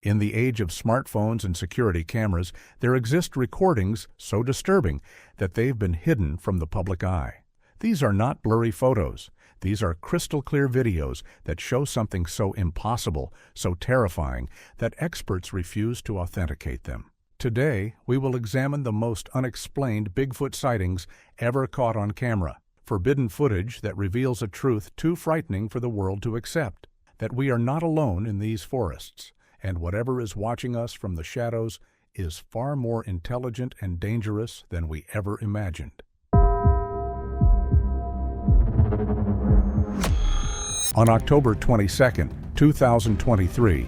In the age of smartphones and security cameras, there exist recordings so disturbing that they've been hidden from the public eye. These are not blurry photos. These are crystal-clear videos that show something so impossible, so terrifying, that experts refuse to authenticate them. Today, we will examine the most unexplained Bigfoot sightings ever caught on camera. Forbidden footage that reveals a truth too frightening for the world to accept. That we are not alone in these forests, and whatever is watching us from the shadows is far more intelligent and dangerous than we ever imagined. On October 22, 2023,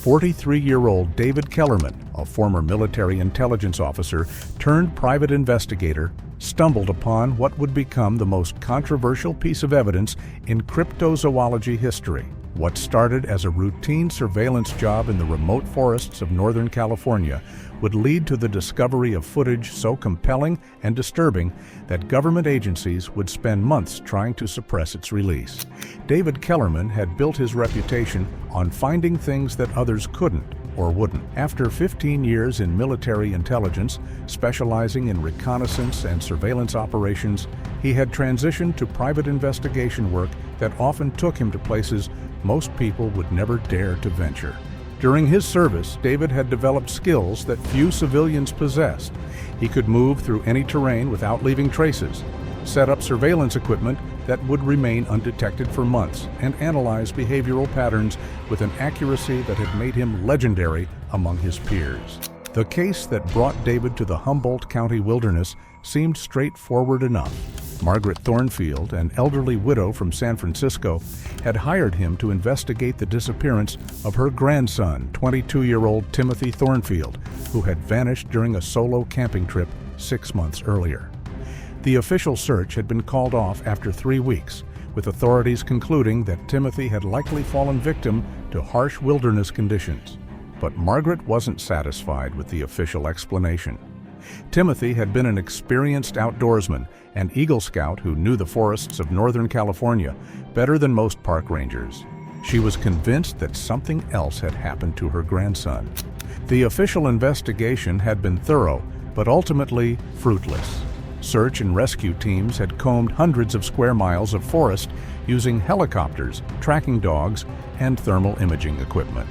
43-year-old David Kellerman, a former military intelligence officer turned private investigator, stumbled upon what would become the most controversial piece of evidence in cryptozoology history. What started as a routine surveillance job in the remote forests of Northern California would lead to the discovery of footage so compelling and disturbing that government agencies would spend months trying to suppress its release. David Kellerman had built his reputation on finding things that others couldn't or wouldn't. After 15 years in military intelligence, specializing in reconnaissance and surveillance operations, he had transitioned to private investigation work that often took him to places most people would never dare to venture. During his service, David had developed skills that few civilians possessed. He could move through any terrain without leaving traces, set up surveillance equipment that would remain undetected for months, and analyze behavioral patterns with an accuracy that had made him legendary among his peers. The case that brought David to the Humboldt County wilderness seemed straightforward enough. Margaret Thornfield, an elderly widow from San Francisco, had hired him to investigate the disappearance of her grandson, 22-year-old Timothy Thornfield, who had vanished during a solo camping trip 6 months earlier. The official search had been called off after 3 weeks, with authorities concluding that Timothy had likely fallen victim to harsh wilderness conditions. But Margaret wasn't satisfied with the official explanation. Timothy had been an experienced outdoorsman and Eagle Scout who knew the forests of Northern California better than most park rangers. She was convinced that something else had happened to her grandson. The official investigation had been thorough, but ultimately fruitless. Search and rescue teams had combed hundreds of square miles of forest using helicopters, tracking dogs, and thermal imaging equipment.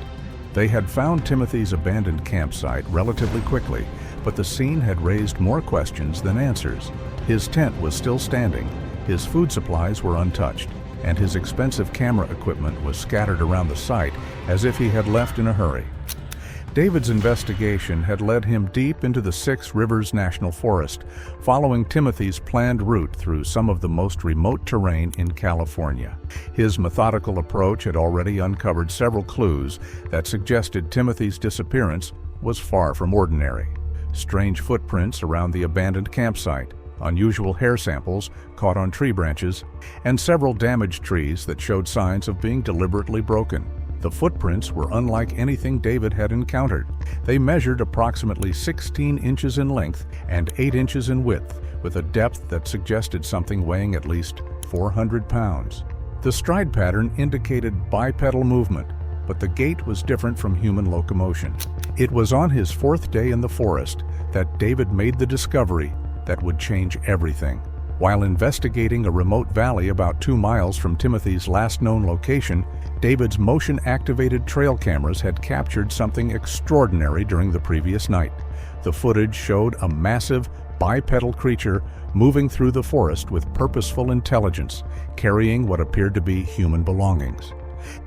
They had found Timothy's abandoned campsite relatively quickly, but the scene had raised more questions than answers. His tent was still standing, his food supplies were untouched, and his expensive camera equipment was scattered around the site as if he had left in a hurry. David's investigation had led him deep into the Six Rivers National Forest, following Timothy's planned route through some of the most remote terrain in California. His methodical approach had already uncovered several clues that suggested Timothy's disappearance was far from ordinary. Strange footprints around the abandoned campsite, unusual hair samples caught on tree branches, and several damaged trees that showed signs of being deliberately broken. The footprints were unlike anything David had encountered. They measured approximately 16 inches in length and 8 inches in width, with a depth that suggested something weighing at least 400 pounds. The stride pattern indicated bipedal movement, but the gait was different from human locomotion. It was on his 4th day in the forest that David made the discovery that would change everything. While investigating a remote valley about 2 miles from Timothy's last known location, David's motion-activated trail cameras had captured something extraordinary during the previous night. The footage showed a massive, bipedal creature moving through the forest with purposeful intelligence, carrying what appeared to be human belongings.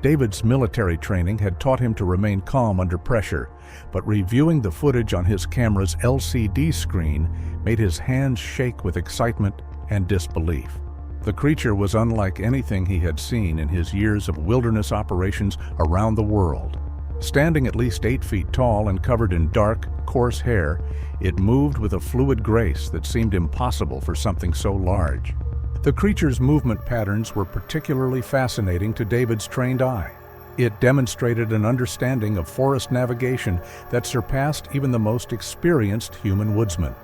David's military training had taught him to remain calm under pressure, but reviewing the footage on his camera's LCD screen made his hands shake with excitement and disbelief. The creature was unlike anything he had seen in his years of wilderness operations around the world. Standing at least 8 feet tall and covered in dark, coarse hair, it moved with a fluid grace that seemed impossible for something so large. The creature's movement patterns were particularly fascinating to David's trained eye. It demonstrated an understanding of forest navigation that surpassed even the most experienced human woodsman.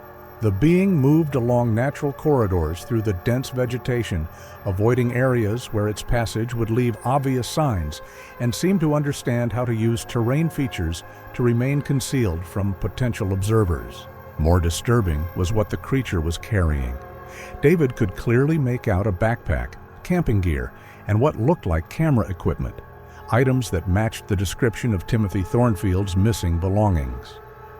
The being moved along natural corridors through the dense vegetation, avoiding areas where its passage would leave obvious signs, and seemed to understand how to use terrain features to remain concealed from potential observers. More disturbing was what the creature was carrying. David could clearly make out a backpack, camping gear, and what looked like camera equipment, items that matched the description of Timothy Thornfield's missing belongings.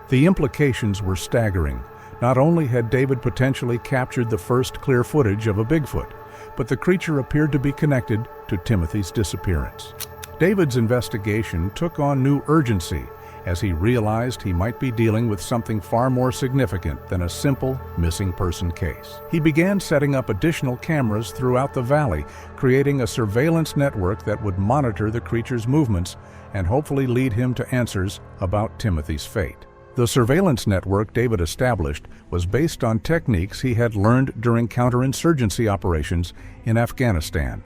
The implications were staggering. Not only had David potentially captured the first clear footage of a Bigfoot, but the creature appeared to be connected to Timothy's disappearance. David's investigation took on new urgency as he realized he might be dealing with something far more significant than a simple missing person case. He began setting up additional cameras throughout the valley, creating a surveillance network that would monitor the creature's movements and hopefully lead him to answers about Timothy's fate. The surveillance network David established was based on techniques he had learned during counterinsurgency operations in Afghanistan.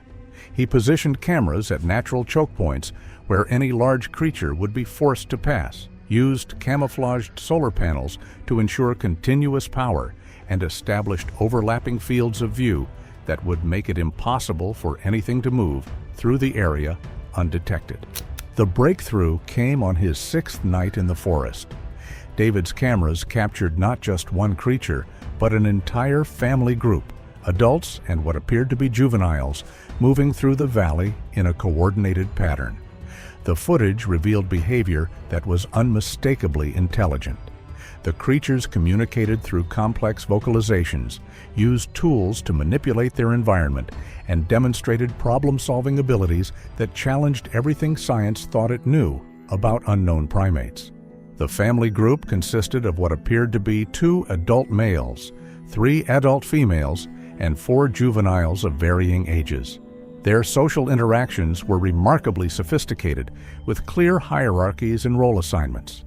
He positioned cameras at natural choke points where any large creature would be forced to pass, used camouflaged solar panels to ensure continuous power, and established overlapping fields of view that would make it impossible for anything to move through the area undetected. The breakthrough came on his 6th night in the forest. David's cameras captured not just one creature, but an entire family group, adults and what appeared to be juveniles, moving through the valley in a coordinated pattern. The footage revealed behavior that was unmistakably intelligent. The creatures communicated through complex vocalizations, used tools to manipulate their environment, and demonstrated problem-solving abilities that challenged everything science thought it knew about unknown primates. The family group consisted of what appeared to be 2 adult males, 3 adult females, and 4 juveniles of varying ages. Their social interactions were remarkably sophisticated, with clear hierarchies and role assignments.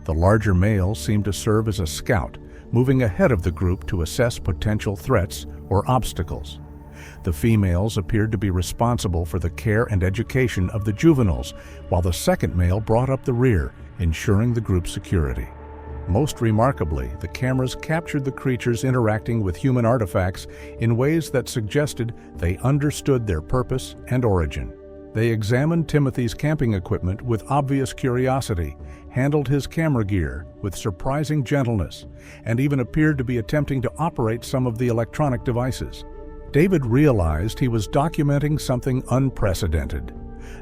The larger male seemed to serve as a scout, moving ahead of the group to assess potential threats or obstacles. The females appeared to be responsible for the care and education of the juveniles, while the second male brought up the rear, ensuring the group's security. Most remarkably, the cameras captured the creatures interacting with human artifacts in ways that suggested they understood their purpose and origin. They examined Timothy's camping equipment with obvious curiosity, handled his camera gear with surprising gentleness, and even appeared to be attempting to operate some of the electronic devices. David realized he was documenting something unprecedented.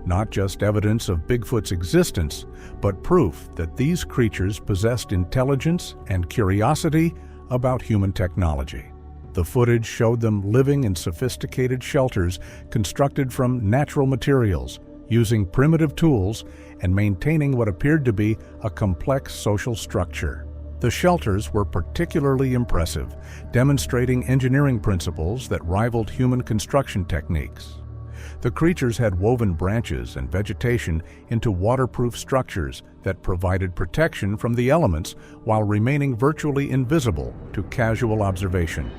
Not just evidence of Bigfoot's existence, but proof that these creatures possessed intelligence and curiosity about human technology. The footage showed them living in sophisticated shelters constructed from natural materials, using primitive tools, and maintaining what appeared to be a complex social structure. The shelters were particularly impressive, demonstrating engineering principles that rivaled human construction techniques. The creatures had woven branches and vegetation into waterproof structures that provided protection from the elements while remaining virtually invisible to casual observation.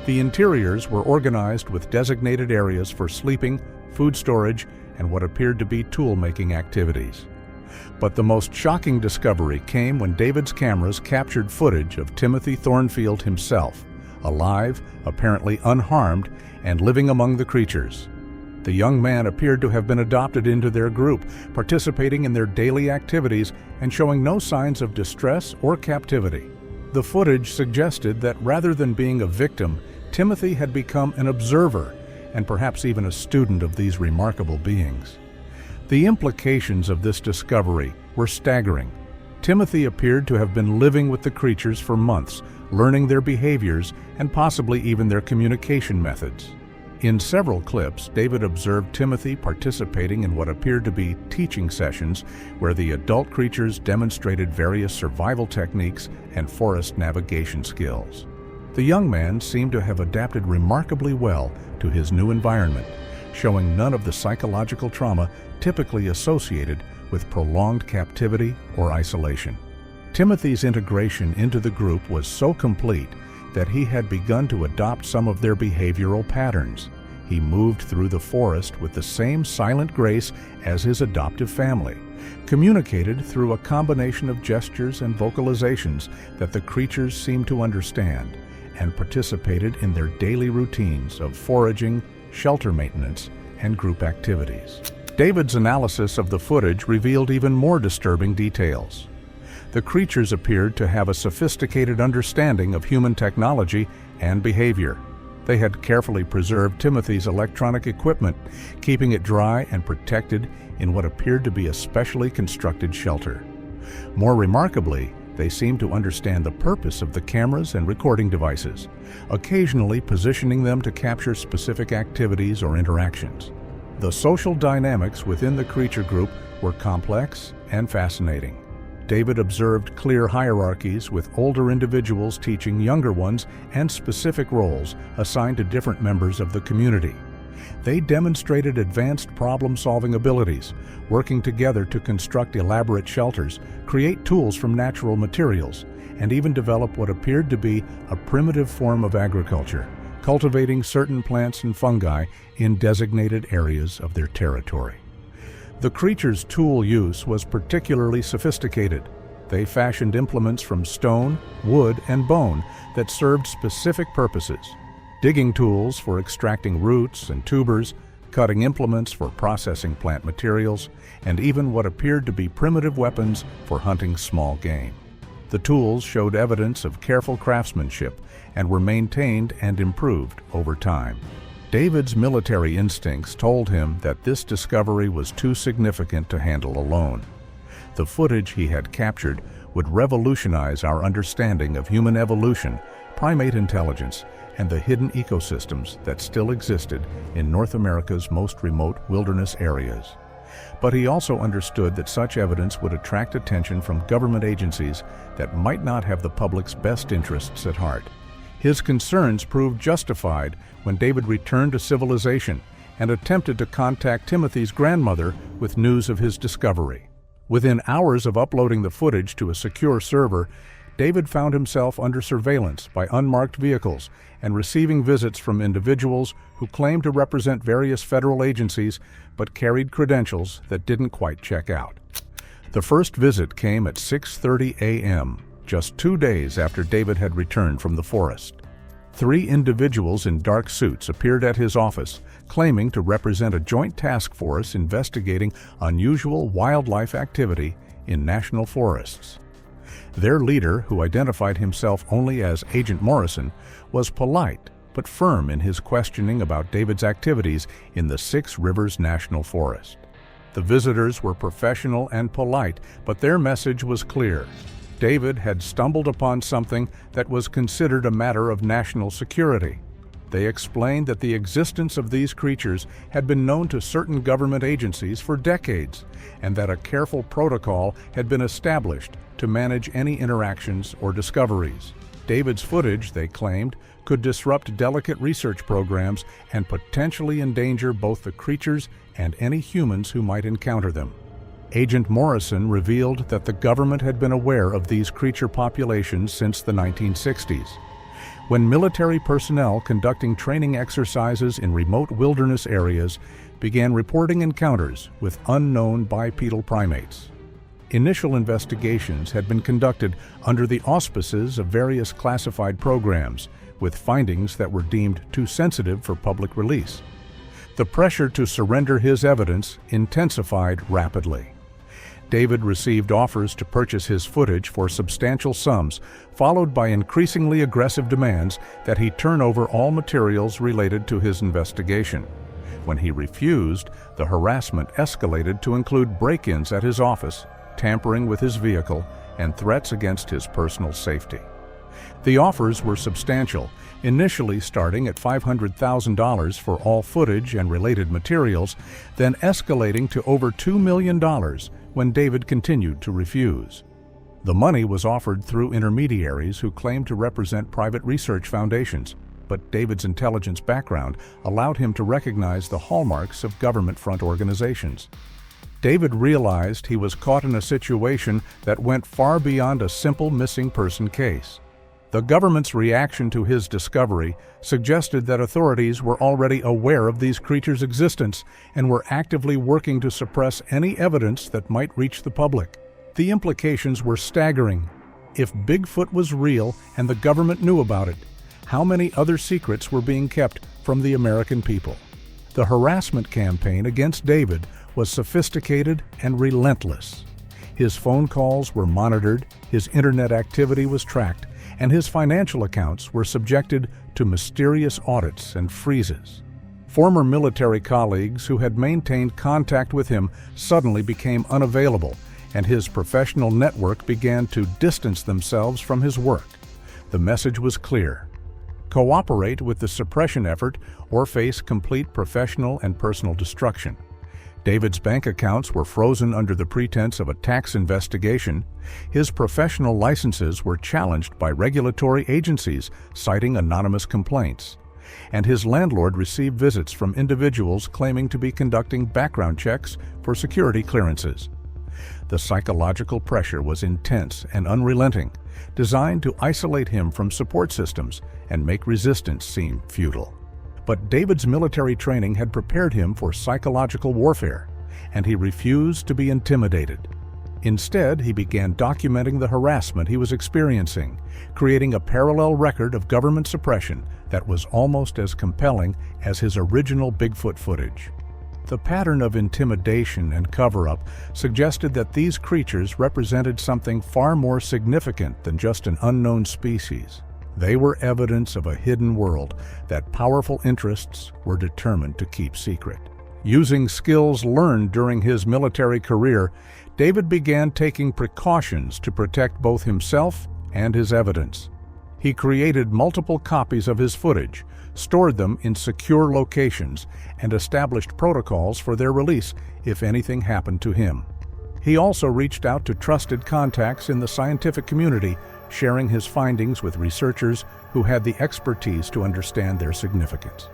The interiors were organized with designated areas for sleeping, food storage, and what appeared to be tool-making activities. But the most shocking discovery came when David's cameras captured footage of Timothy Thornfield himself, alive, apparently unharmed, and living among the creatures. The young man appeared to have been adopted into their group, participating in their daily activities and showing no signs of distress or captivity. The footage suggested that rather than being a victim, Timothy had become an observer and perhaps even a student of these remarkable beings. The implications of this discovery were staggering. Timothy appeared to have been living with the creatures for months, learning their behaviors and possibly even their communication methods. In several clips, David observed Timothy participating in what appeared to be teaching sessions where the adult creatures demonstrated various survival techniques and forest navigation skills. The young man seemed to have adapted remarkably well to his new environment, showing none of the psychological trauma typically associated with prolonged captivity or isolation. Timothy's integration into the group was so complete that he had begun to adopt some of their behavioral patterns. he moved through the forest with the same silent grace as his adoptive family, communicated through a combination of gestures and vocalizations that the creatures seemed to understand, and participated in their daily routines of foraging, shelter maintenance, and group activities. David's analysis of the footage revealed even more disturbing details. The creatures appeared to have a sophisticated understanding of human technology and behavior. They had carefully preserved Timothy's electronic equipment, keeping it dry and protected in what appered to be a specially constructed shelter. More remarkably, they seemed to understand the purpose of the cameras and recording devices, occasionally positioning them to capture specific activities or interactions. The social dynamics within the creature group were complex and fascinating. David observed clear hierarchies, with older individuals teaching younger ones and specific roles assigned to different members of the community. They demonstrated advanced problem-solving abilities, working together to construct elaborate shelters, create tools from natural materials, and even develop what appeared to be a primitive form of agriculture, cultivating certain plants and fungi in designated areas of their territory. The creatures' tool use was particularly sophisticated. They fashioned implements from stone, wood, and bone that served specific purposes: digging tools for extracting roots and tubers, cutting implements for processing plant materials, and even what appeared to be primitive weapons for hunting small game. The tools showed evidence of careful craftsmanship and were maintained and improved over time. David's military instincts told him that this discovery was too significant to handle alone. The footage he had captured would revolutionize our understanding of human evolution, primate intelligence, and the hidden ecosystems that still existed in North America's most remote wilderness areas. But he also understood that such evidence would attract attention from government agencies that might not have the public's best interests at heart. His concerns proved justified when David returned to civilization and attempted to contact Timothy's grandmother with news of his discovery. Within hours of uploading the footage to a secure server, David found himself under surveillance by unmarked vehicles and receiving visits from individuals who claimed to represent various federal agencies but carried credentials that didn't quite check out. The first visit came at 6:30 a.m., just 2 days after David had returned from the forest. 3 individuals in dark suits appeared at his office, claiming to represent a joint task force investigating unusual wildlife activity in national forests. Their leader, who identified himself only as Agent Morrison, was polite but firm in his questioning about David's activities in the Six Rivers National Forest. The visitors were professional and polite, but their message was clear. David had stumbled upon something that was considered a matter of national security. They explained that the existence of these creatures had been known to certain government agencies for decades, and that a careful protocol had been established to manage any interactions or discoveries. David's footage, they claimed, could disrupt delicate research programs and potentially endanger both the creatures and any humans who might encounter them. Agent Morrison revealed that the government had been aware of these creature populations since the 1960s, when military personnel conducting training exercises in remote wilderness areas began reporting encounters with unknown bipedal primates. Initial investigations had been conducted under the auspices of various classified programs, with findings that were deemed too sensitive for public release. The pressure to surrender his evidence intensified rapidly. David received offers to purchase his footage for substantial sums, followed by increasingly aggressive demands that he turn over all materials related to his investigation. When he refused, the harassment escalated to include break-ins at his office, tampering with his vehicle, and threats against his personal safety. The offers were substantial, initially starting at $500,000 for all footage and related materials, then escalating to over $2 million when David continued to refuse. The money was offered through intermediaries who claimed to represent private research foundations, but David's intelligence background allowed him to recognize the hallmarks of government-front organizations. David realized he was caught in a situation that went far beyond a simple missing person case. The government's reaction to his discovery suggested that authorities were already aware of these creatures' existence and were actively working to suppress any evidence that might reach the public. The implications were staggering. If Bigfoot was real and the government knew about it, how many other secrets were being kept from the American people? The harassment campaign against David was sophisticated and relentless. His phone calls were monitored, his internet activity was tracked, and his financial accounts were subjected to mysterious audits and freezes. Former military colleagues who had maintained contact with him suddenly became unavailable, and his professional network began to distance themselves from his work. The message was clear: cooperate with the suppression effort or face complete professional and personal destruction. David's bank accounts were frozen under the pretense of a tax investigation. His professional licenses were challenged by regulatory agencies, citing anonymous complaints. And his landlord received visits from individuals claiming to be conducting background checks for security clearances. The psychological pressure was intense and unrelenting, designed to isolate him from support systems and make resistance seem futile. But David's military training had prepared him for psychological warfare, and he refused to be intimidated. Instead, he began documenting the harassment he was experiencing, creating a parallel record of government suppression that was almost as compelling as his original Bigfoot footage. The pattern of intimidation and cover-up suggested that these creatures represented something far more significant than just an unknown species. They were evidence of a hidden world that powerful interests were determined to keep secret. Using skills learned during his military career, David began taking precautions to protect both himself and his evidence. He created multiple copies of his footage, stored them in secure locations, and established protocols for their release if anything happened to him. He also reached out to trusted contacts in the scientific community, sharing his findings with researchers who had the expertise to understand their significance.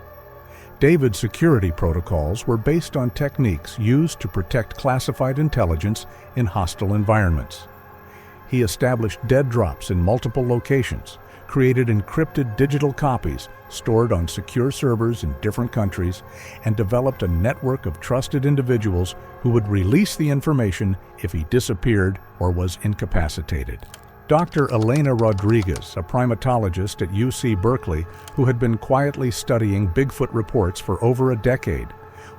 David's security protocols were based on techniques used to protect classified intelligence in hostile environments. He established dead drops in multiple locations, created encrypted digital copies stored on secure servers in different countries, and developed a network of trusted individuals who would release the information if he disappeared or was incapacitated. Dr. Elena Rodriguez, a primatologist at UC Berkeley who had been quietly studying Bigfoot reports for over a decade,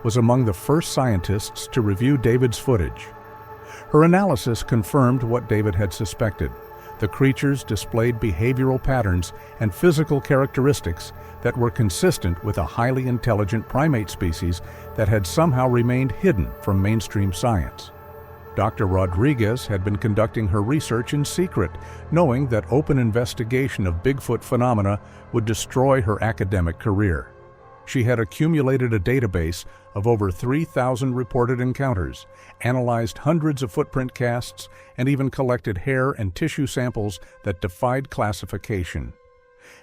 was among the first scientists to review David's footage. Her analysis confirmed what David had suspected. The creatures displayed behavioral patterns and physical characteristics that were consistent with a highly intelligent primate species that had somehow remained hidden from mainstream science. Dr. Rodriguez had been conducting her research in secret, knowing that open investigation of Bigfoot phenomena would destroy her academic career. She had accumulated a database of over 3,000 reported encounters, analyzed hundreds of footprint casts, and even collected hair and tissue samples that defied classification.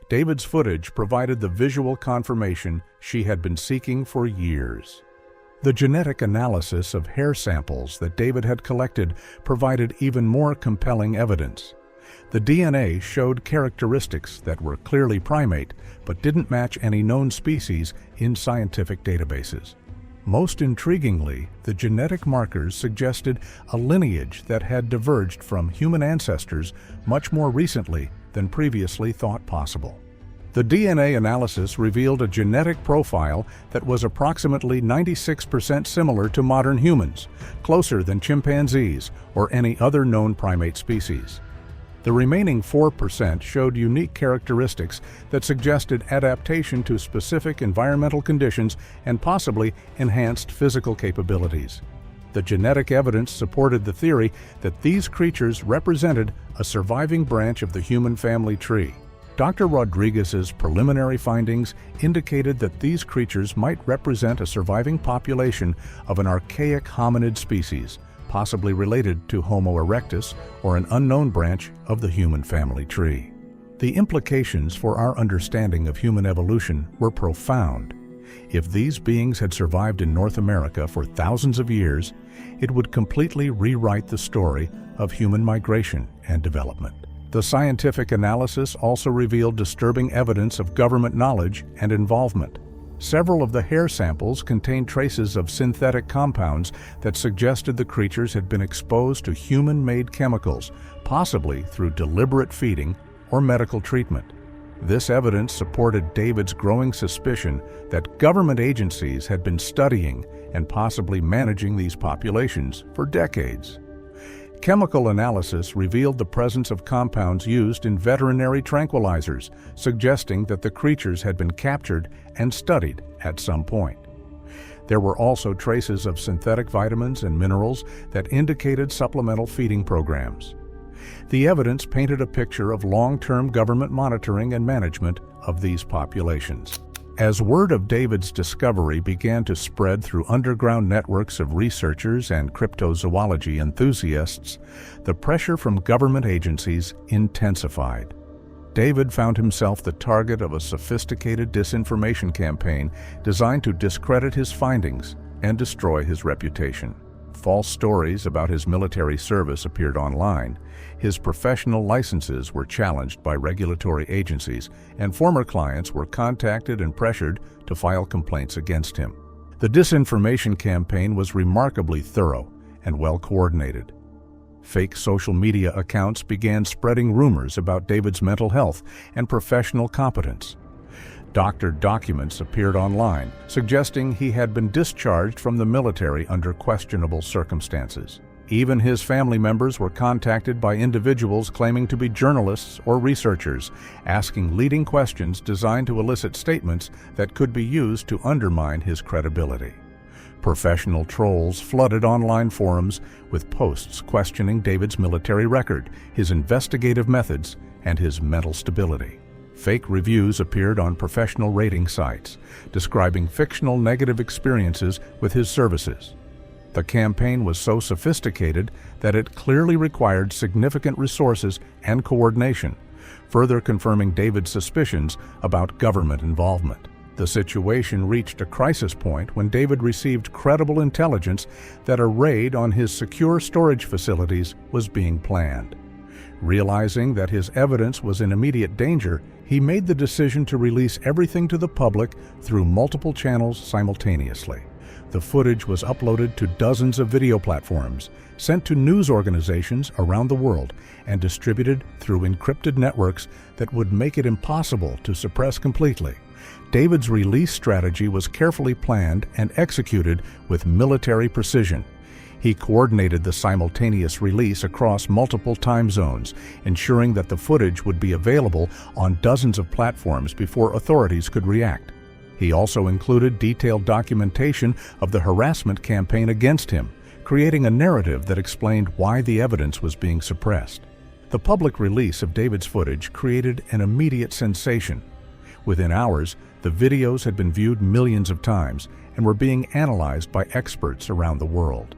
David's footage provided the visual confirmation she had been seeking for years. The genetic analysis of hair samples that David had collected provided even more compelling evidence. The DNA showed characteristics that were clearly primate, but didn't match any known species in scientific databases. Most intriguingly, the genetic markers suggested a lineage that had diverged from human ancestors much more recently than previously thought possible. The DNA analysis revealed a genetic profile that was approximately 96% similar to modern humans, closer than chimpanzees or any other known primate species. The remaining 4% showed unique characteristics that suggested adaptation to specific environmental conditions and possibly enhanced physical capabilities. The genetic evidence supported the theory that these creatures represented a surviving branch of the human family tree. Dr. Rodriguez's preliminary findings indicated that these creatures might represent a surviving population of an archaic hominid species, possibly related to Homo erectus or an unknown branch of the human family tree. The implications for our understanding of human evolution were profound. If these beings had survived in North America for thousands of years, it would completely rewrite the story of human migration and development. The scientific analysis also revealed disturbing evidence of government knowledge and involvement. Several of the hair samples contained traces of synthetic compounds that suggested the creatures had been exposed to human-made chemicals, possibly through deliberate feeding or medical treatment. This evidence supported David's growing suspicion that government agencies had been studying and possibly managing these populations for decades. Chemical analysis revealed the presence of compounds used in veterinary tranquilizers, suggesting that the creatures had been captured and studied at some point. There were also traces of synthetic vitamins and minerals that indicated supplemental feeding programs. The evidence painted a picture of long-term government monitoring and management of these populations. As word of David's discovery began to spread through underground networks of researchers and cryptozoology enthusiasts, the pressure from government agencies intensified. David found himself the target of a sophisticated disinformation campaign designed to discredit his findings and destroy his reputation. False stories about his military service appeared online. His professional licenses were challenged by regulatory agencies, and former clients were contacted and pressured to file complaints against him. The disinformation campaign was remarkably thorough and well coordinated. Fake social media accounts began spreading rumors about David's mental health and professional competence. Doctored documents appeared online, suggesting he had been discharged from the military under questionable circumstances. Even his family members were contacted by individuals claiming to be journalists or researchers, asking leading questions designed to elicit statements that could be used to undermine his credibility. Professional trolls flooded online forums with posts questioning David's military record, his investigative methods, and his mental stability. Fake reviews appeared on professional rating sites, describing fictional negative experiences with his services. The campaign was so sophisticated that it clearly required significant resources and coordination, further confirming David's suspicions about government involvement. The situation reached a crisis point when David received credible intelligence that a raid on his secure storage facilities was being planned. Realizing that his evidence was in immediate danger, he made the decision to release everything to the public through multiple channels simultaneously. The footage was uploaded to dozens of video platforms, sent to news organizations around the world, and distributed through encrypted networks that would make it impossible to suppress completely. David's release strategy was carefully planned and executed with military precision. He coordinated the simultaneous release across multiple time zones, ensuring that the footage would be available on dozens of platforms before authorities could react. He also included detailed documentation of the harassment campaign against him, creating a narrative that explained why the evidence was being suppressed. The public release of David's footage created an immediate sensation. Within hours, the videos had been viewed millions of times and were being analyzed by experts around the world.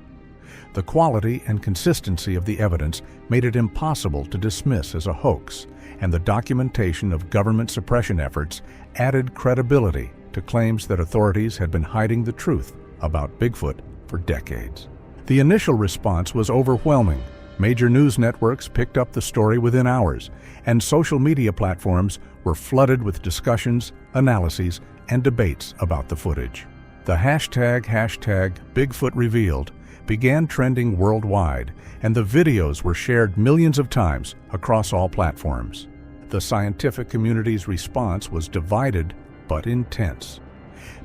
The quality and consistency of the evidence made it impossible to dismiss as a hoax, and the documentation of government suppression efforts added credibility to claims that authorities had been hiding the truth about Bigfoot for decades. The initial response was overwhelming. Major news networks picked up the story within hours, and social media platforms were flooded with discussions, analyses, and debates about the footage. The hashtag Bigfoot Revealed began trending worldwide, and the videos were shared millions of times across all platforms. The scientific community's response was divided but intense.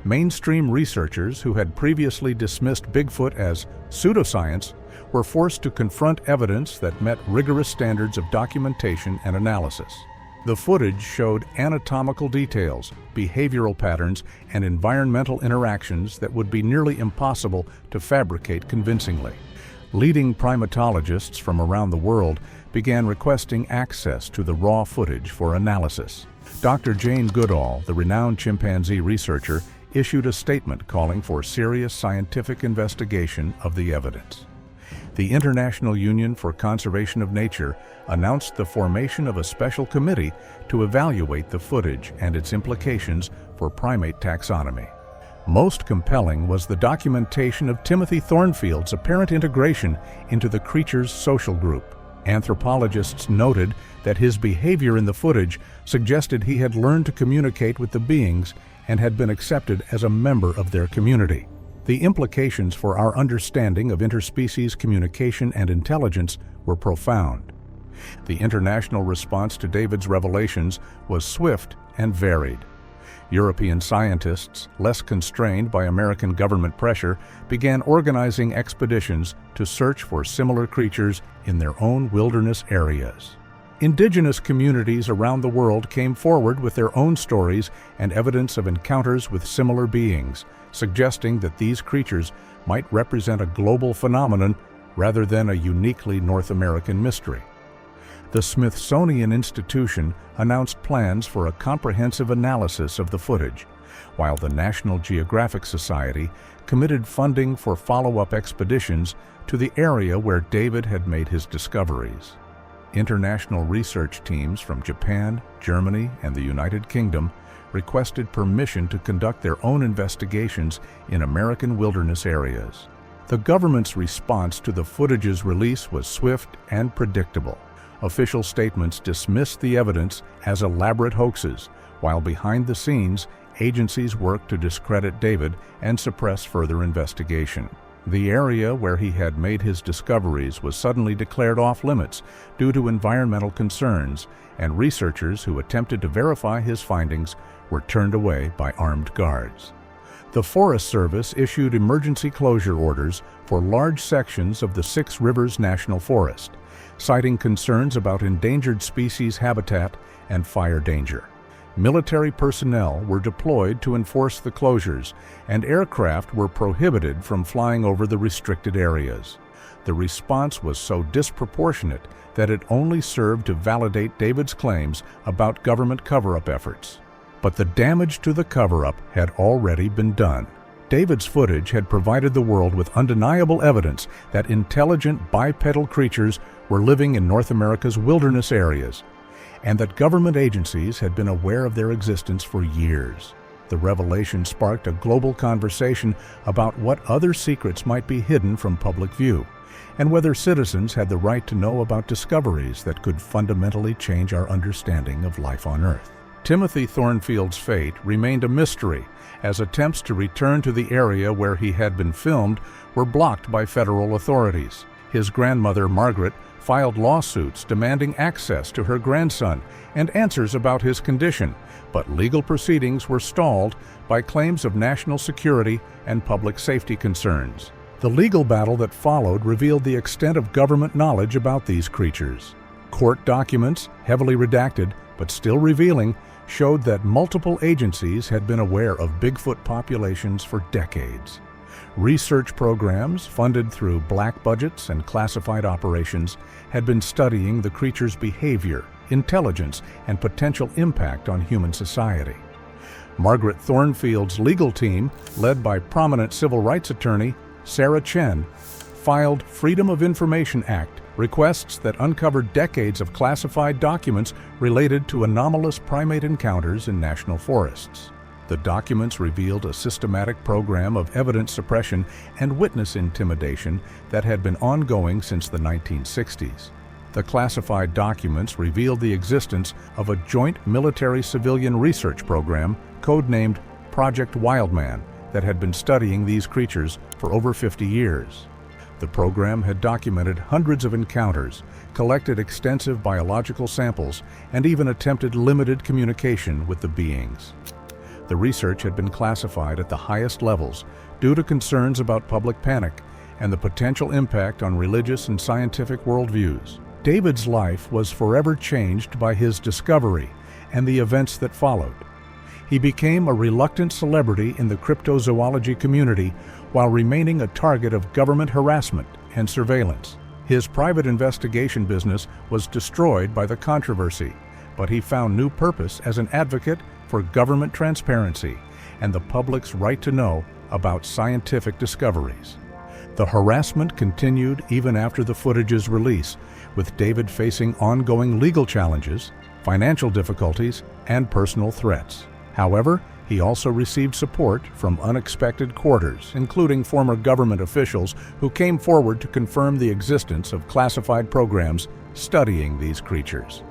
Mainstream researchers who had previously dismissed Bigfoot as pseudoscience were forced to confront evidence that met rigorous standards of documentation and analysis. The footage showed anatomical details, behavioral patterns, and environmental interactions that would be nearly impossible to fabricate convincingly. Leading primatologists from around the world began requesting access to the raw footage for analysis. Dr. Jane Goodall, the renowned chimpanzee researcher, issued a statement calling for serious scientific investigation of the evidence. The International Union for Conservation of Nature announced the formation of a special committee to evaluate the footage and its implications for primate taxonomy. Most compelling was the documentation of Timothy Thornfield's apparent integration into the creature's social group. Anthropologists noted that his behavior in the footage suggested he had learned to communicate with the beings and had been accepted as a member of their community. The implications for our understanding of interspecies communication and intelligence were profound. The international response to David's revelations was swift and varied. European scientists, less constrained by American government pressure, began organizing expeditions to search for similar creatures in their own wilderness areas. Indigenous communities around the world came forward with their own stories and evidence of encounters with similar beings, suggesting that these creatures might represent a global phenomenon rather than a uniquely North American mystery. The Smithsonian Institution announced plans for a comprehensive analysis of the footage, while the National Geographic Society committed funding for follow-up expeditions to the area where David had made his discoveries. International research teams from Japan, Germany, and the United Kingdom requested permission to conduct their own investigations in American wilderness areas. The government's response to the footage's release was swift and predictable. Official statements dismissed the evidence as elaborate hoaxes, while behind the scenes, agencies worked to discredit David and suppress further investigation. The area where he had made his discoveries was suddenly declared off-limits due to environmental concerns, and researchers who attempted to verify his findings were turned away by armed guards. The Forest Service issued emergency closure orders for large sections of the Six Rivers National Forest, citing concerns about endangered species habitat and fire danger. Military personnel were deployed to enforce the closures, and aircraft were prohibited from flying over the restricted areas. The response was so disproportionate that it only served to validate David's claims about government cover-up efforts. But the damage to the cover-up had already been done. David's footage had provided the world with undeniable evidence that intelligent bipedal creatures were living in North America's wilderness areas, and that government agencies had been aware of their existence for years. The revelation sparked a global conversation about what other secrets might be hidden from public view, and whether citizens had the right to know about discoveries that could fundamentally change our understanding of life on Earth. Timothy Thornfield's fate remained a mystery, as attempts to return to the area where he had been filmed were blocked by federal authorities. His grandmother, Margaret, filed lawsuits demanding access to her grandson and answers about his condition, but legal proceedings were stalled by claims of national security and public safety concerns. The legal battle that followed revealed the extent of government knowledge about these creatures. Court documents, heavily redacted but still revealing, showed that multiple agencies had been aware of Bigfoot populations for decades. Research programs, funded through black budgets and classified operations, had been studying the creature's behavior, intelligence, and potential impact on human society. Margaret Thornfield's legal team, led by prominent civil rights attorney Sarah Chen, filed Freedom of Information Act requests that uncovered decades of classified documents related to anomalous primate encounters in national forests. The documents revealed a systematic program of evidence suppression and witness intimidation that had been ongoing since the 1960s. The classified documents revealed the existence of a joint military-civilian research program codenamed Project Wildman that had been studying these creatures for over 50 years. The program had documented hundreds of encounters, collected extensive biological samples, and even attempted limited communication with the beings. The research had been classified at the highest levels due to concerns about public panic and the potential impact on religious and scientific worldviews. David's life was forever changed by his discovery and the events that followed. He became a reluctant celebrity in the cryptozoology community while remaining a target of government harassment and surveillance. His private investigation business was destroyed by the controversy, but he found new purpose as an advocate for government transparency and the public's right to know about scientific discoveries. The harassment continued even after the footage's release, with David facing ongoing legal challenges, financial difficulties, and personal threats. However, he also received support from unexpected quarters, including former government officials who came forward to confirm the existence of classified programs studying these creatures.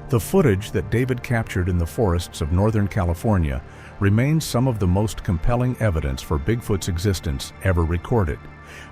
The footage that David captured in the forests of Northern California remains some of the most compelling evidence for Bigfoot's existence ever recorded.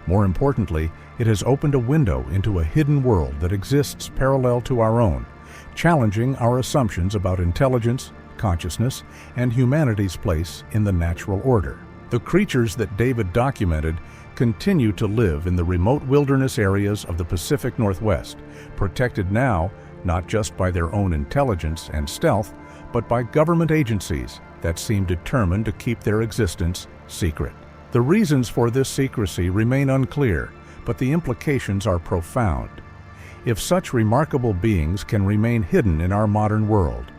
More importantly, it has opened a window into a hidden world that exists parallel to our own, challenging our assumptions about intelligence, consciousness, and humanity's place in the natural order. The creatures that David documented continue to live in the remote wilderness areas of the Pacific Northwest, protected now not just by their own intelligence and stealth, but by government agencies that seem determined to keep their existence secret. The reasons for this secrecy remain unclear, but the implications are profound. If such remarkable beings can remain hidden in our modern world,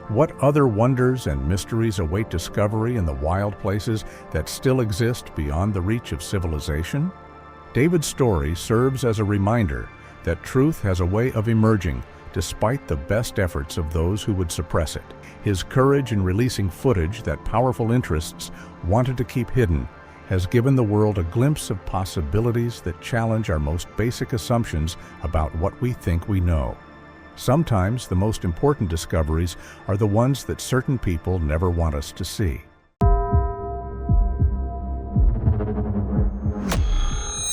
what other wonders and mysteries await discovery in the wild places that still exist beyond the reach of civilization? David's story serves as a reminder that truth has a way of emerging despite the best efforts of those who would suppress it. His courage in releasing footage that powerful interests wanted to keep hidden has given the world a glimpse of possibilities that challenge our most basic assumptions about what we think we know. Sometimes the most important discoveries are the ones that certain people never want us to see.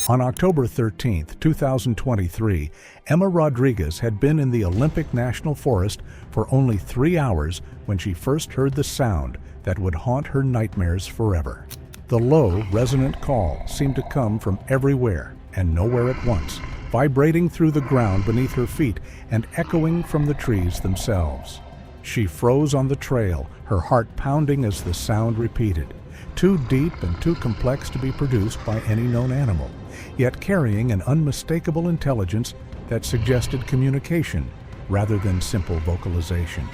On October 13, 2023, Emma Rodriguez had been in the Olympic National Forest for only 3 hours when she first heard the sound that would haunt her nightmares forever. The low, resonant call seemed to come from everywhere and nowhere at once, vibrating through the ground beneath her feet and echoing from the trees themselves. She froze on the trail, her heart pounding as the sound repeated, too deep and too complex to be produced by any known animal, yet carrying an unmistakable intelligence that suggested communication rather than simple vocalization.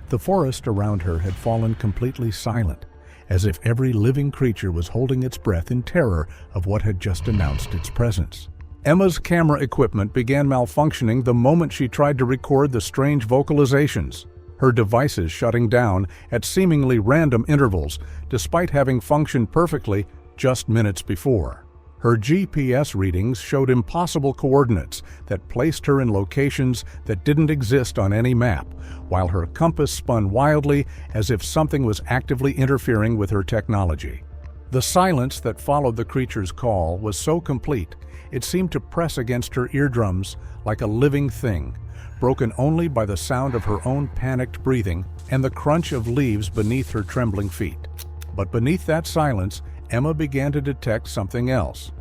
The forest around her had fallen completely silent, as if every living creature was holding its breath in terror of what had just announced its presence. Emma's camera equipment began malfunctioning the moment she tried to record the strange vocalizations, her devices shutting down at seemingly random intervals, despite having functioned perfectly just minutes before. Her GPS readings showed impossible coordinates that placed her in locations that didn't exist on any map, while her compass spun wildly as if something was actively interfering with her technology. The silence that followed the creature's call was so complete, it seemed to press against her eardrums like a living thing, broken only by the sound of her own panicked breathing and the crunch of leaves beneath her trembling feet. But beneath that silence, Emma began to detect something else,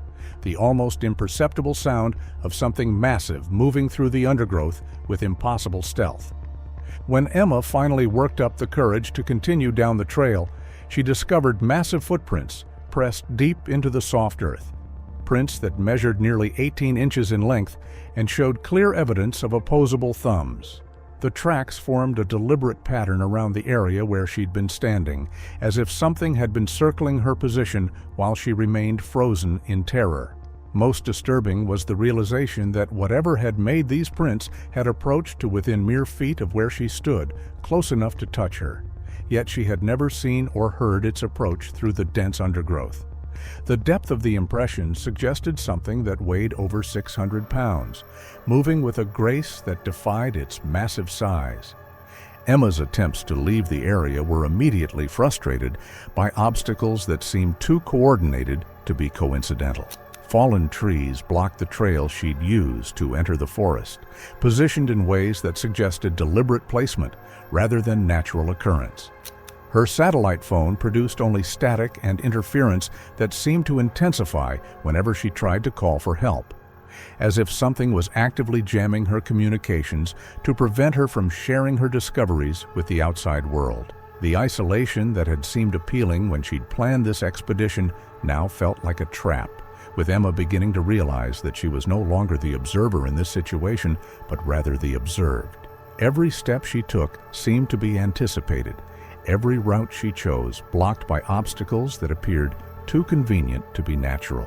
the almost imperceptible sound of something massive moving through the undergrowth with impossible stealth. When Emma finally worked up the courage to continue down the trail, she discovered massive footprints pressed deep into the soft earth, prints that measured nearly 18 inches in length and showed clear evidence of opposable thumbs. The tracks formed a deliberate pattern around the area where she'd been standing, as if something had been circling her position while she remained frozen in terror. Most disturbing was the realization that whatever had made these prints had approached to within mere feet of where she stood, close enough to touch her. Yet she had never seen or heard its approach through the dense undergrowth. The depth of the impression suggested something that weighed over 600 pounds, moving with a grace that defied its massive size. Emma's attempts to leave the area were immediately frustrated by obstacles that seemed too coordinated to be coincidental. Fallen trees blocked the trail she'd used to enter the forest, positioned in ways that suggested deliberate placement rather than natural occurrence. Her satellite phone produced only static and interference that seemed to intensify whenever she tried to call for help, as if something was actively jamming her communications to prevent her from sharing her discoveries with the outside world. The isolation that had seemed appealing when she'd planned this expedition now felt like a trap, with Emma beginning to realize that she was no longer the observer in this situation, but rather the observed. Every step she took seemed to be anticipated, every route she chose blocked by obstacles that appeared too convenient to be natural.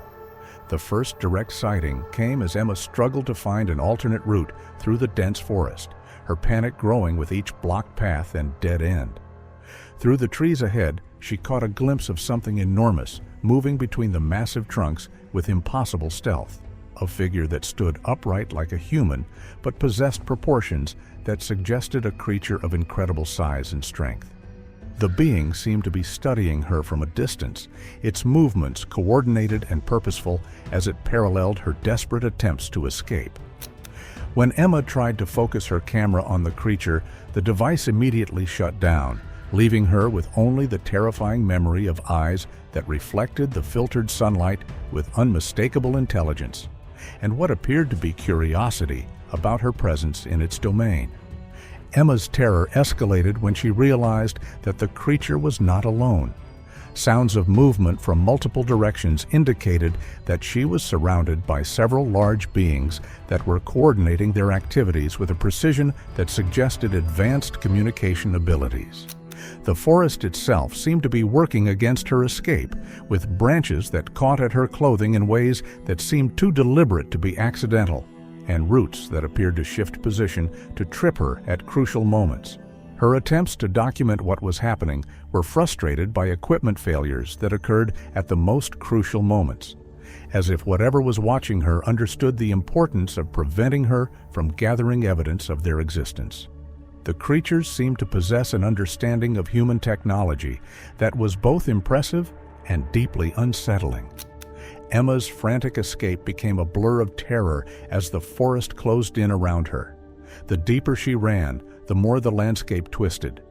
The first direct sighting came as Emma struggled to find an alternate route through the dense forest, her panic growing with each blocked path and dead end. Through the trees ahead, she caught a glimpse of something enormous, moving between the massive trunks with impossible stealth. a figure that stood upright like a human, but possessed proportions that suggested a creature of incredible size and strength. The being seemed to be studying her from a distance, its movements coordinated and purposeful as it paralleled her desperate attempts to escape. When Emma tried to focus her camera on the creature, the device immediately shut down, leaving her with only the terrifying memory of eyes that reflected the filtered sunlight with unmistakable intelligence, and what appeared to be curiosity about her presence in its domain. Emma's terror escalated when she realized that the creature was not alone. Sounds of movement from multiple directions indicated that she was surrounded by several large beings that were coordinating their activities with a precision that suggested advanced communication abilities. The forest itself seemed to be working against her escape, with branches that caught at her clothing in ways that seemed too deliberate to be accidental, and roots that appeared to shift position to trip her at crucial moments. Her attempts to document what was happening were frustrated by equipment failures that occurred at the most crucial moments, as if whatever was watching her understood the importance of preventing her from gathering evidence of their existence. The creatures seemed to possess an understanding of human technology that was both impressive and deeply unsettling. Emma's frantic escape became a blur of terror as the forest closed in around her. The deeper she ran, the more the landscape twisted.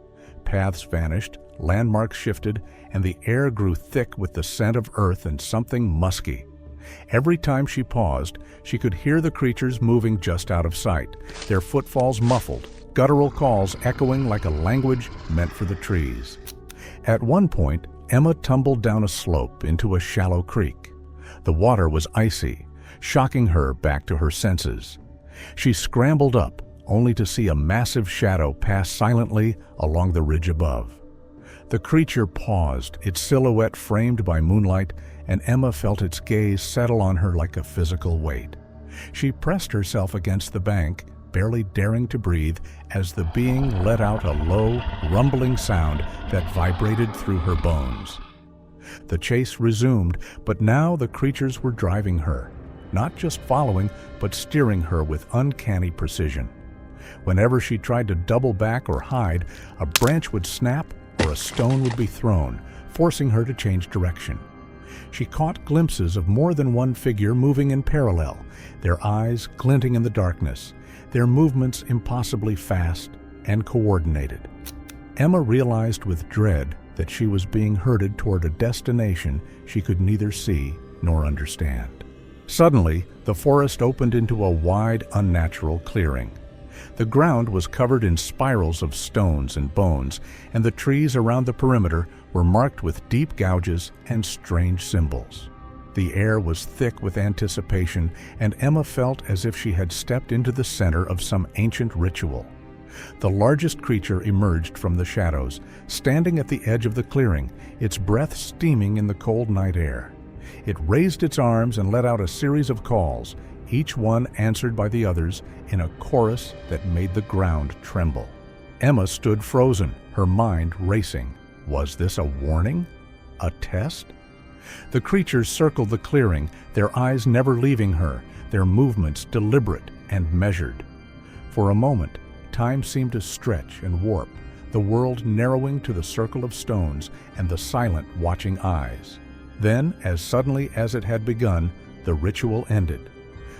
Paths vanished, landmarks shifted, and the air grew thick with the scent of earth and something musky. Every time she paused, she could hear the creatures moving just out of sight, their footfalls muffled, guttural calls echoing like a language meant for the trees. At one point, Emma tumbled down a slope into a shallow creek. The water was icy, shocking her back to her senses. She scrambled up, only to see a massive shadow pass silently along the ridge above. The creature paused, its silhouette framed by moonlight, and Emma felt its gaze settle on her like a physical weight. She pressed herself against the bank, barely daring to breathe, as the being let out a low, rumbling sound that vibrated through her bones. The chase resumed, but now the creatures were driving her, not just following, but steering her with uncanny precision. Whenever she tried to double back or hide, a branch would snap or a stone would be thrown, forcing her to change direction. She caught glimpses of more than one figure moving in parallel, their eyes glinting in the darkness, their movements impossibly fast and coordinated. Emma realized with dread that she was being herded toward a destination she could neither see nor understand. Suddenly, the forest opened into a wide, unnatural clearing. The ground was covered in spirals of stones and bones, and the trees around the perimeter were marked with deep gouges and strange symbols. The air was thick with anticipation, and Emma felt as if she had stepped into the center of some ancient ritual. The largest creature emerged from the shadows, standing at the edge of the clearing, its breath steaming in the cold night air. It raised its arms and let out a series of calls, each one answered by the others in a chorus that made the ground tremble. Emma stood frozen, her mind racing. Was this a warning? A test? The creatures circled the clearing, their eyes never leaving her, their movements deliberate and measured. For a moment, time seemed to stretch and warp, the world narrowing to the circle of stones and the silent, watching eyes. Then, as suddenly as it had begun, the ritual ended.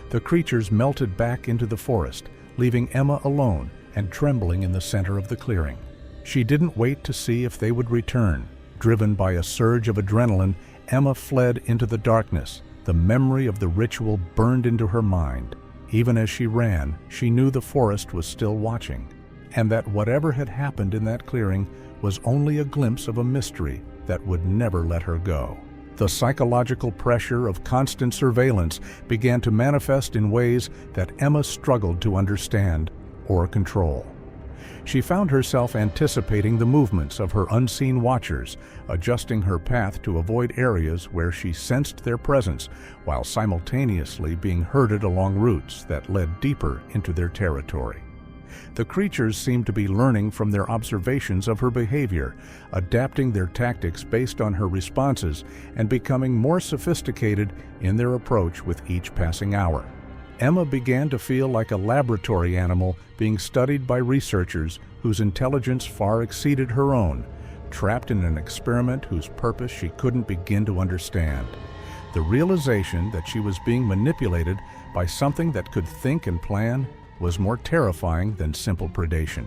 The creatures melted back into the forest, leaving Emma alone and trembling in the center of the clearing. She didn't wait to see if they would return. Driven by a surge of adrenaline, Emma fled into the darkness. The memory of the ritual burned into her mind. Even as she ran, she knew the forest was still watching, and that whatever had happened in that clearing was only a glimpse of a mystery that would never let her go. The psychological pressure of constant surveillance began to manifest in ways that Emma struggled to understand or control. She found herself anticipating the movements of her unseen watchers, adjusting her path to avoid areas where she sensed their presence, while simultaneously being herded along routes that led deeper into their territory. The creatures seemed to be learning from their observations of her behavior, adapting their tactics based on her responses, and becoming more sophisticated in their approach with each passing hour. Emma began to feel like a laboratory animal being studied by researchers whose intelligence far exceeded her own, trapped in an experiment whose purpose she couldn't begin to understand. The realization that she was being manipulated by something that could think and plan was more terrifying than simple predation.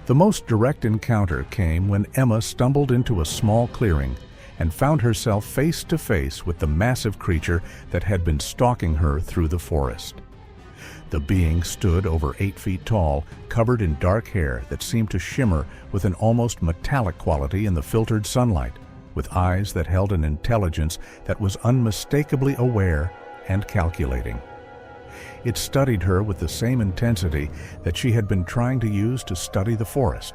The most direct encounter came when Emma stumbled into a small clearing and found herself face to face with the massive creature that had been stalking her through the forest. The being stood over 8 feet tall, covered in dark hair that seemed to shimmer with an almost metallic quality in the filtered sunlight, with eyes that held an intelligence that was unmistakably aware and calculating. It studied her with the same intensity that she had been trying to use to study the forest,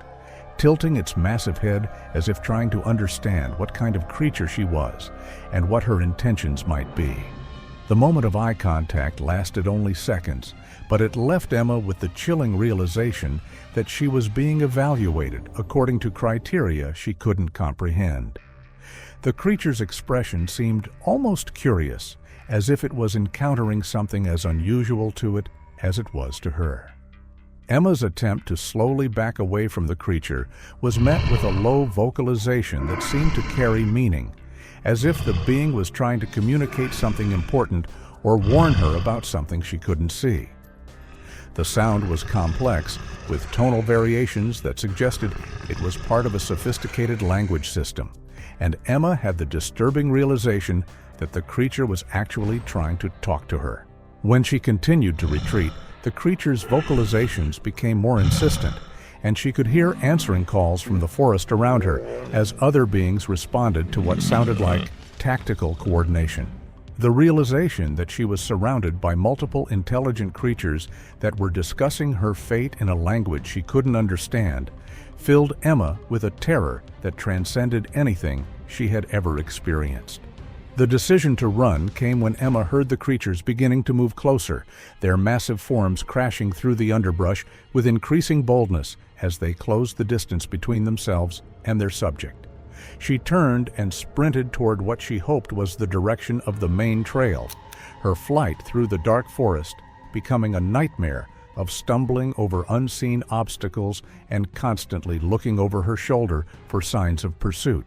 tilting its massive head as if trying to understand what kind of creature she was and what her intentions might be. The moment of eye contact lasted only seconds, but it left Emma with the chilling realization that she was being evaluated according to criteria she couldn't comprehend. The creature's expression seemed almost curious, as if it was encountering something as unusual to it as it was to her. Emma's attempt to slowly back away from the creature was met with a low vocalization that seemed to carry meaning, as if the being was trying to communicate something important or warn her about something she couldn't see. The sound was complex, with tonal variations that suggested it was part of a sophisticated language system, and Emma had the disturbing realization that the creature was actually trying to talk to her. When she continued to retreat, the creature's vocalizations became more insistent, and she could hear answering calls from the forest around her as other beings responded to what sounded like tactical coordination. The realization that she was surrounded by multiple intelligent creatures that were discussing her fate in a language she couldn't understand filled Emma with a terror that transcended anything she had ever experienced. The decision to run came when Emma heard the creatures beginning to move closer, their massive forms crashing through the underbrush with increasing boldness as they closed the distance between themselves and their subject. She turned and sprinted toward what she hoped was the direction of the main trail, her flight through the dark forest becoming a nightmare of stumbling over unseen obstacles and constantly looking over her shoulder for signs of pursuit.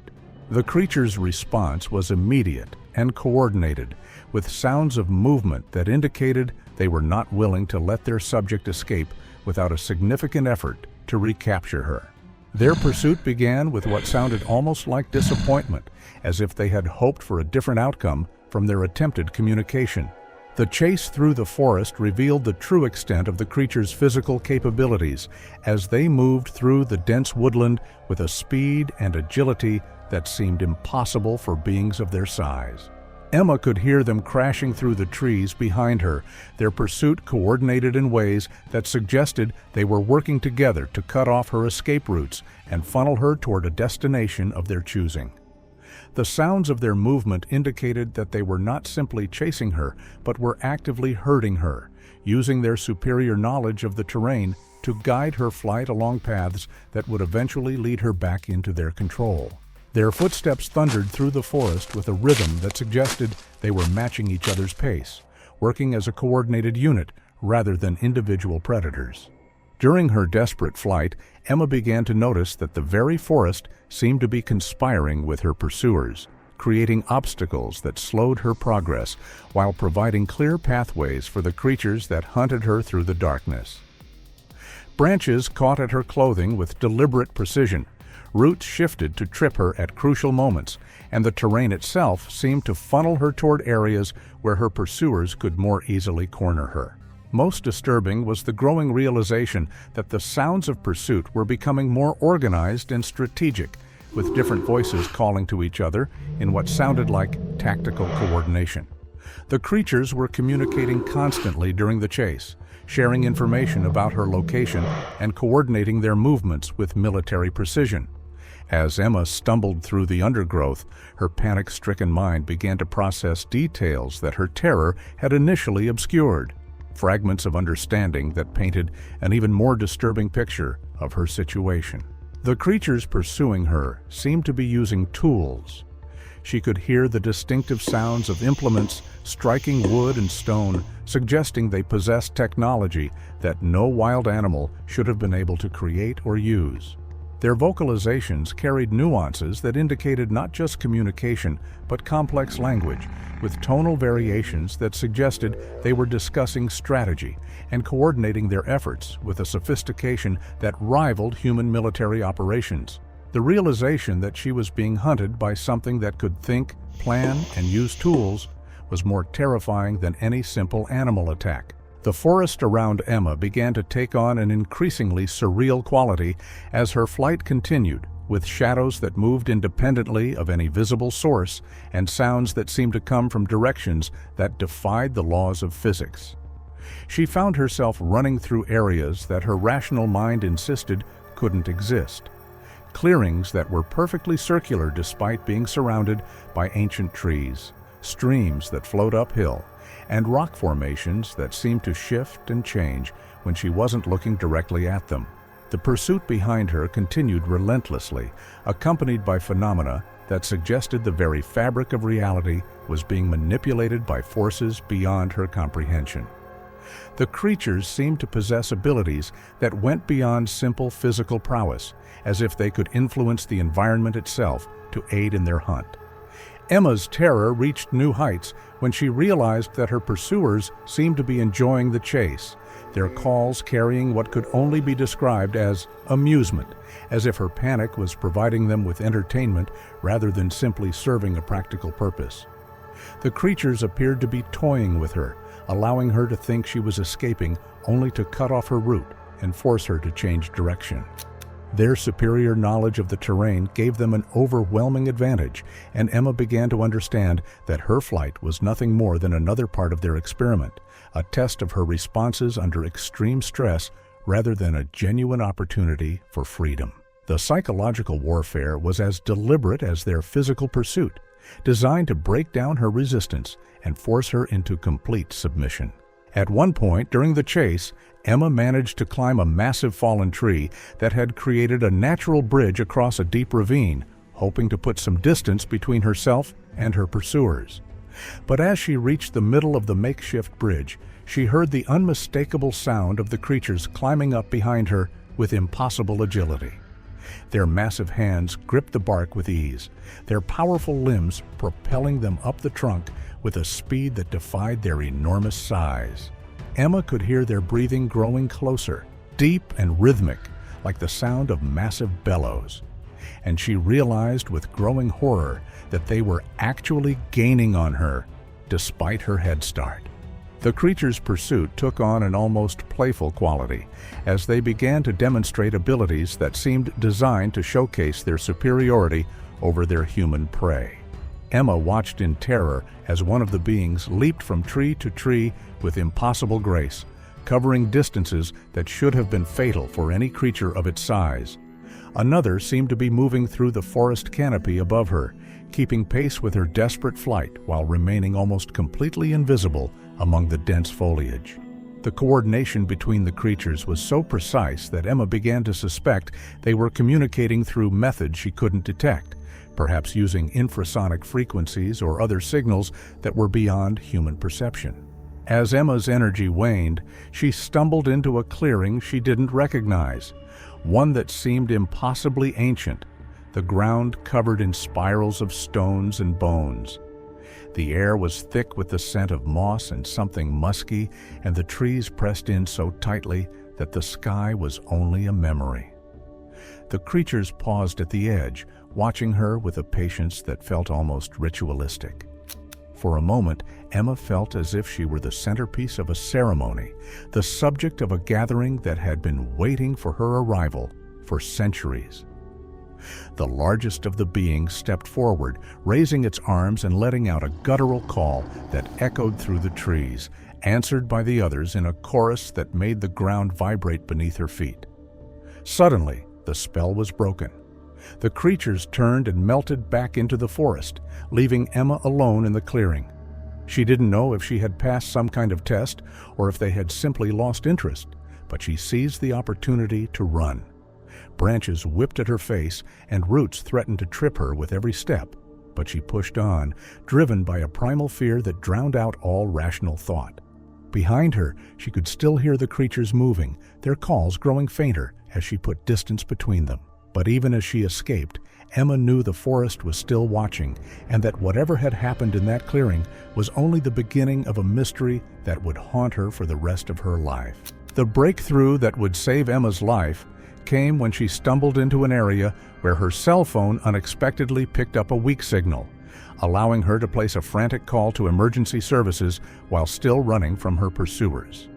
The creature's response was immediate and coordinated, with sounds of movement that indicated they were not willing to let their subject escape without a significant effort to recapture her. Their pursuit began with what sounded almost like disappointment, as if they had hoped for a different outcome from their attempted communication. The chase through the forest revealed the true extent of the creature's physical capabilities as they moved through the dense woodland with a speed and agility that seemed impossible for beings of their size. Emma could hear them crashing through the trees behind her, their pursuit coordinated in ways that suggested they were working together to cut off her escape routes and funnel her toward a destination of their choosing. The sounds of their movement indicated that they were not simply chasing her, but were actively herding her, using their superior knowledge of the terrain to guide her flight along paths that would eventually lead her back into their control. Their footsteps thundered through the forest with a rhythm that suggested they were matching each other's pace, working as a coordinated unit rather than individual predators. During her desperate flight, Emma began to notice that the very forest seemed to be conspiring with her pursuers, creating obstacles that slowed her progress while providing clear pathways for the creatures that hunted her through the darkness. Branches caught at her clothing with deliberate precision. Roots shifted to trip her at crucial moments, and the terrain itself seemed to funnel her toward areas where her pursuers could more easily corner her. Most disturbing was the growing realization that the sounds of pursuit were becoming more organized and strategic, with different voices calling to each other in what sounded like tactical coordination. The creatures were communicating constantly during the chase, sharing information about her location and coordinating their movements with military precision. As Emma stumbled through the undergrowth, her panic-stricken mind began to process details that her terror had initially obscured. fragments of understanding that painted an even more disturbing picture of her situation. The creatures pursuing her seemed to be using tools. She could hear the distinctive sounds of implements striking wood and stone, suggesting they possessed technology that no wild animal should have been able to create or use. Their vocalizations carried nuances that indicated not just communication, but complex language, with tonal variations that suggested they were discussing strategy and coordinating their efforts with a sophistication that rivaled human military operations. The realization that she was being hunted by something that could think, plan, and use tools was more terrifying than any simple animal attack. The forest around Emma began to take on an increasingly surreal quality as her flight continued, with shadows that moved independently of any visible source and sounds that seemed to come from directions that defied the laws of physics. She found herself running through areas that her rational mind insisted couldn't exist. Clearings that were perfectly circular despite being surrounded by ancient trees, streams that flowed uphill, and rock formations that seemed to shift and change when she wasn't looking directly at them. The pursuit behind her continued relentlessly, accompanied by phenomena that suggested the very fabric of reality was being manipulated by forces beyond her comprehension. The creatures seemed to possess abilities that went beyond simple physical prowess, as if they could influence the environment itself to aid in their hunt. Emma's terror reached new heights when she realized that her pursuers seemed to be enjoying the chase, their calls carrying what could only be described as amusement, as if her panic was providing them with entertainment rather than simply serving a practical purpose. The creatures appeared to be toying with her, allowing her to think she was escaping, only to cut off her route and force her to change direction. Their superior knowledge of the terrain gave them an overwhelming advantage, and Emma began to understand that her flight was nothing more than another part of their experiment, a test of her responses under extreme stress rather than a genuine opportunity for freedom. The psychological warfare was as deliberate as their physical pursuit, designed to break down her resistance and force her into complete submission. At one point during the chase, Emma managed to climb a massive fallen tree that had created a natural bridge across a deep ravine, hoping to put some distance between herself and her pursuers. But as she reached the middle of the makeshift bridge, she heard the unmistakable sound of the creatures climbing up behind her with impossible agility. Their massive hands gripped the bark with ease, their powerful limbs propelling them up the trunk with a speed that defied their enormous size. Emma could hear their breathing growing closer, deep and rhythmic, like the sound of massive bellows. And she realized with growing horror that they were actually gaining on her, despite her head start. The creature's pursuit took on an almost playful quality, as they began to demonstrate abilities that seemed designed to showcase their superiority over their human prey. Emma watched in terror as one of the beings leaped from tree to tree with impossible grace, covering distances that should have been fatal for any creature of its size. Another seemed to be moving through the forest canopy above her, keeping pace with her desperate flight while remaining almost completely invisible among the dense foliage. The coordination between the creatures was so precise that Emma began to suspect they were communicating through methods she couldn't detect, perhaps using infrasonic frequencies or other signals that were beyond human perception. As Emma's energy waned, she stumbled into a clearing she didn't recognize, one that seemed impossibly ancient, the ground covered in spirals of stones and bones. The air was thick with the scent of moss and something musky, and the trees pressed in so tightly that the sky was only a memory. The creatures paused at the edge, watching her with a patience that felt almost ritualistic. For a moment, Emma felt as if she were the centerpiece of a ceremony, the subject of a gathering that had been waiting for her arrival for centuries. The largest of the beings stepped forward, raising its arms and letting out a guttural call that echoed through the trees, answered by the others in a chorus that made the ground vibrate beneath her feet. Suddenly, the spell was broken. The creatures turned and melted back into the forest, leaving Emma alone in the clearing. She didn't know if she had passed some kind of test or if they had simply lost interest, but she seized the opportunity to run. Branches whipped at her face and roots threatened to trip her with every step, but she pushed on, driven by a primal fear that drowned out all rational thought. Behind her, she could still hear the creatures moving, their calls growing fainter as she put distance between them. But even as she escaped, Emma knew the forest was still watching, and that whatever had happened in that clearing was only the beginning of a mystery that would haunt her for the rest of her life. The breakthrough that would save Emma's life came when she stumbled into an area where her cell phone unexpectedly picked up a weak signal, allowing her to place a frantic call to emergency services while still running from her pursuers.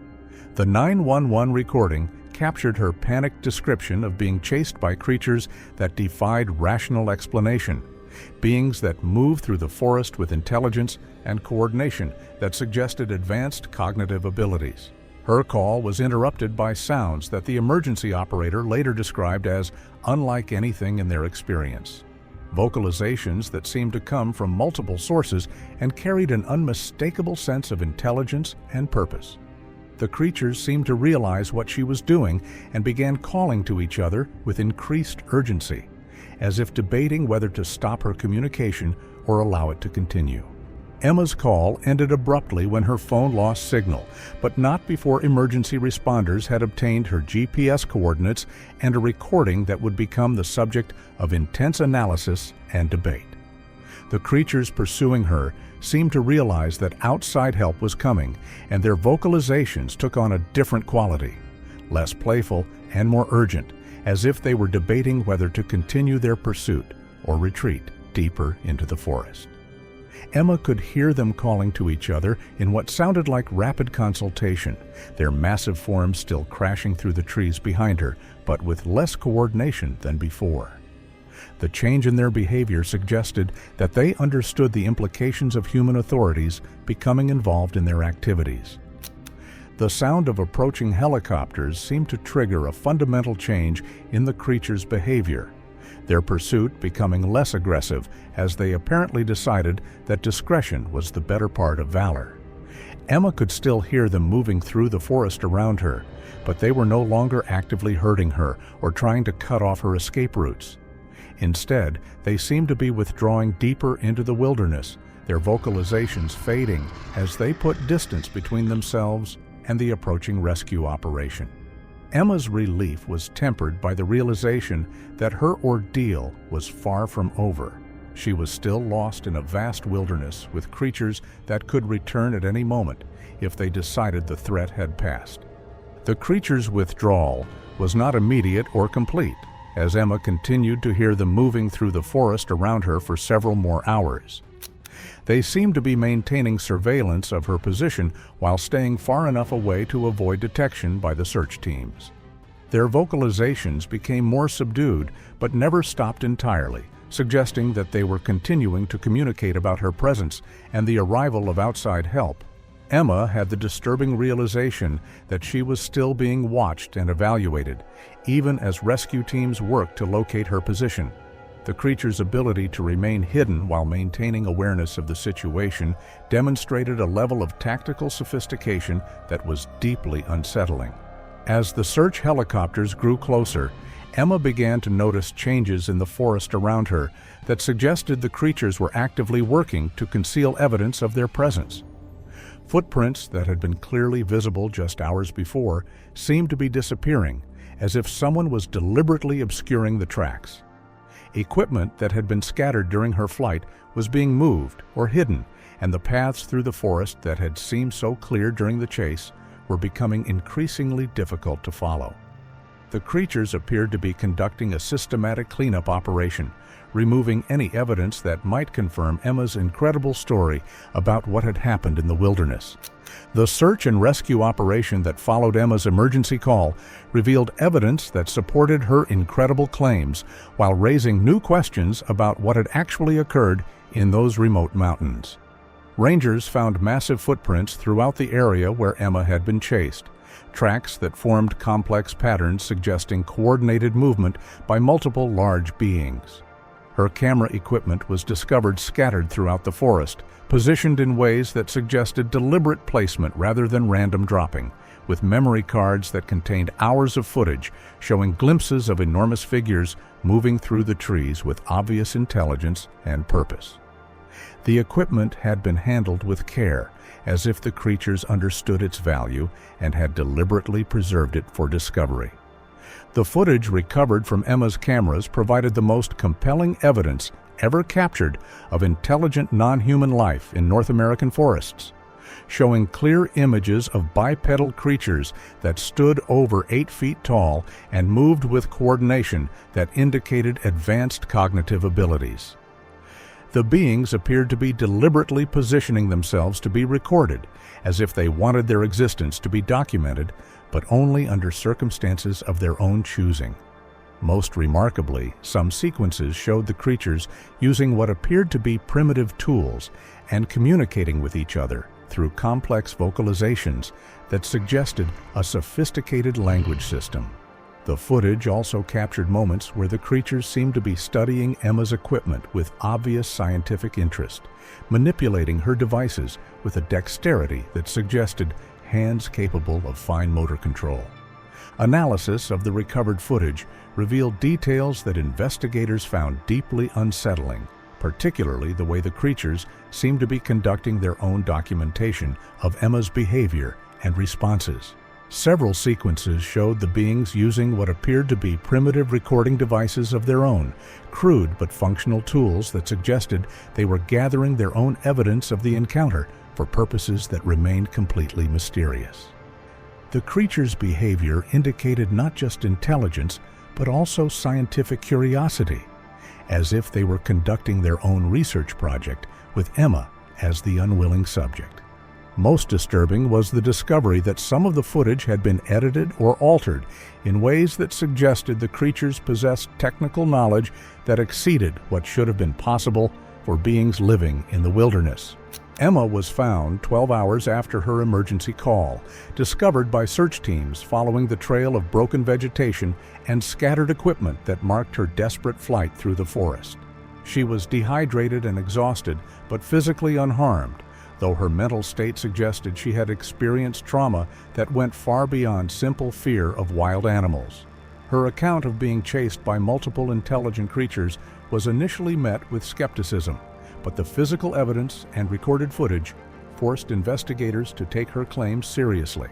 The 911 recording captured her panicked description of being chased by creatures that defied rational explanation, beings that moved through the forest with intelligence and coordination that suggested advanced cognitive abilities. Her call was interrupted by sounds that the emergency operator later described as unlike anything in their experience. Vocalizations that seemed to come from multiple sources and carried an unmistakable sense of intelligence and purpose. The creatures seemed to realize what she was doing and began calling to each other with increased urgency, as if debating whether to stop her communication or allow it to continue. Emma's call ended abruptly when her phone lost signal, but not before emergency responders had obtained her GPS coordinates and a recording that would become the subject of intense analysis and debate. The creatures pursuing her seemed to realize that outside help was coming, and their vocalizations took on a different quality, less playful and more urgent, as if they were debating whether to continue their pursuit or retreat deeper into the forest. Emma could hear them calling to each other in what sounded like rapid consultation, their massive forms still crashing through the trees behind her, but with less coordination than before. The change in their behavior suggested that they understood the implications of human authorities becoming involved in their activities. The sound of approaching helicopters seemed to trigger a fundamental change in the creatures' behavior, their pursuit becoming less aggressive as they apparently decided that discretion was the better part of valor. Emma could still hear them moving through the forest around her, but they were no longer actively hurting her or trying to cut off her escape routes. Instead, they seemed to be withdrawing deeper into the wilderness, their vocalizations fading as they put distance between themselves and the approaching rescue operation. Emma's relief was tempered by the realization that her ordeal was far from over. She was still lost in a vast wilderness with creatures that could return at any moment if they decided the threat had passed. The creatures' withdrawal was not immediate or complete, as Emma continued to hear them moving through the forest around her for several more hours. They seemed to be maintaining surveillance of her position while staying far enough away to avoid detection by the search teams. Their vocalizations became more subdued but never stopped entirely, suggesting that they were continuing to communicate about her presence and the arrival of outside help. Emma had the disturbing realization that she was still being watched and evaluated, even as rescue teams worked to locate her position. The creature's ability to remain hidden while maintaining awareness of the situation demonstrated a level of tactical sophistication that was deeply unsettling. As the search helicopters grew closer, Emma began to notice changes in the forest around her that suggested the creatures were actively working to conceal evidence of their presence. Footprints that had been clearly visible just hours before seemed to be disappearing, as if someone was deliberately obscuring the tracks. Equipment that had been scattered during her flight was being moved or hidden, and the paths through the forest that had seemed so clear during the chase were becoming increasingly difficult to follow. The creatures appeared to be conducting a systematic cleanup operation, removing any evidence that might confirm Emma's incredible story about what had happened in the wilderness. The search and rescue operation that followed Emma's emergency call revealed evidence that supported her incredible claims while raising new questions about what had actually occurred in those remote mountains. Rangers found massive footprints throughout the area where Emma had been chased, tracks that formed complex patterns suggesting coordinated movement by multiple large beings. Her camera equipment was discovered scattered throughout the forest, positioned in ways that suggested deliberate placement rather than random dropping, with memory cards that contained hours of footage showing glimpses of enormous figures moving through the trees with obvious intelligence and purpose. The equipment had been handled with care, as if the creatures understood its value and had deliberately preserved it for discovery. The footage recovered from Emma's cameras provided the most compelling evidence ever captured of intelligent non-human life in North American forests, showing clear images of bipedal creatures that stood over 8 feet tall and moved with coordination that indicated advanced cognitive abilities. The beings appeared to be deliberately positioning themselves to be recorded, as if they wanted their existence to be documented, but only under circumstances of their own choosing. Most remarkably, some sequences showed the creatures using what appeared to be primitive tools and communicating with each other through complex vocalizations that suggested a sophisticated language system. The footage also captured moments where the creatures seemed to be studying Emma's equipment with obvious scientific interest, manipulating her devices with a dexterity that suggested hands capable of fine motor control. Analysis of the recovered footage revealed details that investigators found deeply unsettling, particularly the way the creatures seemed to be conducting their own documentation of Emma's behavior and responses. Several sequences showed the beings using what appeared to be primitive recording devices of their own, crude but functional tools that suggested they were gathering their own evidence of the encounter for purposes that remained completely mysterious. The creatures' behavior indicated not just intelligence, but also scientific curiosity, as if they were conducting their own research project with Emma as the unwilling subject. Most disturbing was the discovery that some of the footage had been edited or altered in ways that suggested the creatures possessed technical knowledge that exceeded what should have been possible for beings living in the wilderness. Emma was found 12 hours after her emergency call, discovered by search teams following the trail of broken vegetation and scattered equipment that marked her desperate flight through the forest. She was dehydrated and exhausted, but physically unharmed, though her mental state suggested she had experienced trauma that went far beyond simple fear of wild animals. Her account of being chased by multiple intelligent creatures was initially met with skepticism, but the physical evidence and recorded footage forced investigators to take her claims seriously.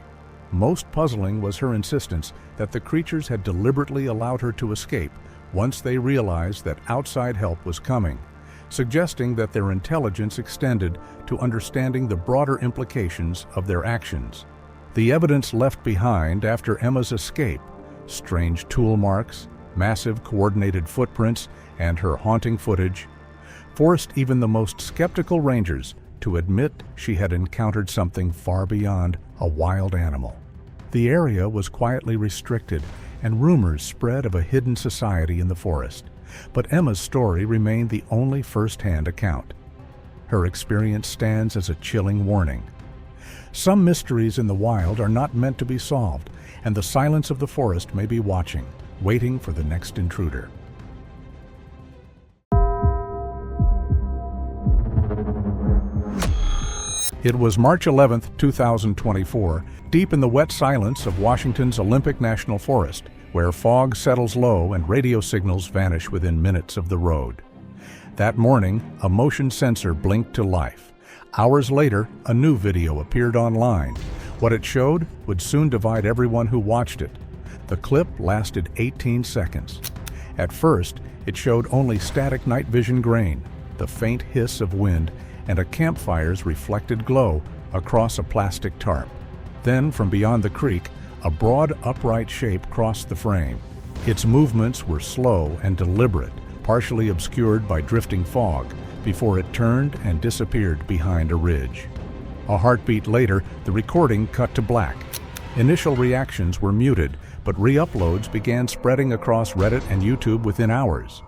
Most puzzling was her insistence that the creatures had deliberately allowed her to escape once they realized that outside help was coming, suggesting that their intelligence extended to understanding the broader implications of their actions. The evidence left behind after Emma's escape, strange tool marks, massive coordinated footprints, and her haunting footage, forced even the most skeptical rangers to admit she had encountered something far beyond a wild animal. The area was quietly restricted, and rumors spread of a hidden society in the forest. But Emma's story remained the only first-hand account. Her experience stands as a chilling warning. Some mysteries in the wild are not meant to be solved, and the silence of the forest may be watching, waiting for the next intruder. It was March 11, 2024, deep in the wet silence of Washington's Olympic National Forest, where fog settles low and radio signals vanish within minutes of the road. That morning, a motion sensor blinked to life. Hours later, a new video appeared online. What it showed would soon divide everyone who watched it. The clip lasted 18 seconds. At first, it showed only static night vision grain, the faint hiss of wind, and a campfire's reflected glow across a plastic tarp. Then, from beyond the creek, a broad, upright shape crossed the frame. Its movements were slow and deliberate, partially obscured by drifting fog, before it turned and disappeared behind a ridge. A heartbeat later, the recording cut to black. Initial reactions were muted, but re-uploads began spreading across Reddit and YouTube within hours.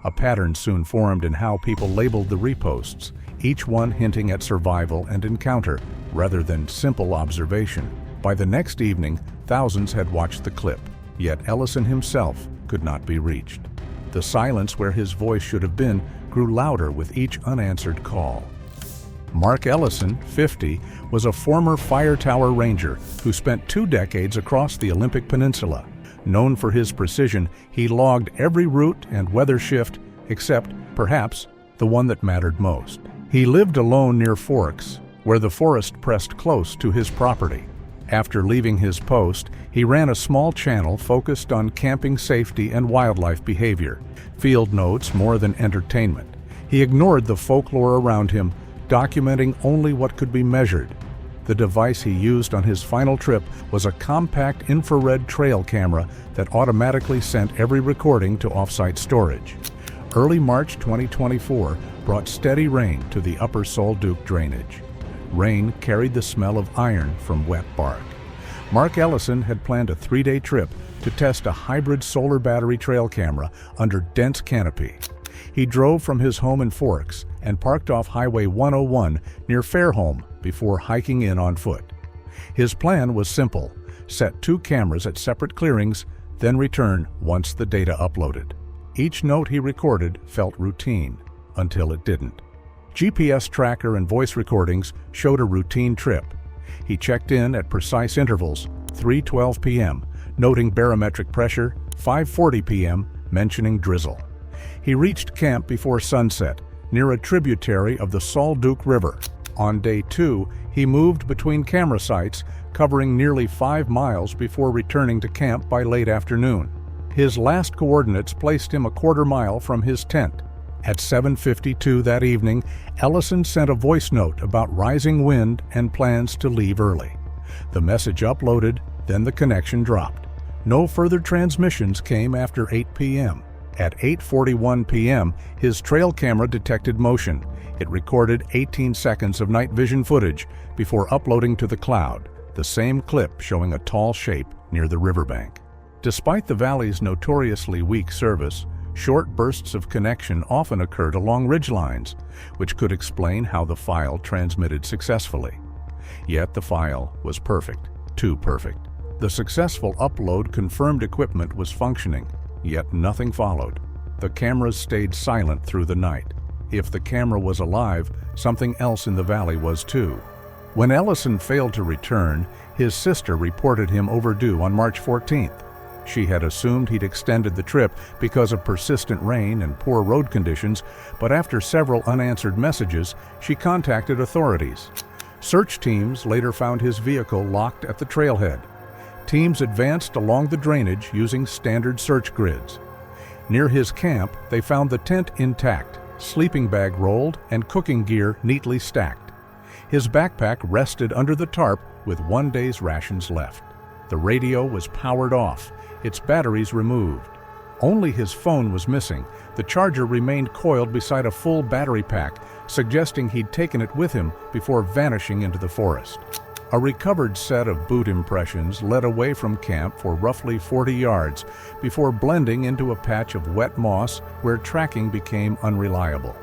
A pattern soon formed in how people labeled the reposts, each one hinting at survival and encounter, rather than simple observation. By the next evening, thousands had watched the clip, yet Ellison himself could not be reached. The silence where his voice should have been grew louder with each unanswered call. Mark Ellison, 50, was a former fire tower ranger who spent 2 decades across the Olympic Peninsula. Known for his precision, he logged every route and weather shift, except, perhaps, the one that mattered most. He lived alone near Forks, where the forest pressed close to his property. After leaving his post, he ran a small channel focused on camping safety and wildlife behavior, field notes more than entertainment. He ignored the folklore around him, documenting only what could be measured. The device he used on his final trip was a compact infrared trail camera that automatically sent every recording to off-site storage. Early March 2024 brought steady rain to the upper Sol Duc drainage. Rain carried the smell of iron from wet bark. Mark Ellison had planned a 3-day trip to test a hybrid solar battery trail camera under dense canopy. He drove from his home in Forks and parked off Highway 101 near Fairholme before hiking in on foot. His plan was simple: set 2 cameras at separate clearings, then return once the data uploaded. Each note he recorded felt routine, until it didn't. GPS tracker and voice recordings showed a routine trip. He checked in at precise intervals, 3:12 p.m., noting barometric pressure, 5:40 p.m., mentioning drizzle. He reached camp before sunset, near a tributary of the Sol Duc River. On day 2, he moved between camera sites, covering nearly 5 miles before returning to camp by late afternoon. His last coordinates placed him a quarter mile from his tent. At 7:52 that evening, Ellison sent a voice note about rising wind and plans to leave early. The message uploaded, then the connection dropped. No further transmissions came after 8 p.m. At 8:41 p.m., his trail camera detected motion. It recorded 18 seconds of night vision footage before uploading to the cloud, the same clip showing a tall shape near the riverbank. Despite the valley's notoriously weak service, short bursts of connection often occurred along ridgelines, which could explain how the file transmitted successfully. Yet the file was perfect, too perfect. The successful upload confirmed equipment was functioning, yet nothing followed. The cameras stayed silent through the night. If the camera was alive, something else in the valley was too. When Ellison failed to return, his sister reported him overdue on March 14th. She had assumed he'd extended the trip because of persistent rain and poor road conditions, but after several unanswered messages, she contacted authorities. Search teams later found his vehicle locked at the trailhead. Teams advanced along the drainage using standard search grids. Near his camp, they found the tent intact, sleeping bag rolled, and cooking gear neatly stacked. His backpack rested under the tarp with 1 day's rations left. The radio was powered off, its batteries removed. Only his phone was missing. The charger remained coiled beside a full battery pack, suggesting he'd taken it with him before vanishing into the forest. A recovered set of boot impressions led away from camp for roughly 40 yards before blending into a patch of wet moss where tracking became unreliable.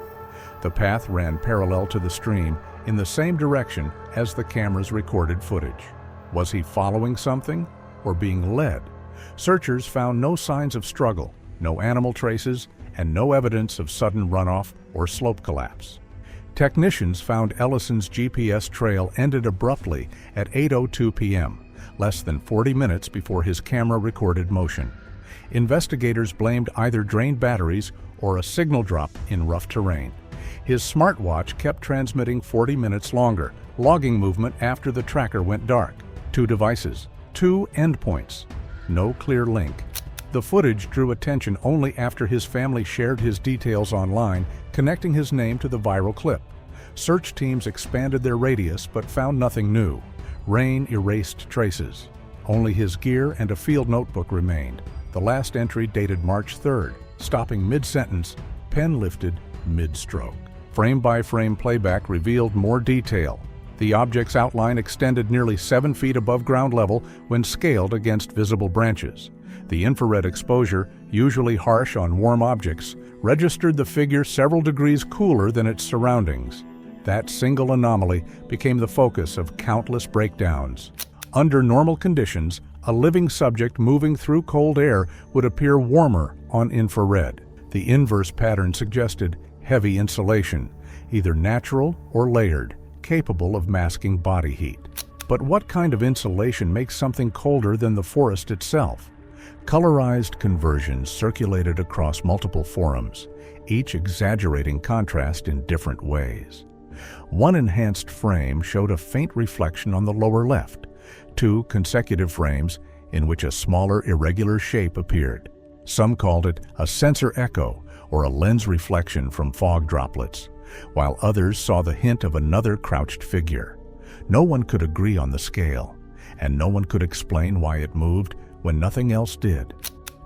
The path ran parallel to the stream in the same direction as the camera's recorded footage. Was he following something or being led? Searchers found no signs of struggle, no animal traces, and no evidence of sudden runoff or slope collapse. Technicians found Ellison's GPS trail ended abruptly at 8:02 p.m., less than 40 minutes before his camera recorded motion. Investigators blamed either drained batteries or a signal drop in rough terrain. His smartwatch kept transmitting 40 minutes longer, logging movement after the tracker went dark. 2 devices, 2 endpoints, no clear link. The footage drew attention only after his family shared his details online, connecting his name to the viral clip. Search teams expanded their radius but found nothing new. Rain erased traces. Only his gear and a field notebook remained. The last entry dated March 3rd, stopping mid-sentence, pen lifted mid-stroke. Frame-by-frame playback revealed more detail. The object's outline extended nearly 7 feet above ground level when scaled against visible branches. The infrared exposure, usually harsh on warm objects, registered the figure several degrees cooler than its surroundings. That single anomaly became the focus of countless breakdowns. Under normal conditions, a living subject moving through cold air would appear warmer on infrared. The inverse pattern suggested heavy insulation, either natural or layered, capable of masking body heat. But what kind of insulation makes something colder than the forest itself? Colorized conversions circulated across multiple forums, each exaggerating contrast in different ways. One enhanced frame showed a faint reflection on the lower left, 2 consecutive frames in which a smaller irregular shape appeared. Some called it a sensor echo or a lens reflection from fog droplets, while others saw the hint of another crouched figure. No one could agree on the scale, and no one could explain why it moved when nothing else did.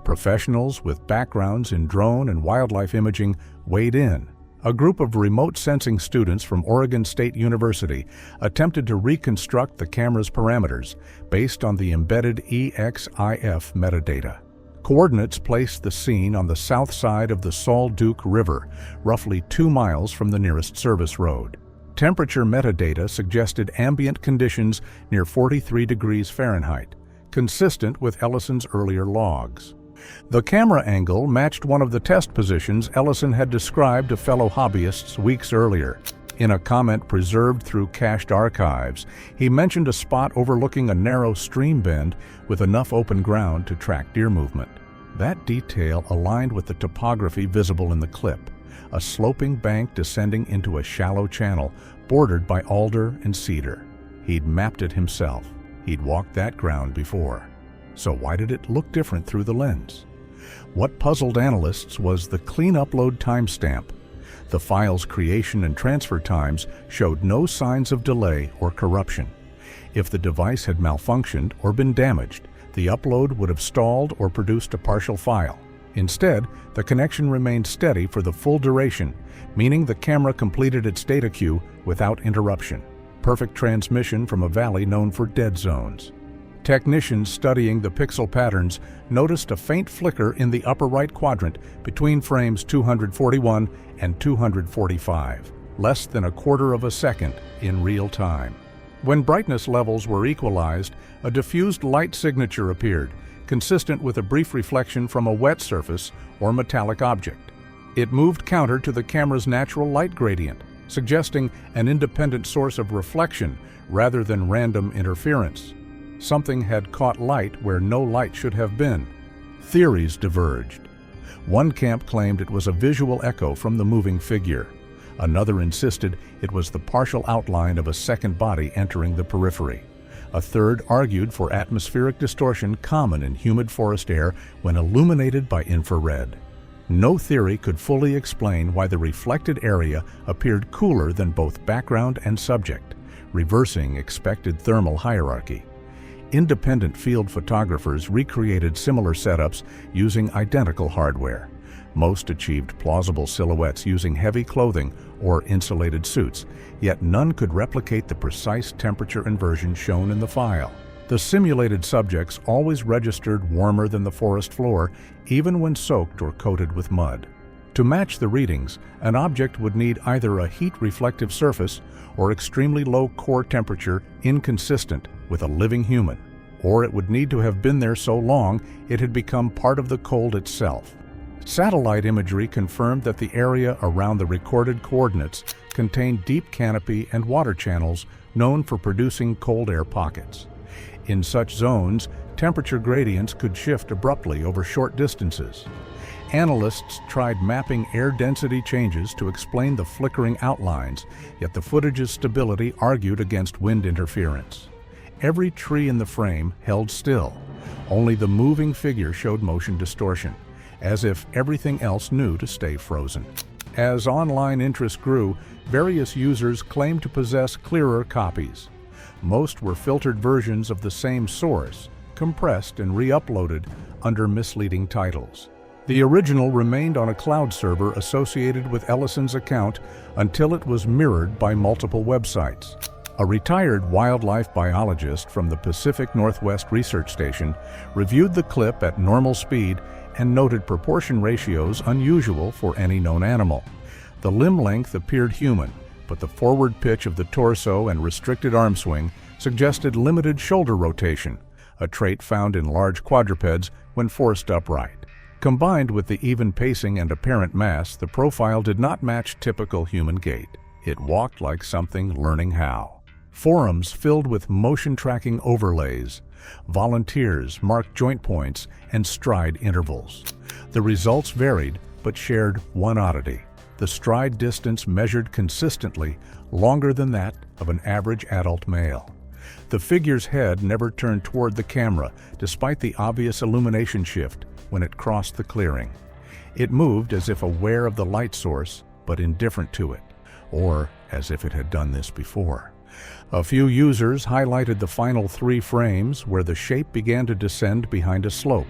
Professionals with backgrounds in drone and wildlife imaging weighed in. A group of remote sensing students from Oregon State University attempted to reconstruct the camera's parameters based on the embedded EXIF metadata. Coordinates placed the scene on the south side of the Salt Duke River, roughly 2 miles from the nearest service road. Temperature metadata suggested ambient conditions near 43 degrees Fahrenheit, consistent with Ellison's earlier logs. The camera angle matched one of the test positions Ellison had described to fellow hobbyists weeks earlier. In a comment preserved through cached archives, he mentioned a spot overlooking a narrow stream bend with enough open ground to track deer movement. That detail aligned with the topography visible in the clip, a sloping bank descending into a shallow channel bordered by alder and cedar. He'd mapped it himself. He'd walked that ground before. So why did it look different through the lens? What puzzled analysts was the clean upload timestamp. The file's creation and transfer times showed no signs of delay or corruption. If the device had malfunctioned or been damaged, the upload would have stalled or produced a partial file. Instead, the connection remained steady for the full duration, meaning the camera completed its data queue without interruption. Perfect transmission from a valley known for dead zones. Technicians studying the pixel patterns noticed a faint flicker in the upper right quadrant between frames 241 and 245, less than a quarter of a second in real time. When brightness levels were equalized, a diffused light signature appeared, consistent with a brief reflection from a wet surface or metallic object. It moved counter to the camera's natural light gradient, suggesting an independent source of reflection rather than random interference. Something had caught light where no light should have been. Theories diverged. One camp claimed it was a visual echo from the moving figure. Another insisted it was the partial outline of a second body entering the periphery. A third argued for atmospheric distortion common in humid forest air when illuminated by infrared. No theory could fully explain why the reflected area appeared cooler than both background and subject, reversing expected thermal hierarchy. Independent field photographers recreated similar setups using identical hardware. Most achieved plausible silhouettes using heavy clothing or insulated suits, yet none could replicate the precise temperature inversion shown in the file. The simulated subjects always registered warmer than the forest floor, even when soaked or coated with mud. To match the readings, an object would need either a heat-reflective surface or extremely low core temperature inconsistent with a living human, or it would need to have been there so long it had become part of the cold itself. Satellite imagery confirmed that the area around the recorded coordinates contained deep canopy and water channels known for producing cold air pockets. In such zones, temperature gradients could shift abruptly over short distances. Analysts tried mapping air density changes to explain the flickering outlines, yet the footage's stability argued against wind interference. Every tree in the frame held still. Only the moving figure showed motion distortion, as if everything else knew to stay frozen. As online interest grew, various users claimed to possess clearer copies. Most were filtered versions of the same source, compressed and re-uploaded under misleading titles. The original remained on a cloud server associated with Ellison's account until it was mirrored by multiple websites. A retired wildlife biologist from the Pacific Northwest Research Station reviewed the clip at normal speed and noted proportion ratios unusual for any known animal. The limb length appeared human, but the forward pitch of the torso and restricted arm swing suggested limited shoulder rotation, a trait found in large quadrupeds when forced upright. Combined with the even pacing and apparent mass, the profile did not match typical human gait. It walked like something learning how. Forums filled with motion tracking overlays. Volunteers marked joint points and stride intervals. The results varied, but shared one oddity. The stride distance measured consistently, longer than that of an average adult male. The figure's head never turned toward the camera, despite the obvious illumination shift when it crossed the clearing. It moved as if aware of the light source, but indifferent to it, or as if it had done this before. A few users highlighted the final 3 frames where the shape began to descend behind a slope.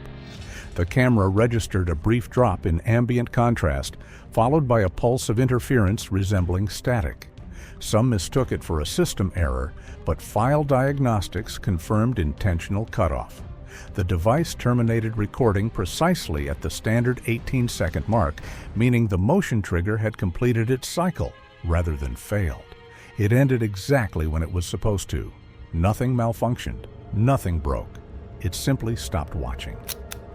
The camera registered a brief drop in ambient contrast, followed by a pulse of interference resembling static. Some mistook it for a system error, but file diagnostics confirmed intentional cutoff. The device terminated recording precisely at the standard 18-second mark, meaning the motion trigger had completed its cycle rather than failed. It ended exactly when it was supposed to. Nothing malfunctioned, nothing broke. It simply stopped watching.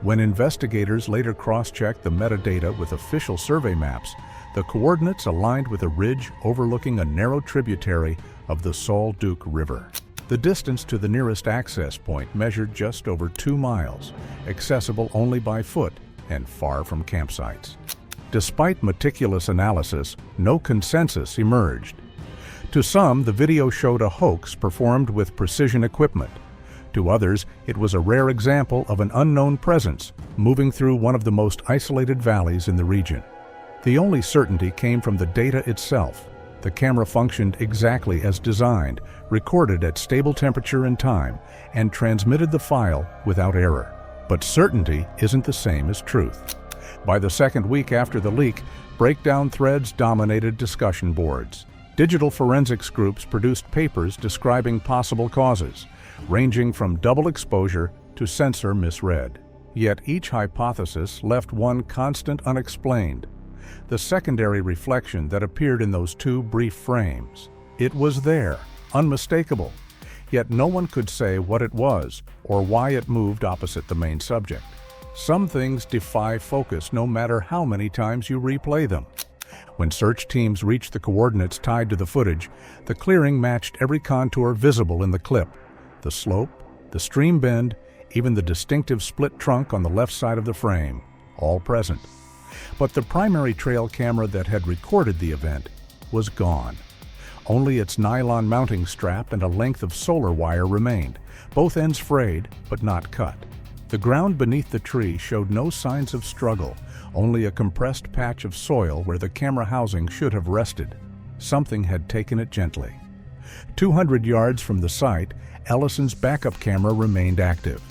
When investigators later cross-checked the metadata with official survey maps, the coordinates aligned with a ridge overlooking a narrow tributary of the Sol Duc River. The distance to the nearest access point measured just over 2 miles, accessible only by foot and far from campsites. Despite meticulous analysis, no consensus emerged. To some, the video showed a hoax performed with precision equipment. To others, it was a rare example of an unknown presence moving through one of the most isolated valleys in the region. The only certainty came from the data itself. The camera functioned exactly as designed, recorded at stable temperature and time, and transmitted the file without error. But certainty isn't the same as truth. By the second week after the leak, breakdown threads dominated discussion boards. Digital forensics groups produced papers describing possible causes, ranging from double exposure to sensor misread. Yet each hypothesis left one constant unexplained: the secondary reflection that appeared in those 2 brief frames. It was there, unmistakable, yet no one could say what it was or why it moved opposite the main subject. Some things defy focus no matter how many times you replay them. When search teams reached the coordinates tied to the footage, the clearing matched every contour visible in the clip. The slope, the stream bend, even the distinctive split trunk on the left side of the frame, all present. But the primary trail camera that had recorded the event was gone. Only its nylon mounting strap and a length of solar wire remained, both ends frayed but not cut. The ground beneath the tree showed no signs of struggle, only a compressed patch of soil where the camera housing should have rested. Something had taken it gently. 200 yards from the site, Ellison's backup camera remained active.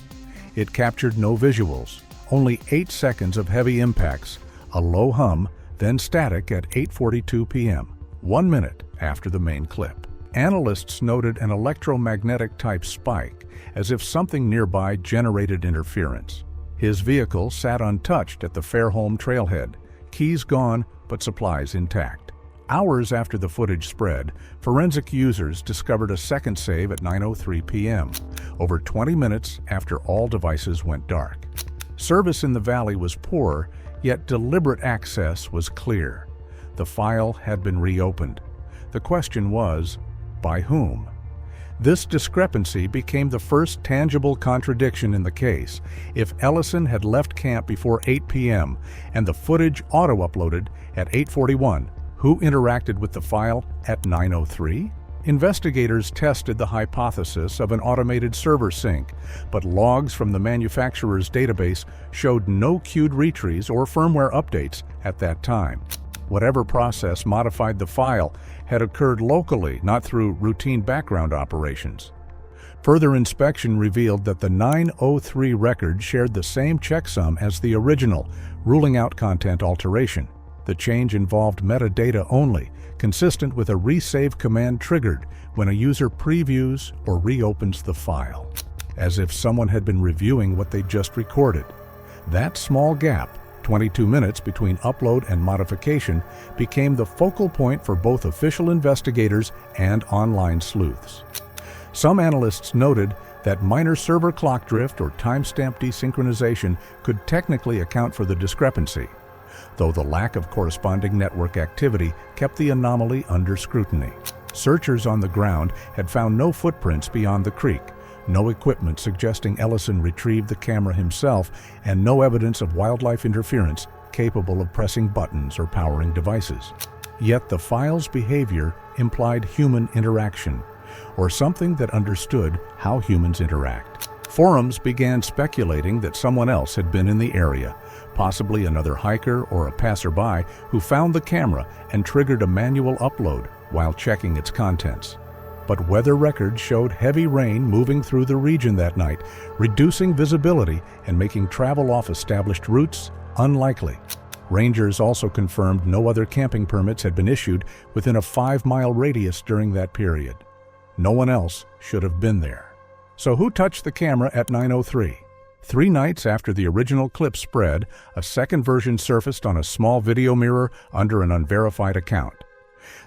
It captured no visuals, only 8 seconds of heavy impacts, a low hum, then static at 8:42 p.m., 1 minute after the main clip. Analysts noted an electromagnetic-type spike, as if something nearby generated interference. His vehicle sat untouched at the Fairholme trailhead, keys gone but supplies intact. Hours after the footage spread, forensic users discovered a second save at 9:03 p.m., over 20 minutes after all devices went dark. Service in the valley was poor, yet deliberate access was clear. The file had been reopened. The question was, by whom? This discrepancy became the first tangible contradiction in the case. If Ellison had left camp before 8 p.m. and the footage auto-uploaded at 8:41, who interacted with the file at 9:03? Investigators tested the hypothesis of an automated server sync, but logs from the manufacturer's database showed no queued retries or firmware updates at that time. Whatever process modified the file had occurred locally, not through routine background operations. Further inspection revealed that the 903 record shared the same checksum as the original, ruling out content alteration. The change involved metadata only, consistent with a resave command triggered when a user previews or reopens the file, as if someone had been reviewing what they just recorded. That small gap, 22 minutes between upload and modification, became the focal point for both official investigators and online sleuths. Some analysts noted that minor server clock drift or timestamp desynchronization could technically account for the discrepancy, though the lack of corresponding network activity kept the anomaly under scrutiny. Searchers on the ground had found no footprints beyond the creek, no equipment suggesting Ellison retrieved the camera himself, and no evidence of wildlife interference capable of pressing buttons or powering devices. Yet the file's behavior implied human interaction, or something that understood how humans interact. Forums began speculating that someone else had been in the area, possibly another hiker or a passerby who found the camera and triggered a manual upload while checking its contents. But weather records showed heavy rain moving through the region that night, reducing visibility and making travel off established routes unlikely. Rangers also confirmed no other camping permits had been issued within a 5-mile radius during that period. No one else should have been there. So who touched the camera at 9:03? 3 nights after the original clip spread, a second version surfaced on a small video mirror under an unverified account.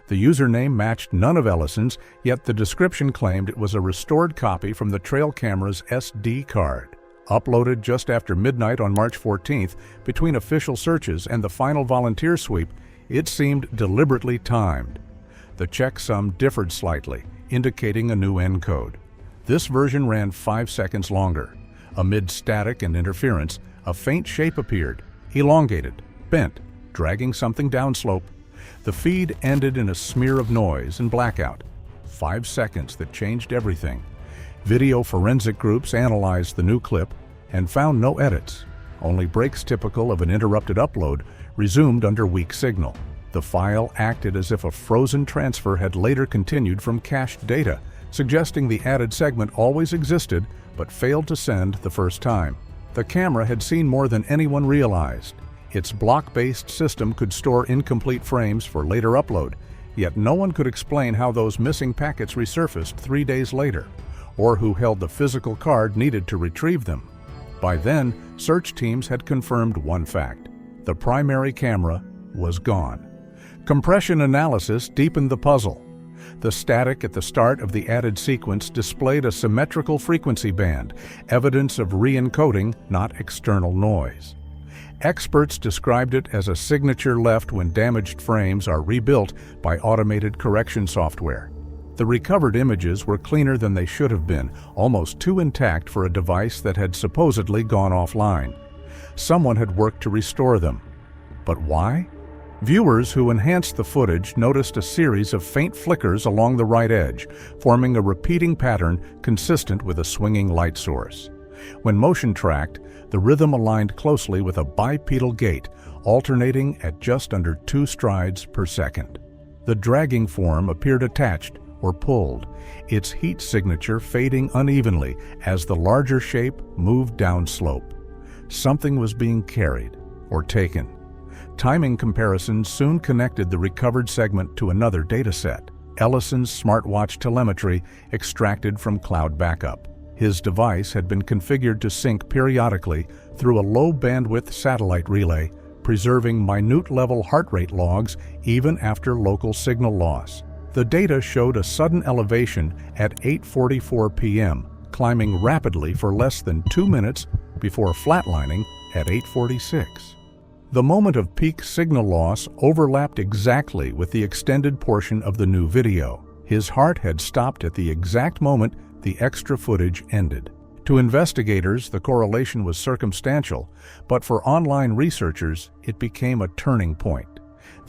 The username matched none of Ellison's, yet the description claimed it was a restored copy from the trail camera's SD card. Uploaded just after midnight on March 14th, between official searches and the final volunteer sweep, it seemed deliberately timed. The checksum differed slightly, indicating a new encode. This version ran 5 seconds longer. Amid static and interference, a faint shape appeared, elongated, bent, dragging something downslope. The feed ended in a smear of noise and blackout. 5 seconds that changed everything. Video forensic groups analyzed the new clip and found no edits. Only breaks typical of an interrupted upload resumed under weak signal. The file acted as if a frozen transfer had later continued from cached data, suggesting the added segment always existed but failed to send the first time. The camera had seen more than anyone realized. Its block-based system could store incomplete frames for later upload, yet no one could explain how those missing packets resurfaced 3 days later, or who held the physical card needed to retrieve them. By then, search teams had confirmed one fact: the primary camera was gone. Compression analysis deepened the puzzle. The static at the start of the added sequence displayed a symmetrical frequency band, evidence of re-encoding, not external noise. Experts described it as a signature left when damaged frames are rebuilt by automated correction software. The recovered images were cleaner than they should have been, almost too intact for a device that had supposedly gone offline. Someone had worked to restore them. But why? Viewers who enhanced the footage noticed a series of faint flickers along the right edge, forming a repeating pattern consistent with a swinging light source. When motion tracked, the rhythm aligned closely with a bipedal gait, alternating at just under 2 strides per second. The dragging form appeared attached or pulled, its heat signature fading unevenly as the larger shape moved downslope. Something was being carried or taken. Timing comparisons soon connected the recovered segment to another dataset, Ellison's smartwatch telemetry extracted from cloud backup. His device had been configured to sync periodically through a low-bandwidth satellite relay, preserving minute-level heart rate logs even after local signal loss. The data showed a sudden elevation at 8:44 p.m., climbing rapidly for less than 2 minutes before flatlining at 8:46. The moment of peak signal loss overlapped exactly with the extended portion of the new video. His heart had stopped at the exact moment the extra footage ended. To investigators, the correlation was circumstantial, but for online researchers, it became a turning point.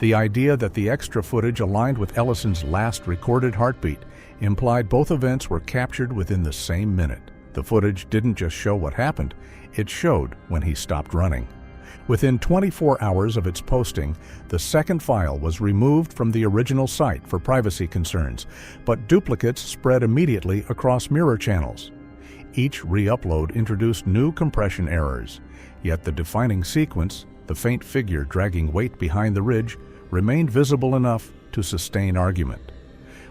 The idea that the extra footage aligned with Ellison's last recorded heartbeat implied both events were captured within the same minute. The footage didn't just show what happened, it showed when he stopped running. Within 24 hours of its posting, the second file was removed from the original site for privacy concerns, but duplicates spread immediately across mirror channels. Each re-upload introduced new compression errors, yet the defining sequence, the faint figure dragging weight behind the ridge, remained visible enough to sustain argument.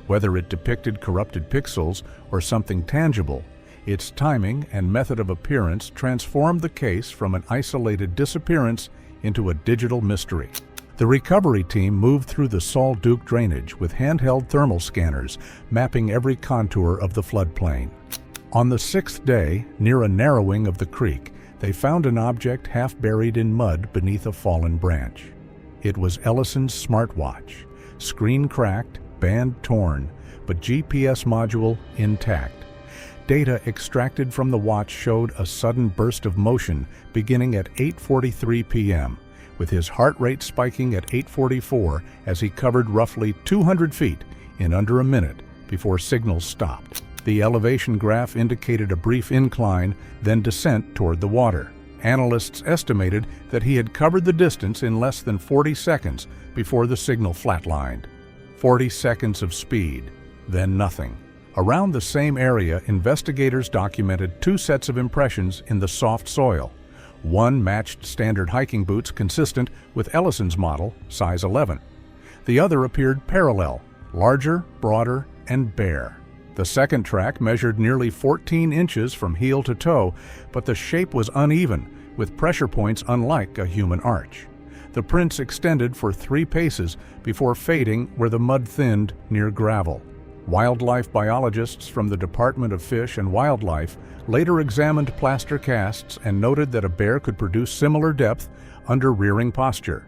Whether it depicted corrupted pixels or something tangible, its timing and method of appearance transformed the case from an isolated disappearance into a digital mystery. The recovery team moved through the Sol Duke drainage with handheld thermal scanners, mapping every contour of the floodplain. On the sixth day, near a narrowing of the creek, they found an object half buried in mud beneath a fallen branch. It was Ellison's smartwatch, screen cracked, band torn, but GPS module intact. Data extracted from the watch showed a sudden burst of motion beginning at 8:43 p.m., with his heart rate spiking at 8:44 as he covered roughly 200 feet in under a minute before signals stopped. The elevation graph indicated a brief incline, then descent toward the water. Analysts estimated that he had covered the distance in less than 40 seconds before the signal flatlined. 40 seconds of speed, then nothing. Around the same area, investigators documented two sets of impressions in the soft soil. One matched standard hiking boots consistent with Ellison's model, size 11. The other appeared parallel, larger, broader, and bare. The second track measured nearly 14 inches from heel to toe, but the shape was uneven, with pressure points unlike a human arch. The prints extended for 3 paces before fading where the mud thinned near gravel. Wildlife biologists from the Department of Fish and Wildlife later examined plaster casts and noted that a bear could produce similar depth under rearing posture.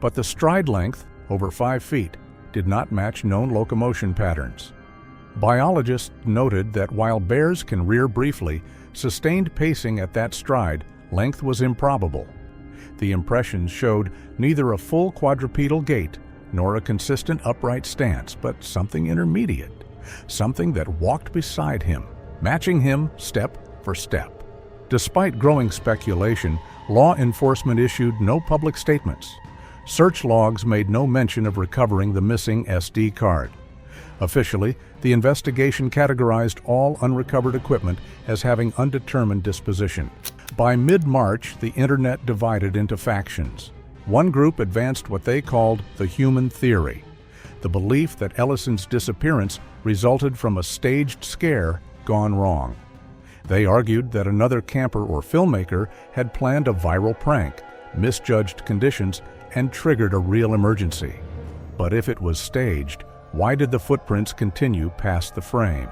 But the stride length, over 5 feet, did not match known locomotion patterns. Biologists noted that while bears can rear briefly, sustained pacing at that stride length was improbable. The impressions showed neither a full quadrupedal gait nor a consistent upright stance, but something intermediate, something that walked beside him, matching him step for step. Despite growing speculation, law enforcement issued no public statements. Search logs made no mention of recovering the missing SD card. Officially, the investigation categorized all unrecovered equipment as having undetermined disposition. By mid-March, the internet divided into factions. One group advanced what they called the human theory, the belief that Ellison's disappearance resulted from a staged scare gone wrong. They argued that another camper or filmmaker had planned a viral prank, misjudged conditions, and triggered a real emergency. But if it was staged, why did the footprints continue past the frame?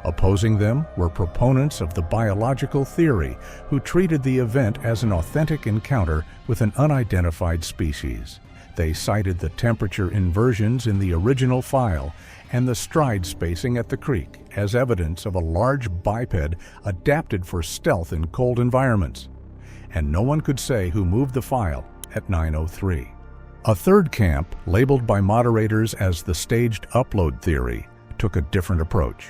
Opposing them were proponents of the biological theory who treated the event as an authentic encounter with an unidentified species. They cited the temperature inversions in the original file and the stride spacing at the creek as evidence of a large biped adapted for stealth in cold environments. And no one could say who moved the file at 9:03. A third camp, labeled by moderators as the staged upload theory, took a different approach.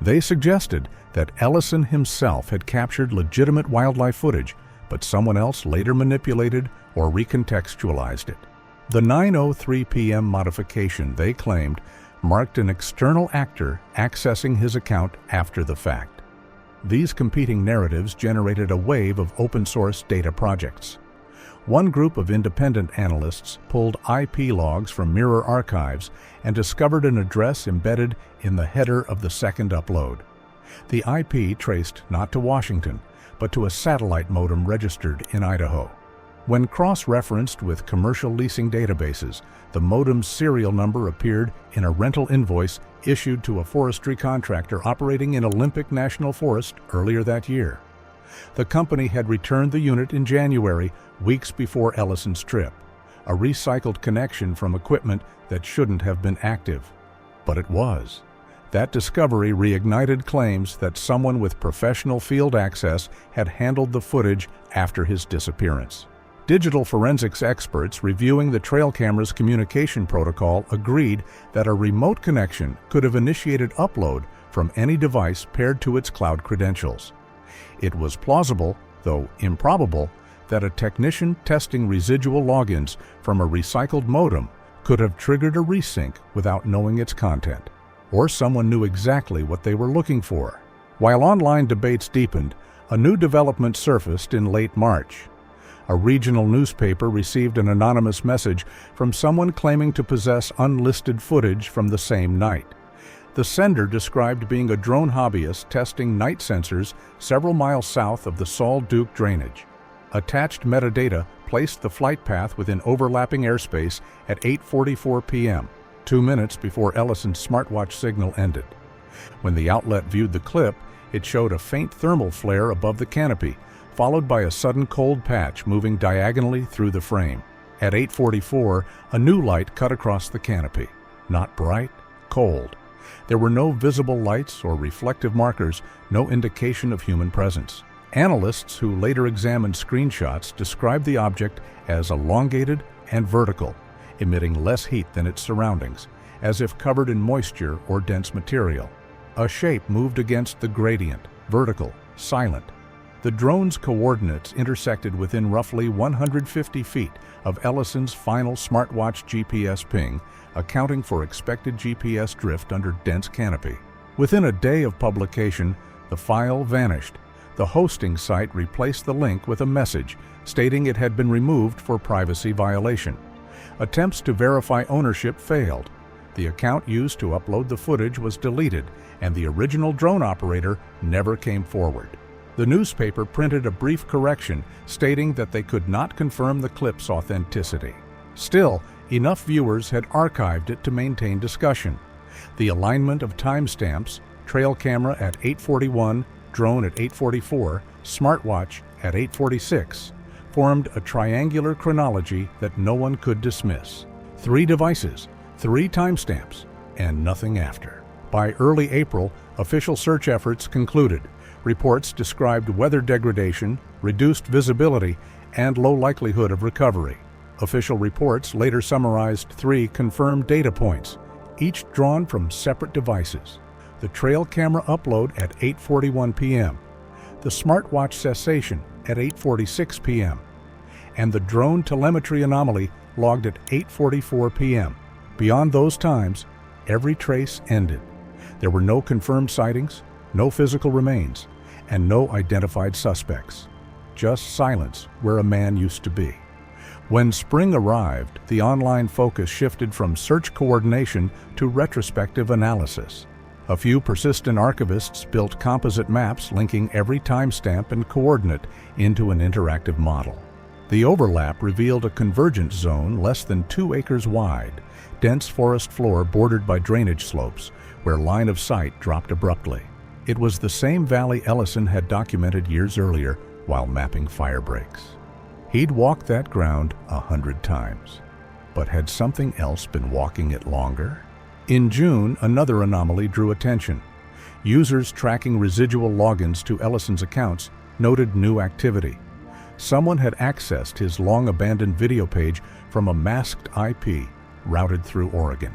They suggested that Ellison himself had captured legitimate wildlife footage, but someone else later manipulated or recontextualized it. The 9:03 p.m. modification, they claimed, marked an external actor accessing his account after the fact. These competing narratives generated a wave of open-source data projects. One group of independent analysts pulled IP logs from Mirror archives and discovered an address embedded in the header of the second upload. The IP traced not to Washington, but to a satellite modem registered in Idaho. When cross-referenced with commercial leasing databases, the modem's serial number appeared in a rental invoice issued to a forestry contractor operating in Olympic National Forest earlier that year. The company had returned the unit in January, weeks before Ellison's trip, a recycled connection from equipment that shouldn't have been active. But it was. That discovery reignited claims that someone with professional field access had handled the footage after his disappearance. Digital forensics experts reviewing the trail camera's communication protocol agreed that a remote connection could have initiated upload from any device paired to its cloud credentials. It was plausible, though improbable, that a technician testing residual logins from a recycled modem could have triggered a resync without knowing its content, or someone knew exactly what they were looking for. While online debates deepened, a new development surfaced in late March. A regional newspaper received an anonymous message from someone claiming to possess unlisted footage from the same night. The sender described being a drone hobbyist testing night sensors several miles south of the Sol Duke drainage. Attached metadata placed the flight path within overlapping airspace at 8:44 p.m., 2 minutes before Ellison's smartwatch signal ended. When the outlet viewed the clip, It showed a faint thermal flare above the canopy, followed by a sudden cold patch moving diagonally through the frame. At 8:44, a new light cut across the canopy. Not bright, cold. There were no visible lights or reflective markers, no indication of human presence. Analysts who later examined screenshots described the object as elongated and vertical, emitting less heat than its surroundings, as if covered in moisture or dense material. A shape moved against the gradient, vertical, silent. The drone's coordinates intersected within roughly 150 feet of Ellison's final smartwatch GPS ping, accounting for expected GPS drift under dense canopy. Within a day of publication, the file vanished. The hosting site replaced the link with a message stating it had been removed for privacy violation. Attempts to verify ownership failed. The account used to upload the footage was deleted, and the original drone operator never came forward. The newspaper printed a brief correction stating that they could not confirm the clip's authenticity. Still, enough viewers had archived it to maintain discussion. The alignment of timestamps, trail camera at 8:41, drone at 8:44, smartwatch at 8:46, formed a triangular chronology that no one could dismiss. 3 devices, 3 timestamps, and nothing after. By early April, official search efforts concluded. Reports described weather degradation, reduced visibility, and low likelihood of recovery. Official reports later summarized 3 confirmed data points, each drawn from separate devices. The trail camera upload at 8:41 p.m., the smartwatch cessation at 8:46 p.m., and the drone telemetry anomaly logged at 8:44 p.m. Beyond those times, every trace ended. There were no confirmed sightings, no physical remains, and no identified suspects. Just silence where a man used to be. When spring arrived, the online focus shifted from search coordination to retrospective analysis. A few persistent archivists built composite maps linking every timestamp and coordinate into an interactive model. The overlap revealed a convergence zone less than 2 acres wide, dense forest floor bordered by drainage slopes, where line of sight dropped abruptly. It was the same valley Ellison had documented years earlier while mapping fire breaks. He'd walked that ground 100 times. But had something else been walking it longer? In June, another anomaly drew attention. Users tracking residual logins to Ellison's accounts noted new activity. Someone had accessed his long-abandoned video page from a masked IP routed through Oregon.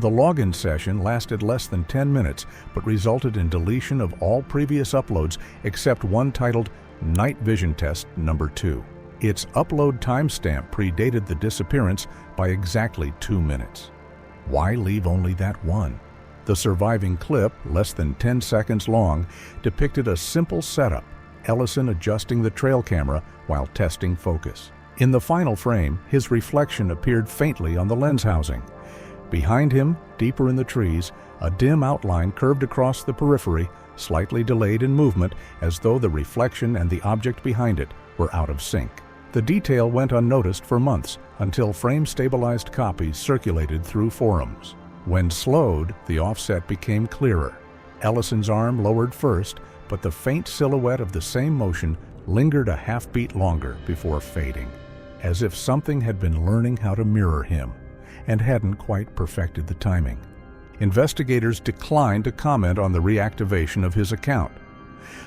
The login session lasted less than 10 minutes, but resulted in deletion of all previous uploads except one titled Night Vision Test Number 2. Its upload timestamp predated the disappearance by exactly 2 minutes. Why leave only that one? The surviving clip, less than 10 seconds long, depicted a simple setup, Ellison adjusting the trail camera while testing focus. In the final frame, his reflection appeared faintly on the lens housing. Behind him, deeper in the trees, a dim outline curved across the periphery, slightly delayed in movement as though the reflection and the object behind it were out of sync. The detail went unnoticed for months until frame-stabilized copies circulated through forums. When slowed, the offset became clearer. Ellison's arm lowered first, but the faint silhouette of the same motion lingered a half-beat longer before fading, as if something had been learning how to mirror him and hadn't quite perfected the timing. Investigators declined to comment on the reactivation of his account.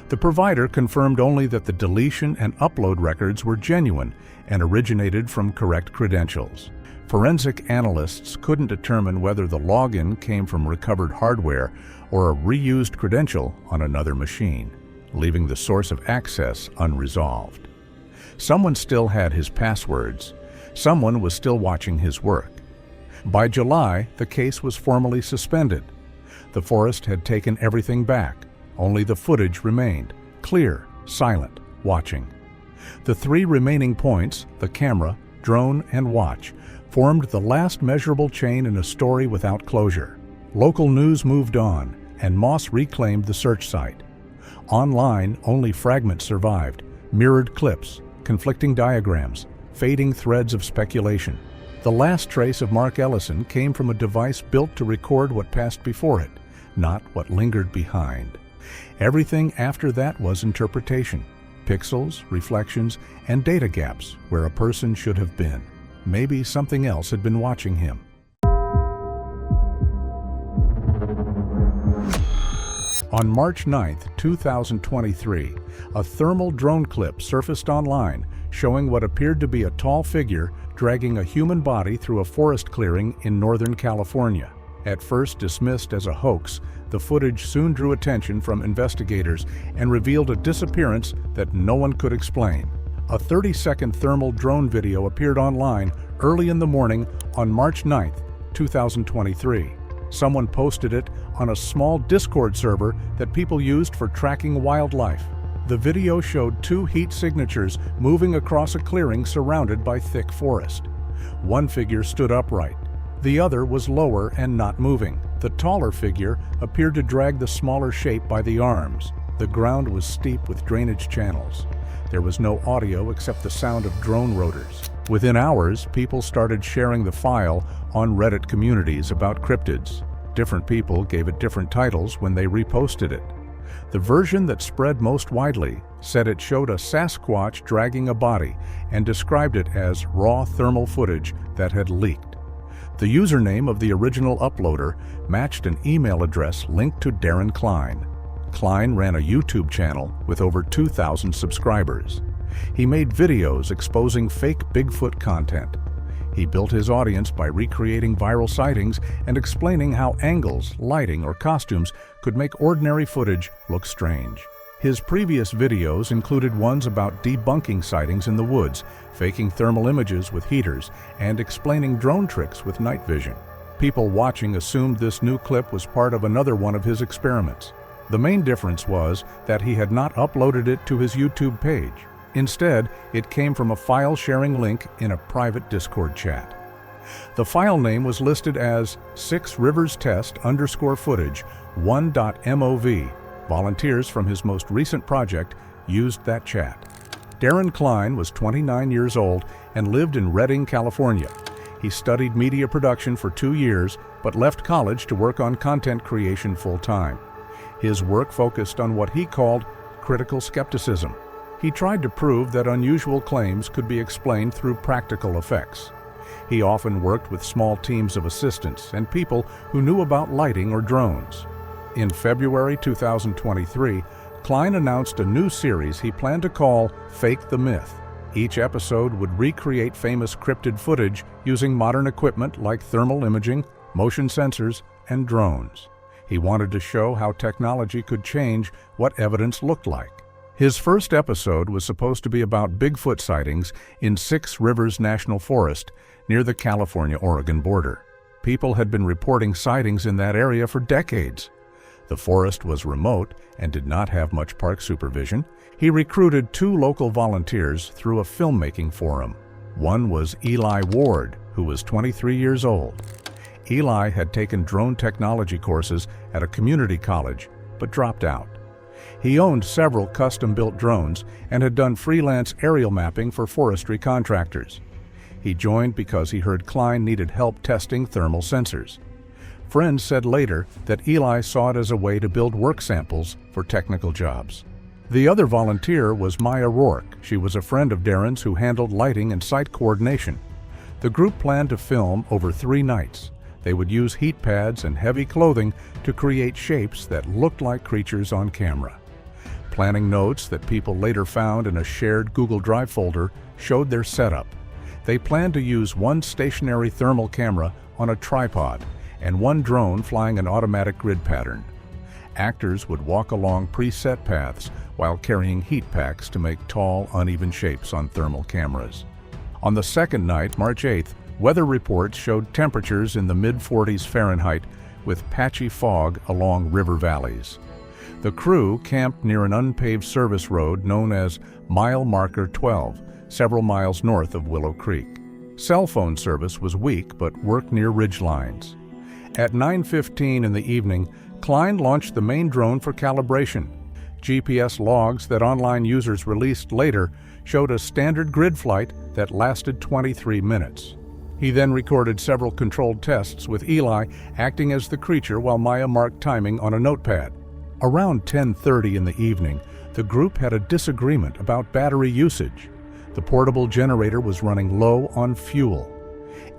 The provider confirmed only that the deletion and upload records were genuine and originated from correct credentials. Forensic analysts couldn't determine whether the login came from recovered hardware or a reused credential on another machine, leaving the source of access unresolved. Someone still had his passwords. Someone was still watching his work. By July, the case was formally suspended. The forest had taken everything back. Only the footage remained, clear, silent, watching. The 3 remaining points, the camera, drone, and watch, formed the last measurable chain in a story without closure. Local news moved on, and Moss reclaimed the search site. Online, only fragments survived, mirrored clips, conflicting diagrams, fading threads of speculation. The last trace of Mark Ellison came from a device built to record what passed before it, not what lingered behind. Everything after that was interpretation. Pixels, reflections, and data gaps where a person should have been. Maybe something else had been watching him. On March 9, 2023, a thermal drone clip surfaced online showing what appeared to be a tall figure dragging a human body through a forest clearing in Northern California. At first dismissed as a hoax, the footage soon drew attention from investigators and revealed a disappearance that no one could explain. A 30-second thermal drone video appeared online early in the morning on March 9, 2023. Someone posted it on a small Discord server that people used for tracking wildlife. The video showed two heat signatures moving across a clearing surrounded by thick forest. One figure stood upright. The other was lower and not moving. The taller figure appeared to drag the smaller shape by the arms. The ground was steep with drainage channels. There was no audio except the sound of drone rotors. Within hours, people started sharing the file on Reddit communities about cryptids. Different people gave it different titles when they reposted it. The version that spread most widely said it showed a Sasquatch dragging a body and described it as raw thermal footage that had leaked. The username of the original uploader matched an email address linked to Darren Klein. Klein ran a YouTube channel with over 2,000 subscribers. He made videos exposing fake Bigfoot content. He built his audience by recreating viral sightings and explaining how angles, lighting, or costumes could make ordinary footage look strange. His previous videos included ones about debunking sightings in the woods, faking thermal images with heaters, and explaining drone tricks with night vision. People watching assumed this new clip was part of another one of his experiments. The main difference was that he had not uploaded it to his YouTube page. Instead, it came from a file-sharing link in a private Discord chat. The file name was listed as 6riverstest_footage 1.mov. Volunteers from his most recent project used that chat. Darren Klein was 29 years old and lived in Redding, California. He studied media production for 2 years, but left college to work on content creation full-time. His work focused on what he called critical skepticism. He tried to prove that unusual claims could be explained through practical effects. He often worked with small teams of assistants and people who knew about lighting or drones. In February 2023, Klein announced a new series he planned to call Fake the Myth. Each episode would recreate famous cryptid footage using modern equipment like thermal imaging, motion sensors, and drones. He wanted to show how technology could change what evidence looked like. His first episode was supposed to be about Bigfoot sightings in 6 Rivers National Forest near the California-Oregon border. People had been reporting sightings in that area for decades. The forest was remote and did not have much park supervision. He recruited 2 local volunteers through a filmmaking forum. One was Eli Ward, who was 23 years old. Eli had taken drone technology courses at a community college, but dropped out. He owned several custom-built drones and had done freelance aerial mapping for forestry contractors. He joined because he heard Klein needed help testing thermal sensors. Friends said later that Eli saw it as a way to build work samples for technical jobs. The other volunteer was Maya Rourke. She was a friend of Darren's who handled lighting and site coordination. The group planned to film over 3 nights. They would use heat pads and heavy clothing to create shapes that looked like creatures on camera. Planning notes that people later found in a shared Google Drive folder showed their setup. They planned to use 1 stationary thermal camera on a tripod and 1 drone flying an automatic grid pattern. Actors would walk along preset paths while carrying heat packs to make tall, uneven shapes on thermal cameras. On the second night, March 8th, weather reports showed temperatures in the mid-40s Fahrenheit with patchy fog along river valleys. The crew camped near an unpaved service road known as Mile Marker 12, several miles north of Willow Creek. Cell phone service was weak but worked near ridge lines. At 9:15 in the evening, Klein launched the main drone for calibration. GPS logs that online users released later showed a standard grid flight that lasted 23 minutes. He then recorded several controlled tests with Eli acting as the creature while Maya marked timing on a notepad. Around 10:30 in the evening, the group had a disagreement about battery usage. The portable generator was running low on fuel.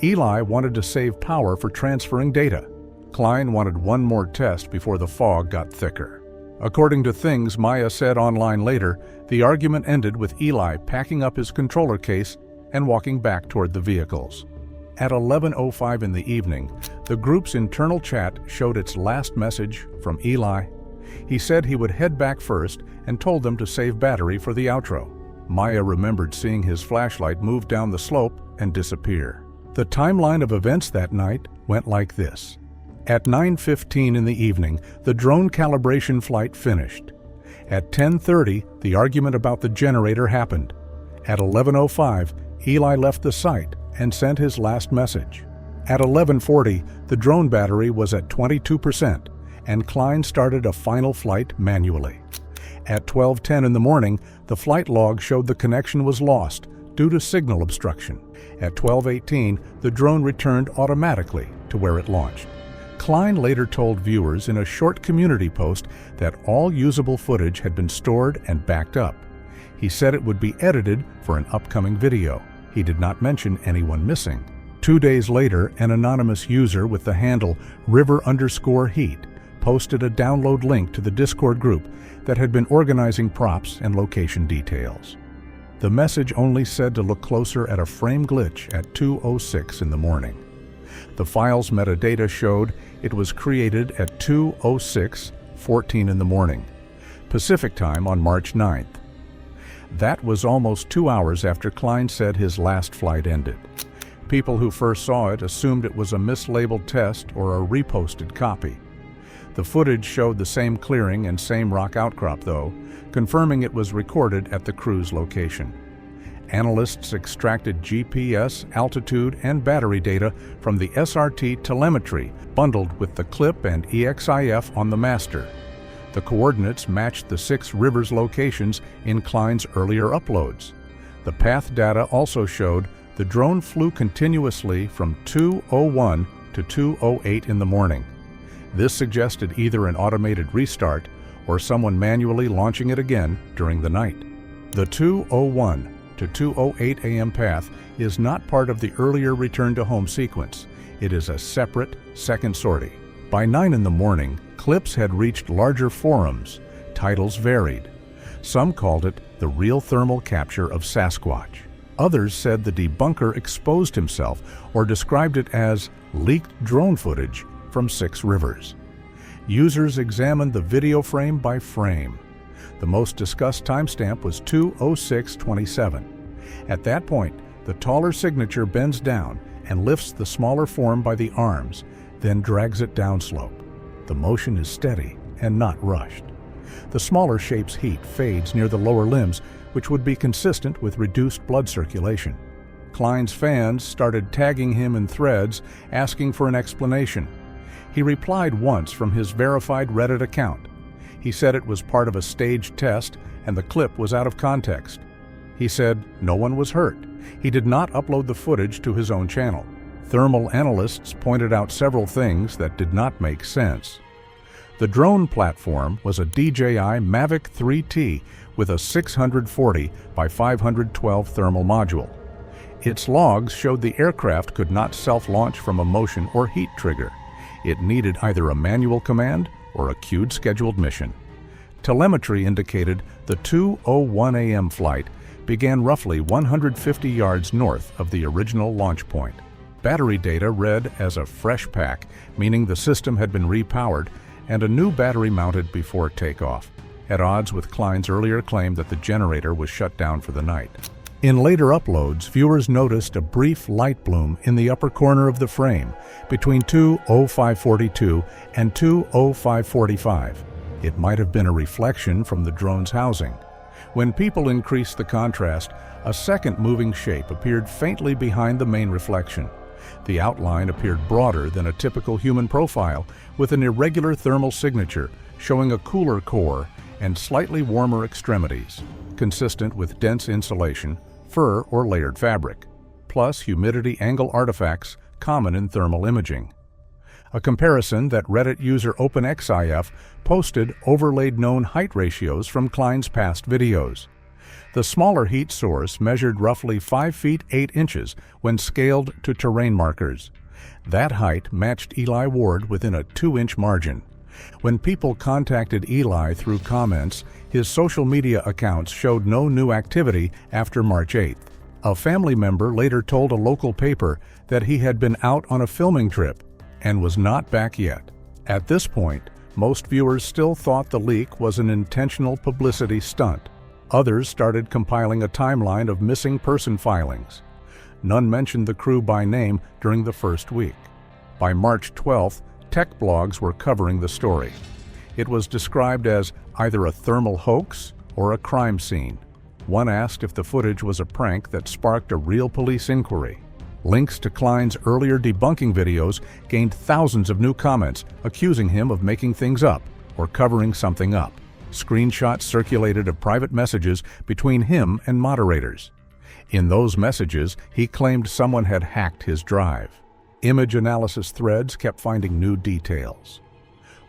Eli wanted to save power for transferring data. Klein wanted one more test before the fog got thicker. According to things Maya said online later, the argument ended with Eli packing up his controller case and walking back toward the vehicles. At 11:05 in the evening, the group's internal chat showed its last message from Eli. He said he would head back first and told them to save battery for the outro. Maya remembered seeing his flashlight move down the slope and disappear. The timeline of events that night went like this. At 9:15 in the evening, the drone calibration flight finished. At 10:30, the argument about the generator happened. At 11:05, Eli left the site and sent his last message. At 11:40, the drone battery was at 22%, and Klein started a final flight manually. At 12:10 in the morning, the flight log showed the connection was lost due to signal obstruction. At 12:18, the drone returned automatically to where it launched. Klein later told viewers in a short community post that all usable footage had been stored and backed up. He said it would be edited for an upcoming video. He did not mention anyone missing. 2 days later, an anonymous user with the handle river_heat posted a download link to the Discord group that had been organizing props and location details. The message only said to look closer at a frame glitch at 2:06 in the morning. The file's metadata showed it was created at 2:06:14 in the morning, Pacific time on March 9th. That was almost 2 hours after Klein said his last flight ended. People who first saw it assumed it was a mislabeled test or a reposted copy. The footage showed the same clearing and same rock outcrop, though, confirming it was recorded at the crew's location. Analysts extracted GPS, altitude, and battery data from the SRT telemetry bundled with the CLIP and EXIF on the master. The coordinates matched the 6 rivers locations in Klein's earlier uploads. The path data also showed the drone flew continuously from 2:01 to 2:08 in the morning. This suggested either an automated restart or someone manually launching it again during the night. The 2:01 to 2:08 a.m. path is not part of the earlier return to home sequence. It is a separate second sortie. By 9 in the morning, clips had reached larger forums. Titles varied. Some called it the real thermal capture of Sasquatch. Others said the debunker exposed himself or described it as leaked drone footage from 6 rivers. Users examined the video frame by frame. The most discussed timestamp was 2:06:27. At that point, the taller signature bends down and lifts the smaller form by the arms, then drags it downslope. The motion is steady and not rushed. The smaller shape's heat fades near the lower limbs, which would be consistent with reduced blood circulation. Klein's fans started tagging him in threads, asking for an explanation. He replied once from his verified Reddit account. He said it was part of a staged test and the clip was out of context. He said no one was hurt. He did not upload the footage to his own channel. Thermal analysts pointed out several things that did not make sense. The drone platform was a DJI Mavic 3T with a 640 by 512 thermal module. Its logs showed the aircraft could not self-launch from a motion or heat trigger. It needed either a manual command or a queued scheduled mission. Telemetry indicated the 2:01 a.m. flight began roughly 150 yards north of the original launch point. Battery data read as a fresh pack, meaning the system had been repowered and a new battery mounted before takeoff, at odds with Klein's earlier claim that the generator was shut down for the night. In later uploads, viewers noticed a brief light bloom in the upper corner of the frame between 2:05:42 and 2:05:45. It might have been a reflection from the drone's housing. When people increased the contrast, a second moving shape appeared faintly behind the main reflection. The outline appeared broader than a typical human profile, with an irregular thermal signature showing a cooler core and slightly warmer extremities, consistent with dense insulation, fur or layered fabric, plus humidity angle artifacts common in thermal imaging. A comparison that Reddit user OpenXIF posted overlaid known height ratios from Klein's past videos. The smaller heat source measured roughly 5 feet 8 inches when scaled to terrain markers. That height matched Eli Ward within a 2-inch margin. When people contacted Eli through comments, his social media accounts showed no new activity after March 8th. A family member later told a local paper that he had been out on a filming trip and was not back yet. At this point, most viewers still thought the leak was an intentional publicity stunt. Others started compiling a timeline of missing person filings. None mentioned the crew by name during the first week. By March 12th, tech blogs were covering the story. It was described as either a thermal hoax or a crime scene. One asked if the footage was a prank that sparked a real police inquiry. Links to Klein's earlier debunking videos gained thousands of new comments accusing him of making things up or covering something up. Screenshots circulated of private messages between him and moderators. In those messages, he claimed someone had hacked his drive. Image analysis threads kept finding new details.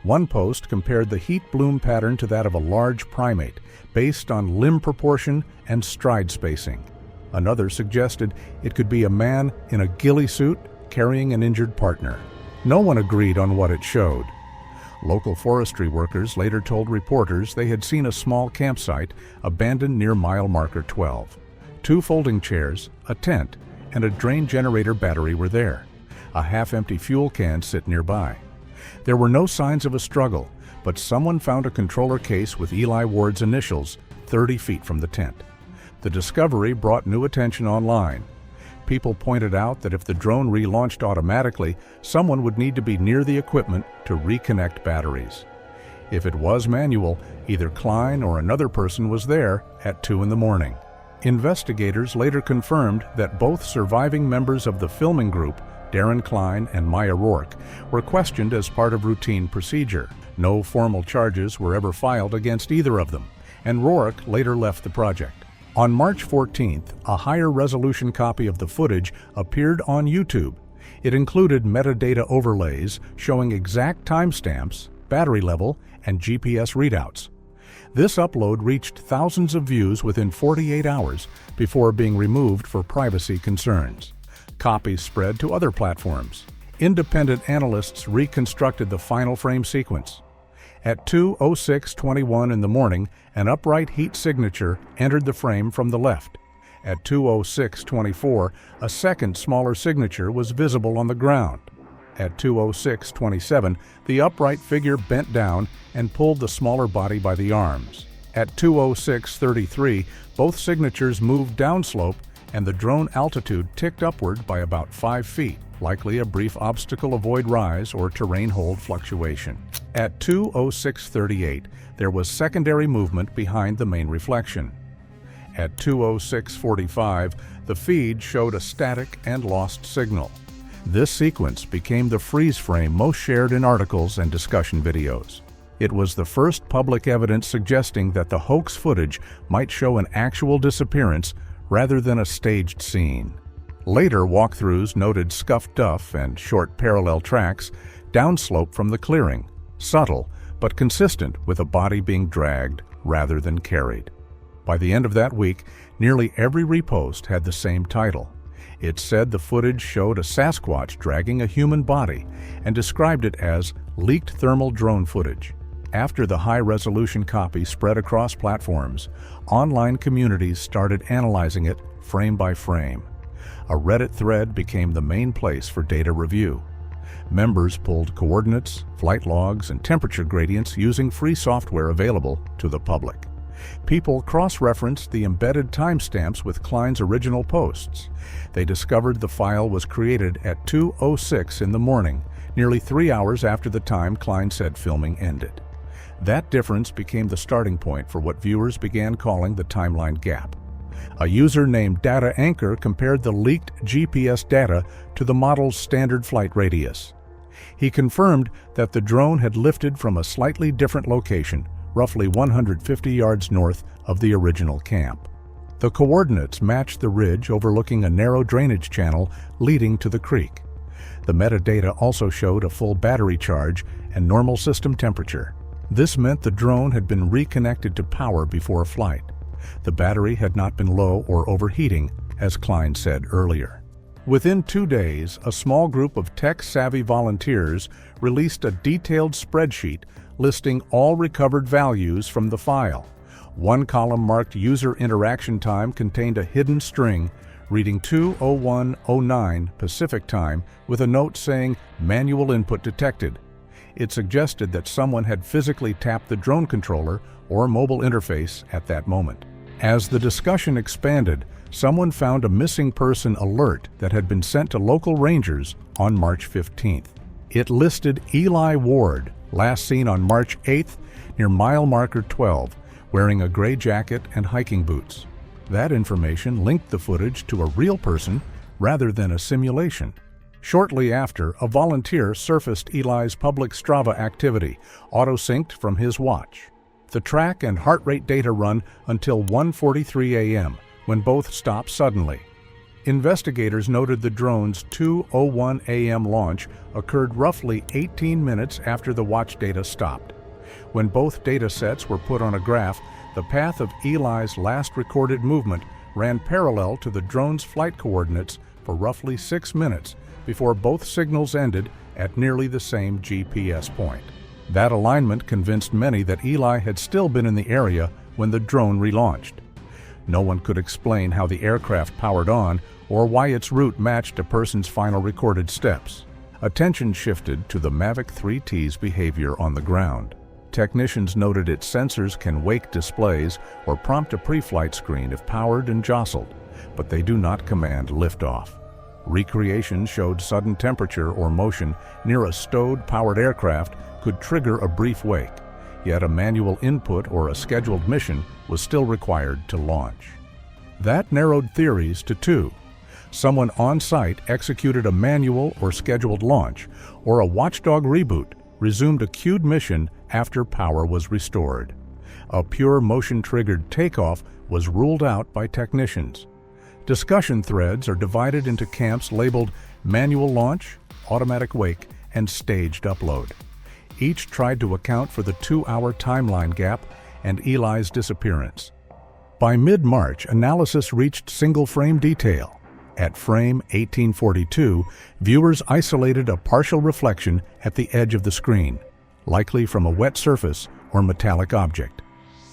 One post compared the heat bloom pattern to that of a large primate, based on limb proportion and stride spacing. Another suggested it could be a man in a ghillie suit carrying an injured partner. No one agreed on what it showed. Local forestry workers later told reporters they had seen a small campsite abandoned near mile marker 12. 2 folding chairs, a tent, and a drain generator battery were there. A half-empty fuel can sit nearby. There were no signs of a struggle, but someone found a controller case with Eli Ward's initials 30 feet from the tent. The discovery brought new attention online. People pointed out that if the drone relaunched automatically, someone would need to be near the equipment to reconnect batteries. If it was manual, either Klein or another person was there at 2 in the morning. Investigators later confirmed that both surviving members of the filming group, Darren Klein and Maya Rourke, were questioned as part of routine procedure. No formal charges were ever filed against either of them, and Rourke later left the project. On March 14th, a higher resolution copy of the footage appeared on YouTube. It included metadata overlays showing exact timestamps, battery level, and GPS readouts. This upload reached thousands of views within 48 hours before being removed for privacy concerns. Copies spread to other platforms. Independent analysts reconstructed the final frame sequence. At 2:06:21 in the morning, an upright heat signature entered the frame from the left. At 2:06:24, a second smaller signature was visible on the ground. At 2:06:27, the upright figure bent down and pulled the smaller body by the arms. At 2:06:33, both signatures moved downslope and the drone altitude ticked upward by about 5 feet, likely a brief obstacle avoid rise or terrain hold fluctuation. At 2:06:38, there was secondary movement behind the main reflection. At 2:06:45, the feed showed a static and lost signal. This sequence became the freeze frame most shared in articles and discussion videos. It was the first public evidence suggesting that the hoax footage might show an actual disappearance rather than a staged scene. Later walkthroughs noted scuffed duff and short parallel tracks downslope from the clearing, subtle but consistent with a body being dragged rather than carried. By the end of that week, nearly every repost had the same title. It said the footage showed a Sasquatch dragging a human body and described it as leaked thermal drone footage. After the high-resolution copy spread across platforms, online communities started analyzing it frame by frame. A Reddit thread became the main place for data review. Members pulled coordinates, flight logs, and temperature gradients using free software available to the public. People cross-referenced the embedded timestamps with Klein's original posts. They discovered the file was created at 2:06 in the morning, nearly 3 hours after the time Klein said filming ended. That difference became the starting point for what viewers began calling the timeline gap. A user named Data Anchor compared the leaked GPS data to the model's standard flight radius. He confirmed that the drone had lifted from a slightly different location, roughly 150 yards north of the original camp. The coordinates matched the ridge overlooking a narrow drainage channel leading to the creek. The metadata also showed a full battery charge and normal system temperature. This meant the drone had been reconnected to power before flight. The battery had not been low or overheating, as Klein said earlier. Within 2 days, a small group of tech-savvy volunteers released a detailed spreadsheet listing all recovered values from the file. One column marked user interaction time contained a hidden string reading 2:01:09 Pacific Time with a note saying manual input detected. It suggested that someone had physically tapped the drone controller or mobile interface at that moment. As the discussion expanded, someone found a missing person alert that had been sent to local rangers on March 15th. It listed Eli Ward, last seen on March 8th near mile marker 12, wearing a gray jacket and hiking boots. That information linked the footage to a real person rather than a simulation. Shortly after, a volunteer surfaced Eli's public Strava activity, auto-synced from his watch. The track and heart rate data run until 1:43 a.m., when both stopped suddenly. Investigators noted the drone's 2:01 a.m. launch occurred roughly 18 minutes after the watch data stopped. When both data sets were put on a graph, the path of Eli's last recorded movement ran parallel to the drone's flight coordinates for roughly 6 minutes before both signals ended at nearly the same GPS point. That alignment convinced many that Eli had still been in the area when the drone relaunched. No one could explain how the aircraft powered on or why its route matched a person's final recorded steps. Attention shifted to the Mavic 3T's behavior on the ground. Technicians noted its sensors can wake displays or prompt a pre-flight screen if powered and jostled, but they do not command liftoff. Recreations showed sudden temperature or motion near a stowed powered aircraft could trigger a brief wake, yet a manual input or a scheduled mission was still required to launch. That narrowed theories to two. Someone on site executed a manual or scheduled launch, or a watchdog reboot resumed a queued mission after power was restored. A pure motion-triggered takeoff was ruled out by technicians. Discussion threads are divided into camps labeled manual launch, automatic wake, and staged upload. Each tried to account for the 2-hour timeline gap and Eli's disappearance. By mid-March, analysis reached single-frame detail. At frame 1842, viewers isolated a partial reflection at the edge of the screen, likely from a wet surface or metallic object.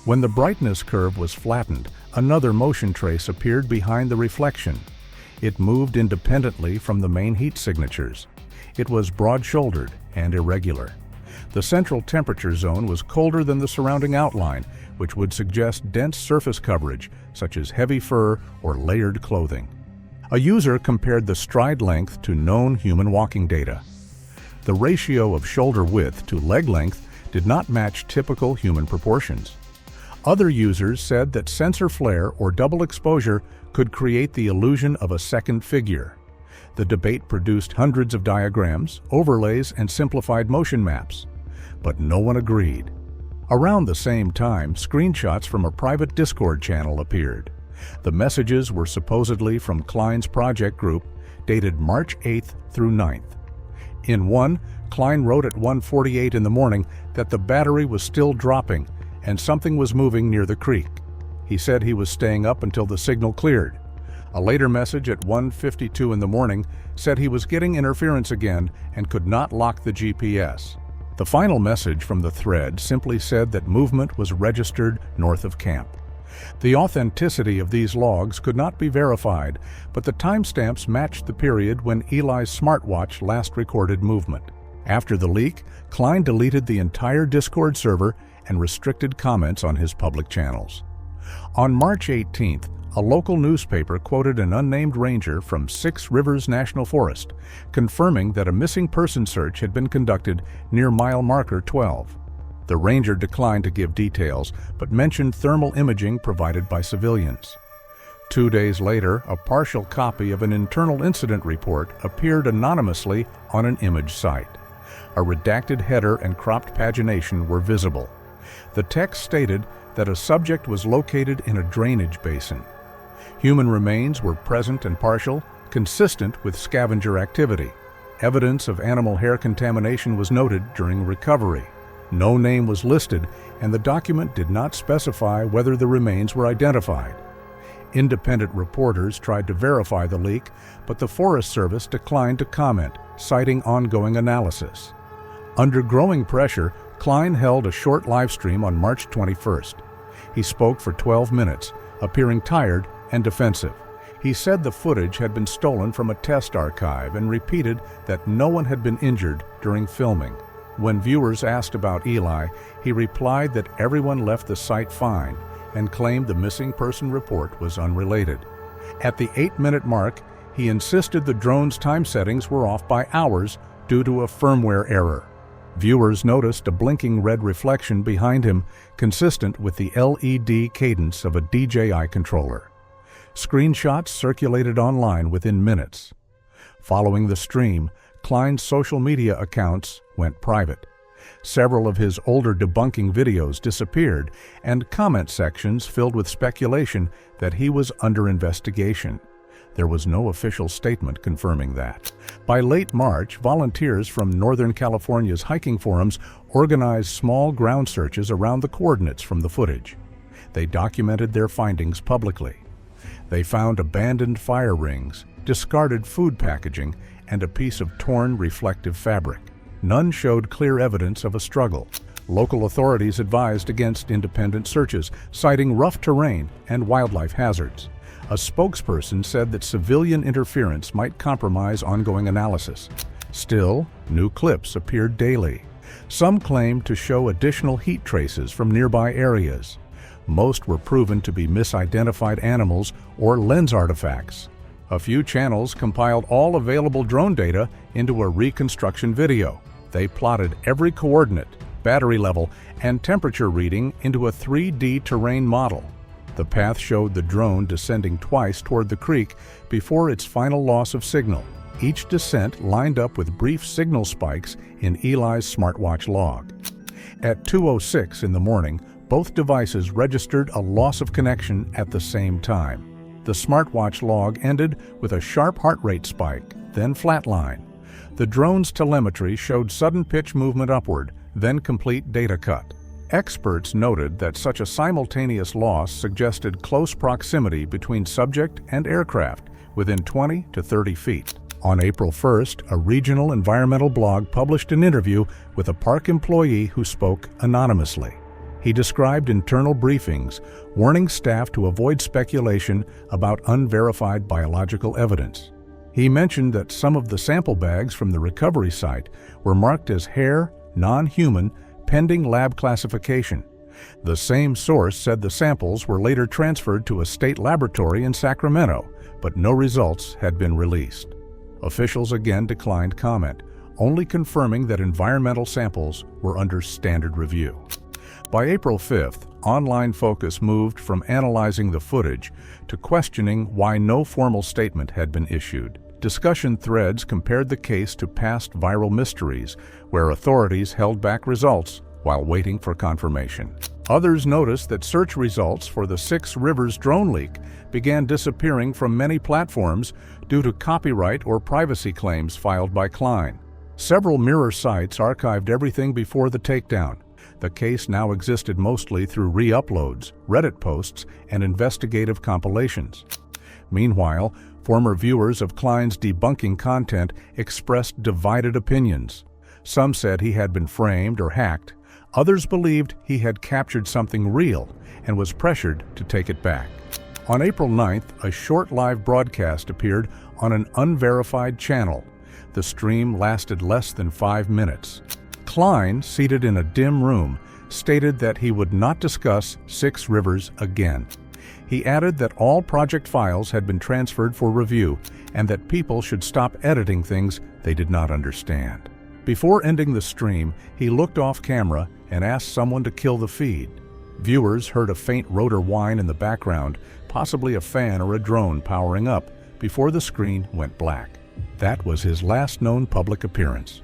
When the brightness curve was flattened, another motion trace appeared behind the reflection. It moved independently from the main heat signatures. It was broad-shouldered and irregular. The central temperature zone was colder than the surrounding outline, which would suggest dense surface coverage, such as heavy fur or layered clothing. A user compared the stride length to known human walking data. The ratio of shoulder width to leg length did not match typical human proportions. Other users said that sensor flare or double exposure could create the illusion of a second figure. The debate produced hundreds of diagrams, overlays, and simplified motion maps. But no one agreed. Around the same time, screenshots from a private Discord channel appeared. The messages were supposedly from Klein's project group, dated March 8th through 9th. In one, Klein wrote at 1:48 in the morning that the battery was still dropping and something was moving near the creek. He said he was staying up until the signal cleared. A later message at 1:52 in the morning said he was getting interference again and could not lock the GPS. The final message from the thread simply said that movement was registered north of camp. The authenticity of these logs could not be verified, but the timestamps matched the period when Eli's smartwatch last recorded movement. After the leak, Klein deleted the entire Discord server and restricted comments on his public channels. On March 18th, a local newspaper quoted an unnamed ranger from Six Rivers National Forest, confirming that a missing person search had been conducted near mile marker 12. The ranger declined to give details, but mentioned thermal imaging provided by civilians. 2 days later, a partial copy of an internal incident report appeared anonymously on an image site. A redacted header and cropped pagination were visible. The text stated that a subject was located in a drainage basin. Human remains were present and partial, consistent with scavenger activity. Evidence of animal hair contamination was noted during recovery. No name was listed, and the document did not specify whether the remains were identified. Independent reporters tried to verify the leak, but the Forest Service declined to comment, citing ongoing analysis. Under growing pressure, Klein held a short live stream on March 21st. He spoke for 12 minutes, appearing tired and defensive. He said the footage had been stolen from a test archive and repeated that no one had been injured during filming. When viewers asked about Eli, he replied that everyone left the site fine and claimed the missing person report was unrelated. At the 8-minute mark, he insisted the drone's time settings were off by hours due to a firmware error. Viewers noticed a blinking red reflection behind him, consistent with the LED cadence of a DJI controller. Screenshots circulated online within minutes. Following the stream, Klein's social media accounts went private. Several of his older debunking videos disappeared, and comment sections filled with speculation that he was under investigation. There was no official statement confirming that. By late March, volunteers from Northern California's hiking forums organized small ground searches around the coordinates from the footage. They documented their findings publicly. They found abandoned fire rings, discarded food packaging, and a piece of torn reflective fabric. None showed clear evidence of a struggle. Local authorities advised against independent searches, citing rough terrain and wildlife hazards. A spokesperson said that civilian interference might compromise ongoing analysis. Still, new clips appeared daily. Some claimed to show additional heat traces from nearby areas. Most were proven to be misidentified animals or lens artifacts. A few channels compiled all available drone data into a reconstruction video. They plotted every coordinate, battery level, and temperature reading into a 3D terrain model. The path showed the drone descending twice toward the creek before its final loss of signal. Each descent lined up with brief signal spikes in Eli's smartwatch log. At 2:06 in the morning, both devices registered a loss of connection at the same time. The smartwatch log ended with a sharp heart rate spike, then flatline. The drone's telemetry showed sudden pitch movement upward, then complete data cut. Experts noted that such a simultaneous loss suggested close proximity between subject and aircraft, within 20 to 30 feet. On April 1st, a regional environmental blog published an interview with a park employee who spoke anonymously. He described internal briefings, warning staff to avoid speculation about unverified biological evidence. He mentioned that some of the sample bags from the recovery site were marked as hair, non-human, pending lab classification. The same source said the samples were later transferred to a state laboratory in Sacramento, but no results had been released. Officials again declined comment, only confirming that environmental samples were under standard review. By April 5th, online focus moved from analyzing the footage to questioning why no formal statement had been issued. Discussion threads compared the case to past viral mysteries, where authorities held back results while waiting for confirmation. Others noticed that search results for the Six Rivers drone leak began disappearing from many platforms due to copyright or privacy claims filed by Klein. Several mirror sites archived everything before the takedown. The case now existed mostly through re-uploads, Reddit posts, and investigative compilations. Meanwhile, former viewers of Klein's debunking content expressed divided opinions. Some said he had been framed or hacked. Others believed he had captured something real and was pressured to take it back. On April 9th, a short live broadcast appeared on an unverified channel. The stream lasted less than 5 minutes. Klein, seated in a dim room, stated that he would not discuss Six Rivers again. He added that all project files had been transferred for review and that people should stop editing things they did not understand. Before ending the stream, he looked off camera and asked someone to kill the feed. Viewers heard a faint rotor whine in the background, possibly a fan or a drone powering up, before the screen went black. That was his last known public appearance.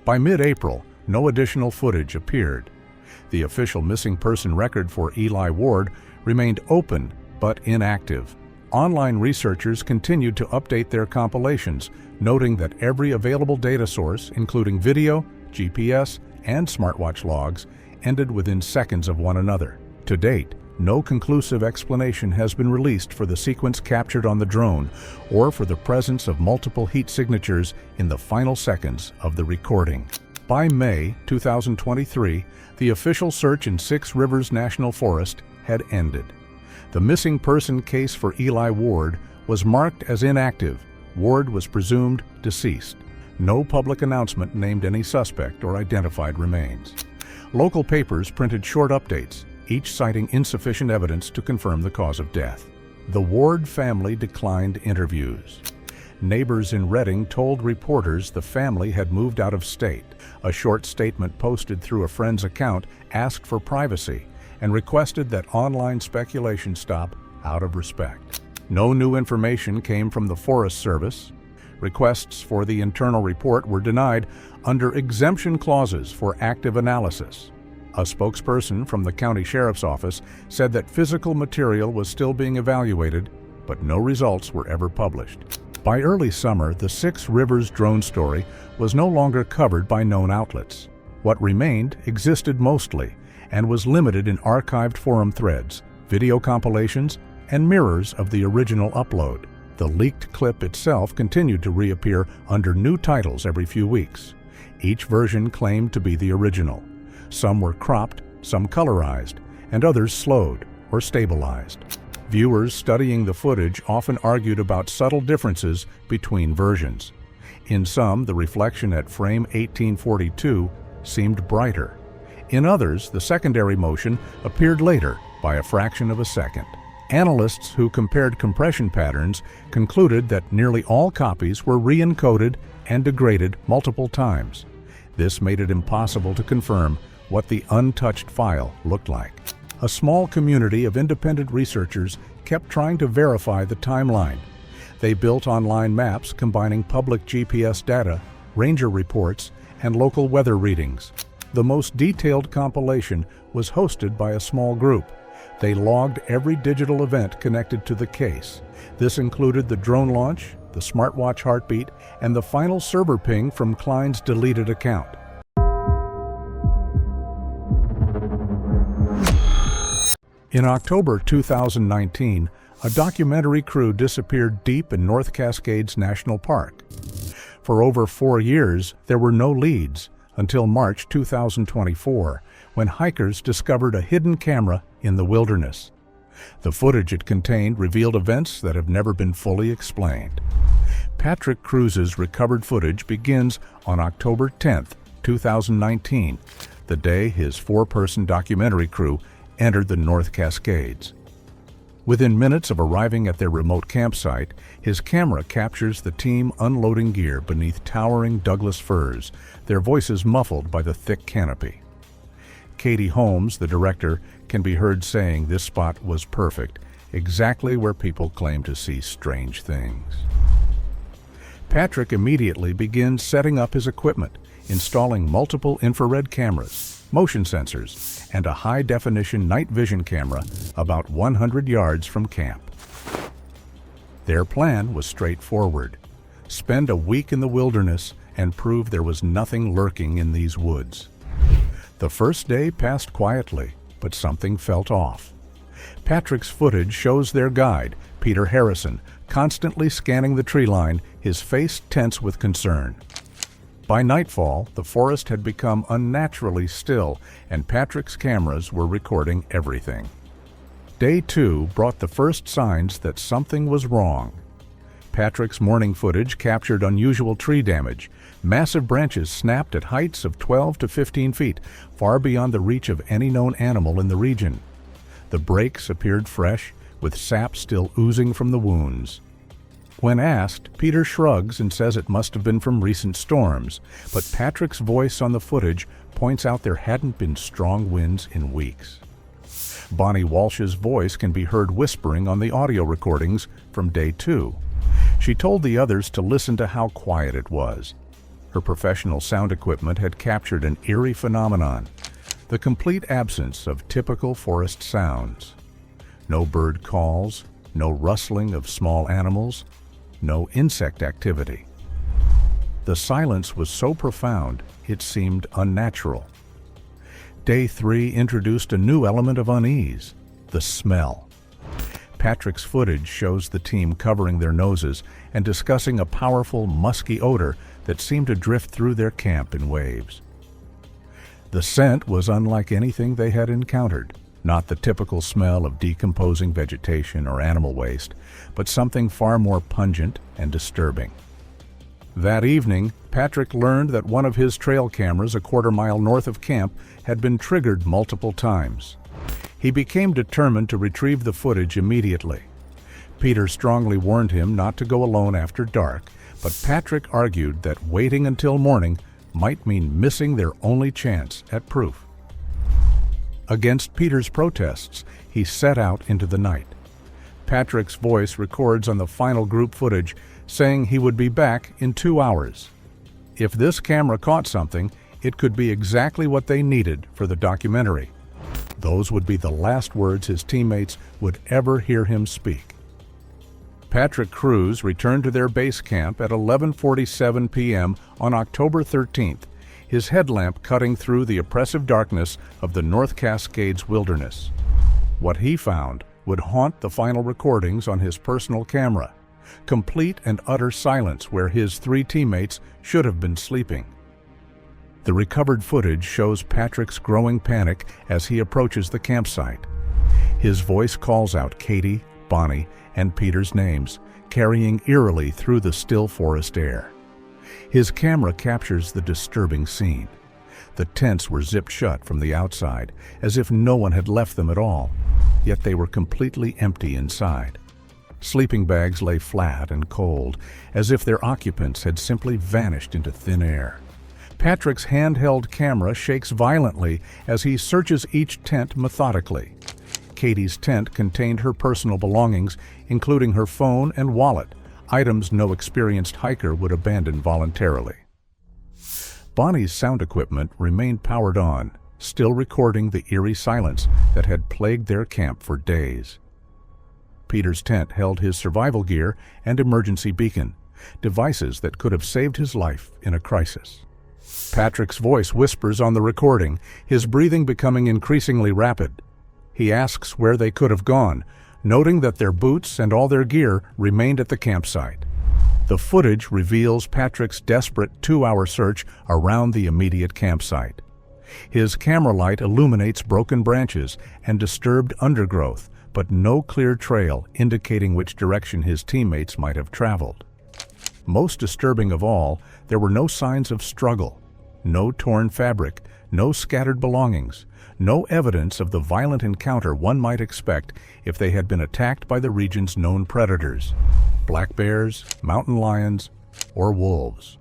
By mid-April, no additional footage appeared. The official missing person record for Eli Ward remained open but inactive. Online researchers continued to update their compilations, noting that every available data source, including video, GPS, and smartwatch logs, ended within seconds of one another. To date, no conclusive explanation has been released for the sequence captured on the drone or for the presence of multiple heat signatures in the final seconds of the recording. By May 2023, the official search in Six Rivers National Forest had ended. The missing person case for Eli Ward was marked as inactive. Ward was presumed deceased. No public announcement named any suspect or identified remains. Local papers printed short updates, each citing insufficient evidence to confirm the cause of death. The Ward family declined interviews. Neighbors in Redding told reporters the family had moved out of state. A short statement posted through a friend's account asked for privacy and requested that online speculation stop out of respect. No new information came from the Forest Service. Requests for the internal report were denied under exemption clauses for active analysis. A spokesperson from the county sheriff's office said that physical material was still being evaluated, but no results were ever published. By early summer, the Six Rivers drone story was no longer covered by known outlets. What remained existed mostly and was limited in archived forum threads, video compilations, and mirrors of the original upload. The leaked clip itself continued to reappear under new titles every few weeks. Each version claimed to be the original. Some were cropped, some colorized, and others slowed or stabilized. Viewers studying the footage often argued about subtle differences between versions. In some, the reflection at frame 1842 seemed brighter. In others, the secondary motion appeared later by a fraction of a second. Analysts who compared compression patterns concluded that nearly all copies were re-encoded and degraded multiple times. This made it impossible to confirm what the untouched file looked like. A small community of independent researchers kept trying to verify the timeline. They built online maps combining public GPS data, ranger reports, and local weather readings. The most detailed compilation was hosted by a small group. They logged every digital event connected to the case. This included the drone launch, the smartwatch heartbeat, and the final server ping from Klein's deleted account. In October 2019, a documentary crew disappeared deep in North Cascades National Park. For over 4 years, there were no leads until March 2024, when hikers discovered a hidden camera in the wilderness. The footage it contained revealed events that have never been fully explained. Patrick Cruz's recovered footage begins on October 10, 2019, the day his 4-person documentary crew entered the North Cascades. Within minutes of arriving at their remote campsite, his camera captures the team unloading gear beneath towering Douglas firs, their voices muffled by the thick canopy. Katie Holmes, the director, can be heard saying this spot was perfect, exactly where people claim to see strange things. Patrick immediately begins setting up his equipment, installing multiple infrared cameras, motion sensors, and a high-definition night vision camera about 100 yards from camp. Their plan was straightforward: spend a week in the wilderness and prove there was nothing lurking in these woods. The first day passed quietly, but something felt off. Patrick's footage shows their guide, Peter Harrison, constantly scanning the tree line, his face tense with concern. By nightfall, the forest had become unnaturally still, and Patrick's cameras were recording everything. Day 2 brought the first signs that something was wrong. Patrick's morning footage captured unusual tree damage. Massive branches snapped at heights of 12 to 15 feet, far beyond the reach of any known animal in the region. The breaks appeared fresh, with sap still oozing from the wounds. When asked, Peter shrugs and says it must have been from recent storms, but Patrick's voice on the footage points out there hadn't been strong winds in weeks. Bonnie Walsh's voice can be heard whispering on the audio recordings from Day 2. She told the others to listen to how quiet it was. Her professional sound equipment had captured an eerie phenomenon, the complete absence of typical forest sounds. No bird calls, no rustling of small animals, no insect activity. The silence was so profound it seemed unnatural. Day 3 introduced a new element of unease: the smell. Patrick's footage shows the team covering their noses and discussing a powerful, musky odor that seemed to drift through their camp in waves. The scent was unlike anything they had encountered, not the typical smell of decomposing vegetation or animal waste, but something far more pungent and disturbing. That evening, Patrick learned that one of his trail cameras a quarter-mile north of camp had been triggered multiple times. He became determined to retrieve the footage immediately. Peter strongly warned him not to go alone after dark, but Patrick argued that waiting until morning might mean missing their only chance at proof. Against Peter's protests, he set out into the night. Patrick's voice records on the final group footage saying he would be back in 2 hours. If this camera caught something, it could be exactly what they needed for the documentary. Those would be the last words his teammates would ever hear him speak. Patrick crews returned to their base camp at 11:47 p.m. on October 13th, his headlamp cutting through the oppressive darkness of the North Cascades wilderness. What he found would haunt the final recordings on his personal camera: complete and utter silence where his 3 teammates should have been sleeping. The recovered footage shows Patrick's growing panic as he approaches the campsite. His voice calls out Katie, Bonnie, and Peter's names, carrying eerily through the still forest air. His camera captures the disturbing scene. The tents were zipped shut from the outside, as if no one had left them at all, yet they were completely empty inside. Sleeping bags lay flat and cold, as if their occupants had simply vanished into thin air. Patrick's handheld camera shakes violently as he searches each tent methodically. Katie's tent contained her personal belongings, including her phone and wallet, items no experienced hiker would abandon voluntarily. Bonnie's sound equipment remained powered on, still recording the eerie silence that had plagued their camp for days. Peter's tent held his survival gear and emergency beacon, devices that could have saved his life in a crisis. Patrick's voice whispers on the recording, his breathing becoming increasingly rapid. He asks where they could have gone, noting that their boots and all their gear remained at the campsite. The footage reveals Patrick's desperate 2-hour search around the immediate campsite. His camera light illuminates broken branches and disturbed undergrowth, but no clear trail indicating which direction his teammates might have traveled. Most disturbing of all, there were no signs of struggle, no torn fabric, no scattered belongings, no evidence of the violent encounter one might expect if they had been attacked by the region's known predators: black bears, mountain lions, or wolves.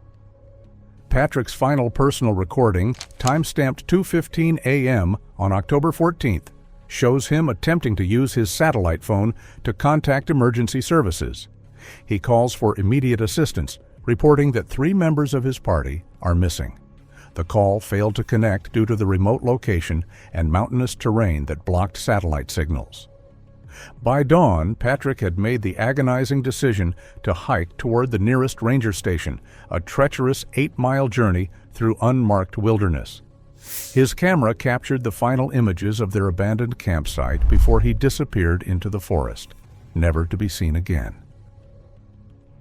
Patrick's final personal recording, time-stamped 2:15 a.m. on October 14th, shows him attempting to use his satellite phone to contact emergency services. He calls for immediate assistance, reporting that 3 members of his party are missing. The call failed to connect due to the remote location and mountainous terrain that blocked satellite signals. By dawn, Patrick had made the agonizing decision to hike toward the nearest ranger station, a treacherous 8-mile journey through unmarked wilderness. His camera captured the final images of their abandoned campsite before he disappeared into the forest, never to be seen again.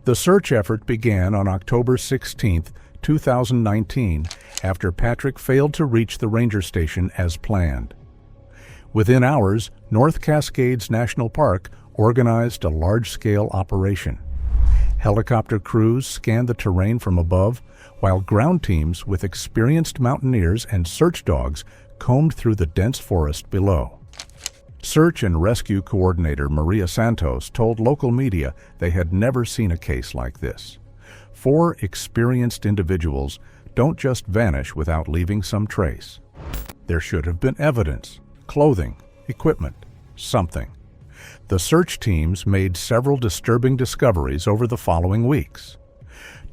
The search effort began on October 16, 2019, after Patrick failed to reach the ranger station as planned. Within hours, North Cascades National Park organized a large-scale operation. Helicopter crews scanned the terrain from above, while ground teams with experienced mountaineers and search dogs combed through the dense forest below. Search and Rescue Coordinator Maria Santos told local media they had never seen a case like this. 4 experienced individuals don't just vanish without leaving some trace. There should have been evidence, clothing, equipment, something. The search teams made several disturbing discoveries over the following weeks.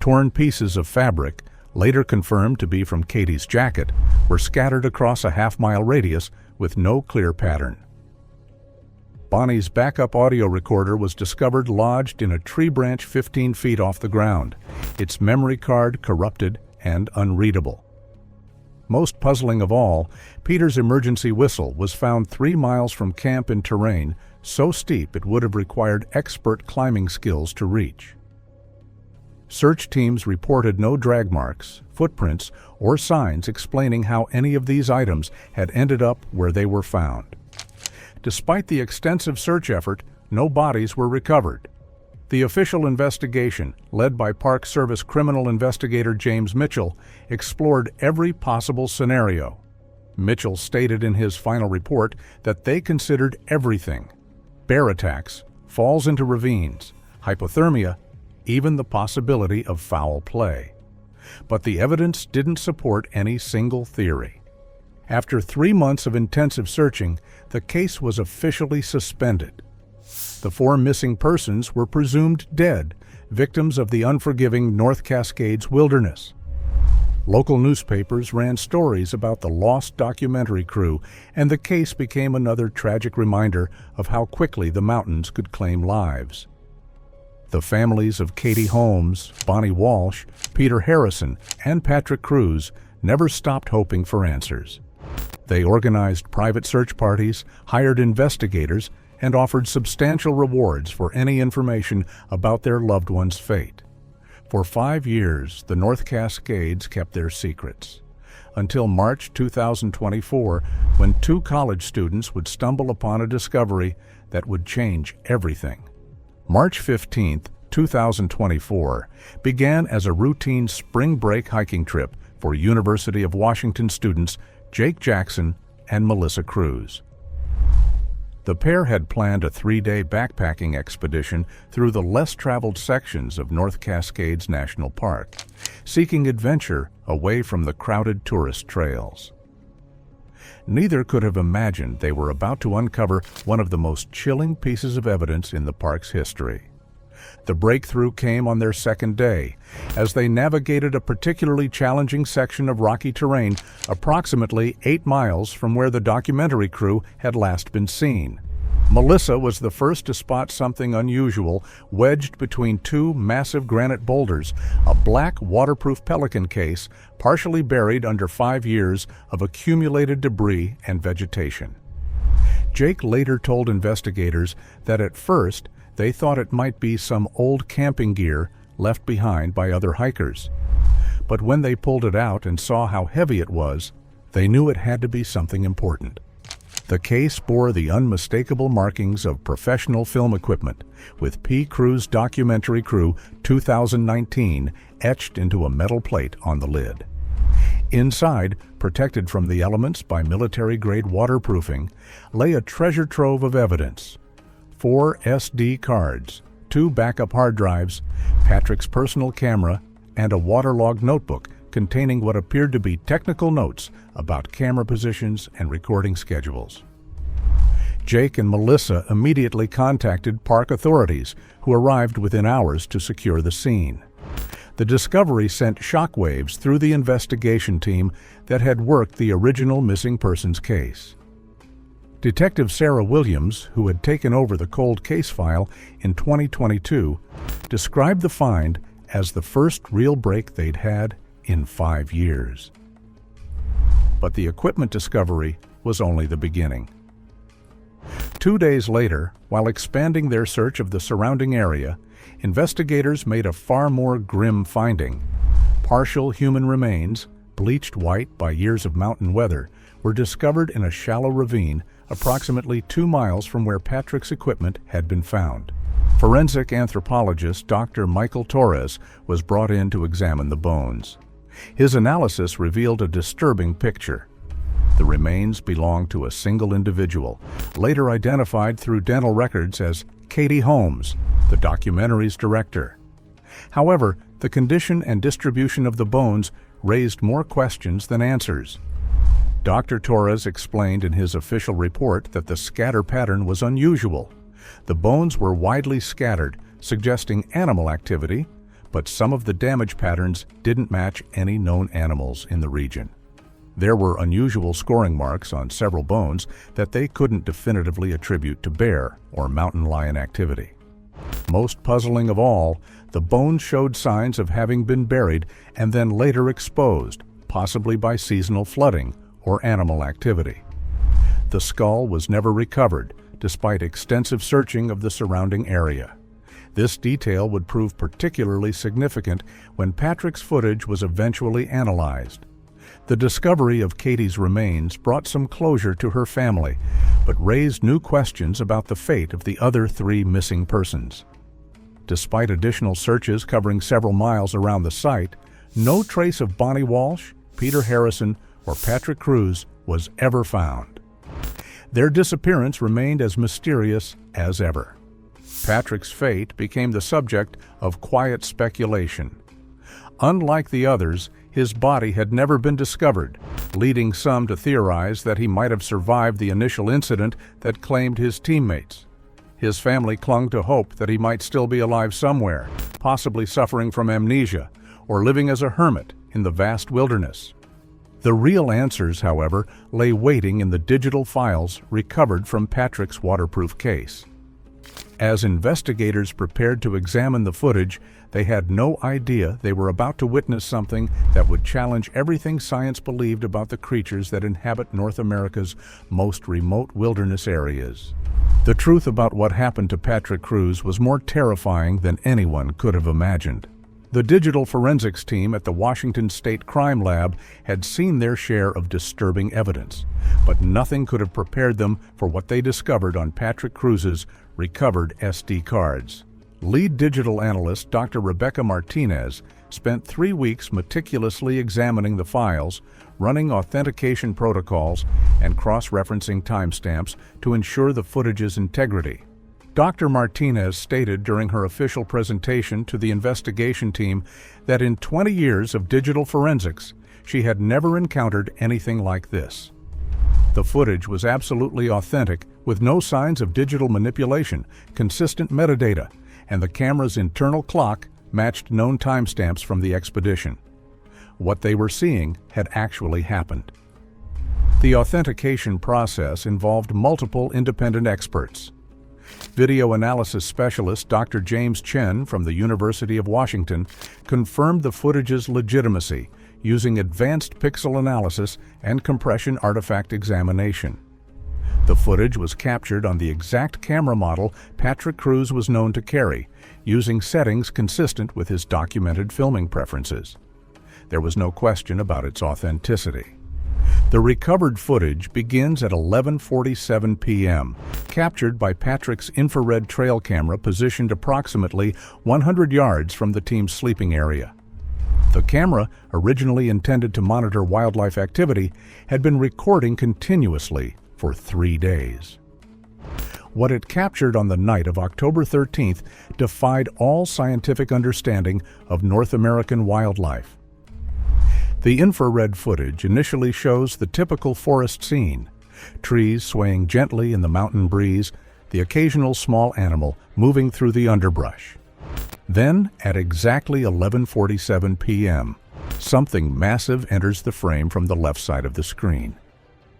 Torn pieces of fabric, later confirmed to be from Katie's jacket, were scattered across a half-mile radius with no clear pattern. Bonnie's backup audio recorder was discovered lodged in a tree branch 15 feet off the ground, its memory card corrupted and unreadable. Most puzzling of all, Peter's emergency whistle was found 3 miles from camp in terrain so steep it would have required expert climbing skills to reach. Search teams reported no drag marks, footprints, or signs explaining how any of these items had ended up where they were found. Despite the extensive search effort, no bodies were recovered. The official investigation, led by Park Service criminal investigator James Mitchell, explored every possible scenario. Mitchell stated in his final report that they considered everything: bear attacks, falls into ravines, hypothermia, even the possibility of foul play. But the evidence didn't support any single theory. After 3 months of intensive searching, the case was officially suspended. The 4 missing persons were presumed dead, victims of the unforgiving North Cascades wilderness. Local newspapers ran stories about the lost documentary crew, and the case became another tragic reminder of how quickly the mountains could claim lives. The families of Katie Holmes, Bonnie Walsh, Peter Harrison, and Patrick Cruz never stopped hoping for answers. They organized private search parties, hired investigators, and offered substantial rewards for any information about their loved one's fate. For 5 years, the North Cascades kept their secrets, until March 2024, when 2 college students would stumble upon a discovery that would change everything. March 15, 2024, began as a routine spring break hiking trip for University of Washington students Jake Jackson and Melissa Cruz. The pair had planned a 3-day backpacking expedition through the less-traveled sections of North Cascades National Park, seeking adventure away from the crowded tourist trails. Neither could have imagined they were about to uncover one of the most chilling pieces of evidence in the park's history. The breakthrough came on their second day, as they navigated a particularly challenging section of rocky terrain approximately 8 miles from where the documentary crew had last been seen. Melissa was the first to spot something unusual wedged between 2 massive granite boulders, a black waterproof pelican case partially buried under 5 years of accumulated debris and vegetation. Jake later told investigators that at first they thought it might be some old camping gear left behind by other hikers. But when they pulled it out and saw how heavy it was, they knew it had to be something important. The case bore the unmistakable markings of professional film equipment, with P. Cruz Documentary Crew 2019 etched into a metal plate on the lid. Inside, protected from the elements by military-grade waterproofing, lay a treasure trove of evidence: 4 SD cards, 2 backup hard drives, Patrick's personal camera, and a waterlogged notebook containing what appeared to be technical notes about camera positions and recording schedules. Jake and Melissa immediately contacted park authorities, who arrived within hours to secure the scene. The discovery sent shockwaves through the investigation team that had worked the original missing persons case. Detective Sarah Williams, who had taken over the cold case file in 2022, described the find as the first real break they'd had in 5 years. But the equipment discovery was only the beginning. 2 days later, while expanding their search of the surrounding area, investigators made a far more grim finding. Partial human remains, bleached white by years of mountain weather, were discovered in a shallow ravine approximately 2 miles from where Patrick's equipment had been found. Forensic anthropologist Dr. Michael Torres was brought in to examine the bones. His analysis revealed a disturbing picture. The remains belonged to a single individual, later identified through dental records as Katie Holmes, the documentary's director. However, the condition and distribution of the bones raised more questions than answers. Dr. Torres explained in his official report that the scatter pattern was unusual. The bones were widely scattered, suggesting animal activity, but some of the damage patterns didn't match any known animals in the region. There were unusual scoring marks on several bones that they couldn't definitively attribute to bear or mountain lion activity. Most puzzling of all, the bones showed signs of having been buried and then later exposed, possibly by seasonal flooding or animal activity. The skull was never recovered, despite extensive searching of the surrounding area. This detail would prove particularly significant when Patrick's footage was eventually analyzed. The discovery of Katie's remains brought some closure to her family, but raised new questions about the fate of the other 3 missing persons. Despite additional searches covering several miles around the site, no trace of Bonnie Walsh, Peter Harrison, or Patrick Cruz was ever found. Their disappearance remained as mysterious as ever. Patrick's fate became the subject of quiet speculation. Unlike the others, his body had never been discovered, leading some to theorize that he might have survived the initial incident that claimed his teammates. His family clung to hope that he might still be alive somewhere, possibly suffering from amnesia or living as a hermit in the vast wilderness. The real answers, however, lay waiting in the digital files recovered from Patrick's waterproof case. As investigators prepared to examine the footage, they had no idea they were about to witness something that would challenge everything science believed about the creatures that inhabit North America's most remote wilderness areas. The truth about what happened to Patrick Cruz was more terrifying than anyone could have imagined. The digital forensics team at the Washington State Crime Lab had seen their share of disturbing evidence, but nothing could have prepared them for what they discovered on Patrick Cruz's recovered SD cards. Lead digital analyst Dr. Rebecca Martinez spent 3 weeks meticulously examining the files, running authentication protocols, and cross-referencing timestamps to ensure the footage's integrity. Dr. Martinez stated during her official presentation to the investigation team that in 20 years of digital forensics, she had never encountered anything like this. The footage was absolutely authentic, with no signs of digital manipulation, consistent metadata, and the camera's internal clock matched known timestamps from the expedition. What they were seeing had actually happened. The authentication process involved multiple independent experts. Video analysis specialist Dr. James Chen from the University of Washington confirmed the footage's legitimacy using advanced pixel analysis and compression artifact examination. The footage was captured on the exact camera model Patrick Cruz was known to carry, using settings consistent with his documented filming preferences. There was no question about its authenticity. The recovered footage begins at 11:47 p.m., captured by Patrick's infrared trail camera positioned approximately 100 yards from the team's sleeping area. The camera, originally intended to monitor wildlife activity, had been recording continuously for 3 days. What it captured on the night of October 13th defied all scientific understanding of North American wildlife. The infrared footage initially shows the typical forest scene: trees swaying gently in the mountain breeze, the occasional small animal moving through the underbrush. Then, at exactly 11:47 p.m., something massive enters the frame from the left side of the screen.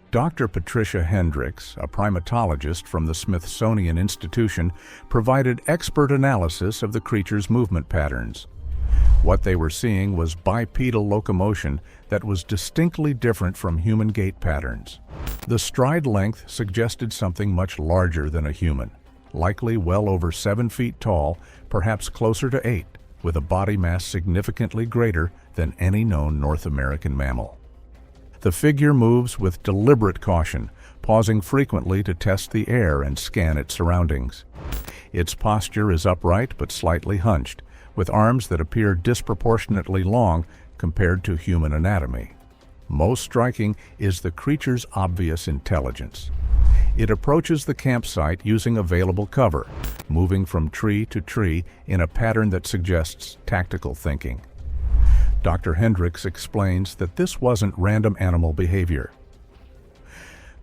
Dr. Patricia Hendricks, a primatologist from the Smithsonian Institution, provided expert analysis of the creature's movement patterns. What they were seeing was bipedal locomotion that was distinctly different from human gait patterns. The stride length suggested something much larger than a human, likely well over 7 feet tall, perhaps closer to 8, with a body mass significantly greater than any known North American mammal. The figure moves with deliberate caution, pausing frequently to test the air and scan its surroundings. Its posture is upright but slightly hunched, with arms that appear disproportionately long compared to human anatomy. Most striking is the creature's obvious intelligence. It approaches the campsite using available cover, moving from tree to tree in a pattern that suggests tactical thinking. Dr. Hendricks explains that this wasn't random animal behavior.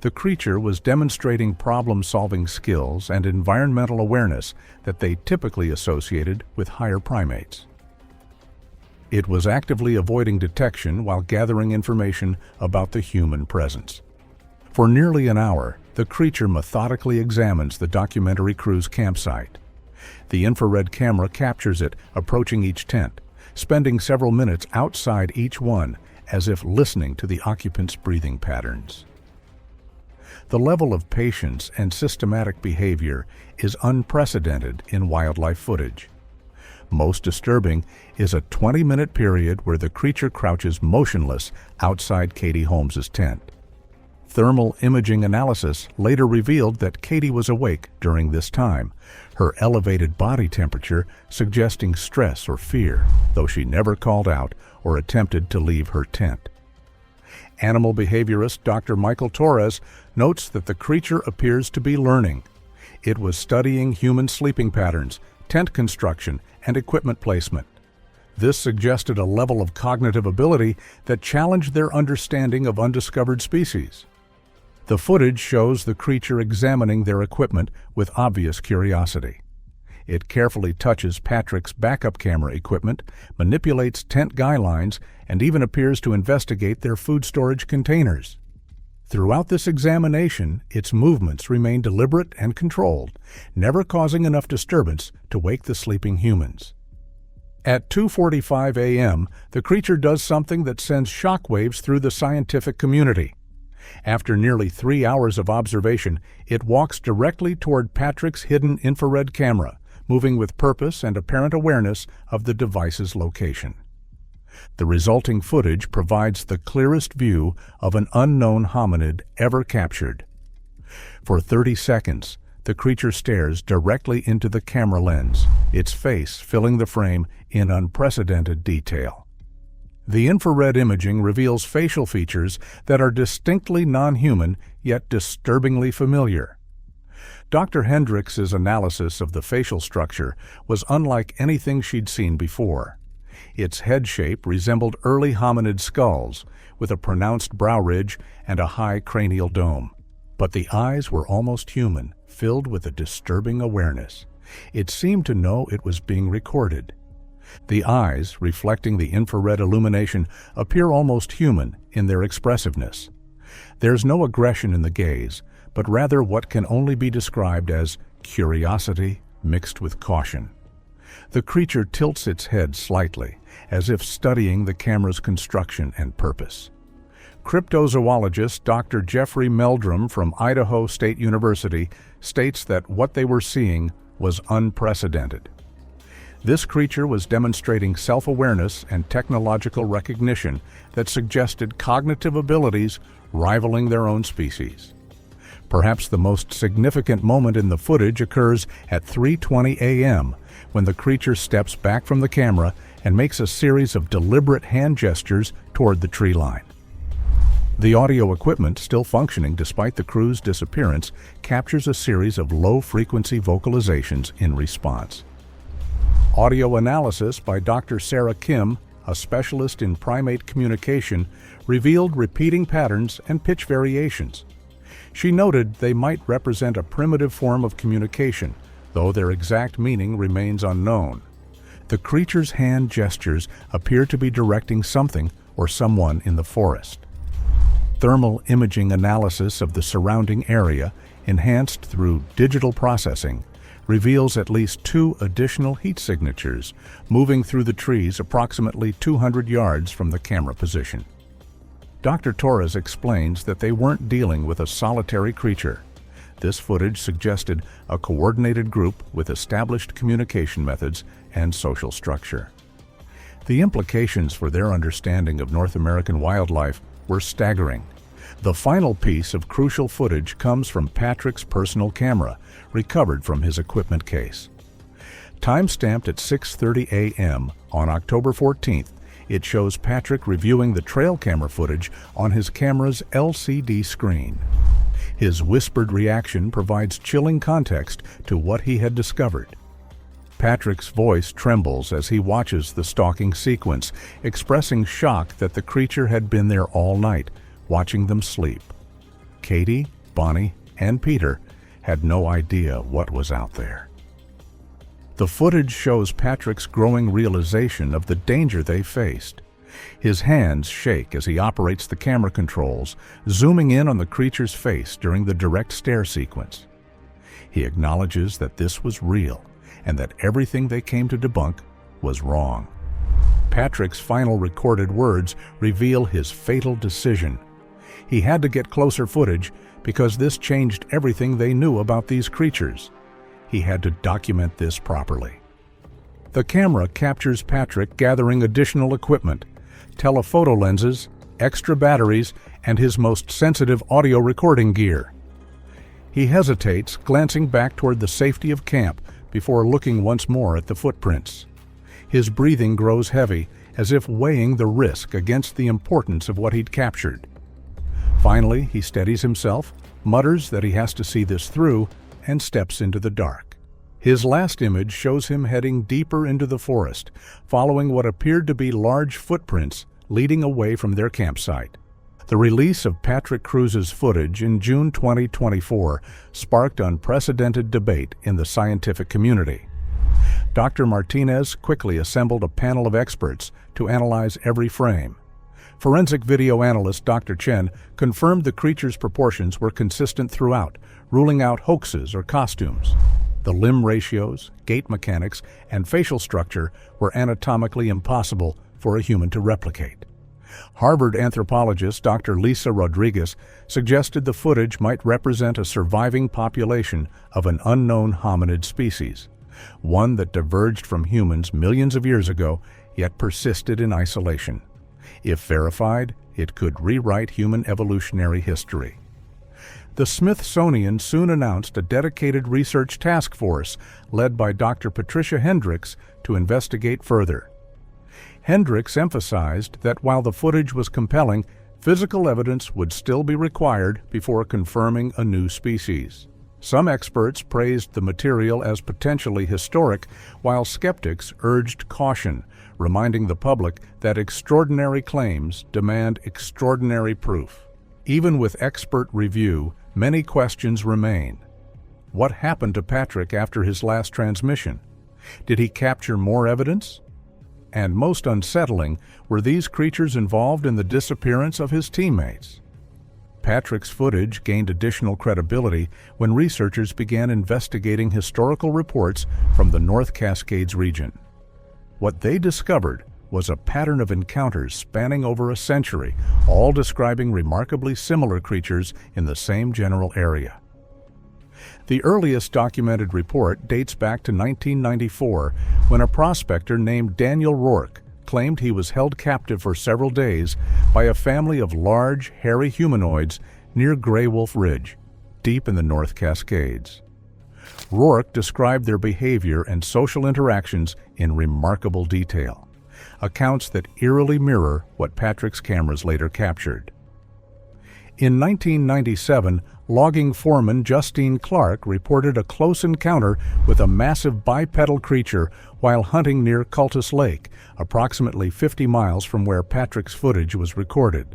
The creature was demonstrating problem-solving skills and environmental awareness that they typically associated with higher primates. It was actively avoiding detection while gathering information about the human presence. For nearly an hour, the creature methodically examines the documentary crew's campsite. The infrared camera captures it approaching each tent, spending several minutes outside each one, as if listening to the occupants' breathing patterns. The level of patience and systematic behavior is unprecedented in wildlife footage. Most disturbing is a 20-minute period where the creature crouches motionless outside Katie Holmes's tent. Thermal imaging analysis later revealed that Katie was awake during this time, her elevated body temperature suggesting stress or fear, though she never called out or attempted to leave her tent. Animal behaviorist Dr. Michael Torres notes that the creature appears to be learning. It was studying human sleeping patterns, tent construction, and equipment placement. This suggested a level of cognitive ability that challenged their understanding of undiscovered species. The footage shows the creature examining their equipment with obvious curiosity. It carefully touches Patrick's backup camera equipment, manipulates tent guy lines, and even appears to investigate their food storage containers. Throughout this examination, its movements remain deliberate and controlled, never causing enough disturbance to wake the sleeping humans. At 2:45 a.m., the creature does something that sends shockwaves through the scientific community. After nearly 3 hours of observation, it walks directly toward Patrick's hidden infrared camera, moving with purpose and apparent awareness of the device's location. The resulting footage provides the clearest view of an unknown hominid ever captured. For 30 seconds, the creature stares directly into the camera lens, its face filling the frame in unprecedented detail. The infrared imaging reveals facial features that are distinctly non-human yet disturbingly familiar. Dr. Hendrix's analysis of the facial structure was unlike anything she'd seen before. Its head shape resembled early hominid skulls, with a pronounced brow ridge and a high cranial dome. But the eyes were almost human, filled with a disturbing awareness. It seemed to know it was being recorded. The eyes, reflecting the infrared illumination, appear almost human in their expressiveness. There's no aggression in the gaze, but rather what can only be described as curiosity mixed with caution. The creature tilts its head slightly, as if studying the camera's construction and purpose. Cryptozoologist Dr. Jeffrey Meldrum from Idaho State University states that what they were seeing was unprecedented. This creature was demonstrating self-awareness and technological recognition that suggested cognitive abilities rivaling their own species. Perhaps the most significant moment in the footage occurs at 3:20 a.m., when the creature steps back from the camera and makes a series of deliberate hand gestures toward the tree line. The audio equipment, still functioning despite the crew's disappearance, captures a series of low-frequency vocalizations in response. Audio analysis by Dr. Sarah Kim, a specialist in primate communication, revealed repeating patterns and pitch variations. She noted they might represent a primitive form of communication, though their exact meaning remains unknown. The creature's hand gestures appear to be directing something or someone in the forest. Thermal imaging analysis of the surrounding area, enhanced through digital processing, reveals at least 2 additional heat signatures moving through the trees approximately 200 yards from the camera position. Dr. Torres explains that they weren't dealing with a solitary creature. This footage suggested a coordinated group with established communication methods and social structure. The implications for their understanding of North American wildlife were staggering. The final piece of crucial footage comes from Patrick's personal camera, recovered from his equipment case. Time-stamped at 6:30 a.m. on October 14th, it shows Patrick reviewing the trail camera footage on his camera's LCD screen. His whispered reaction provides chilling context to what he had discovered. Patrick's voice trembles as he watches the stalking sequence, expressing shock that the creature had been there all night, watching them sleep. Katie, Bonnie, and Peter had no idea what was out there. The footage shows Patrick's growing realization of the danger they faced. His hands shake as he operates the camera controls, zooming in on the creature's face during the direct stare sequence. He acknowledges that this was real and that everything they came to debunk was wrong. Patrick's final recorded words reveal his fatal decision. He had to get closer footage because this changed everything they knew about these creatures. He had to document this properly. The camera captures Patrick gathering additional equipment, telephoto lenses, extra batteries, and his most sensitive audio recording gear. He hesitates, glancing back toward the safety of camp before looking once more at the footprints. His breathing grows heavy, as if weighing the risk against the importance of what he'd captured. Finally, he steadies himself, mutters that he has to see this through, and steps into the dark. His last image shows him heading deeper into the forest, following what appeared to be large footprints leading away from their campsite. The release of Patrick Cruz's footage in June 2024 sparked unprecedented debate in the scientific community. Dr. Martinez quickly assembled a panel of experts to analyze every frame. Forensic video analyst Dr. Chen confirmed the creature's proportions were consistent throughout, ruling out hoaxes or costumes. The limb ratios, gait mechanics, and facial structure were anatomically impossible for a human to replicate. Harvard anthropologist Dr. Lisa Rodriguez suggested the footage might represent a surviving population of an unknown hominid species, one that diverged from humans millions of years ago, yet persisted in isolation. If verified, it could rewrite human evolutionary history. The Smithsonian soon announced a dedicated research task force led by Dr. Patricia Hendricks to investigate further. Hendricks emphasized that while the footage was compelling, physical evidence would still be required before confirming a new species. Some experts praised the material as potentially historic, while skeptics urged caution, reminding the public that extraordinary claims demand extraordinary proof. Even with expert review, many questions remain. What happened to Patrick after his last transmission? Did he capture more evidence? And most unsettling, were these creatures involved in the disappearance of his teammates? Patrick's footage gained additional credibility when researchers began investigating historical reports from the North Cascades region. What they discovered was a pattern of encounters spanning over a century, all describing remarkably similar creatures in the same general area. The earliest documented report dates back to 1994, when a prospector named Daniel Rourke claimed he was held captive for several days by a family of large, hairy humanoids near Grey Wolf Ridge, deep in the North Cascades. Rourke described their behavior and social interactions in remarkable detail, accounts that eerily mirror what Patrick's cameras later captured. In 1997, logging foreman Justine Clark reported a close encounter with a massive bipedal creature while hunting near Cultus Lake, approximately 50 miles from where Patrick's footage was recorded.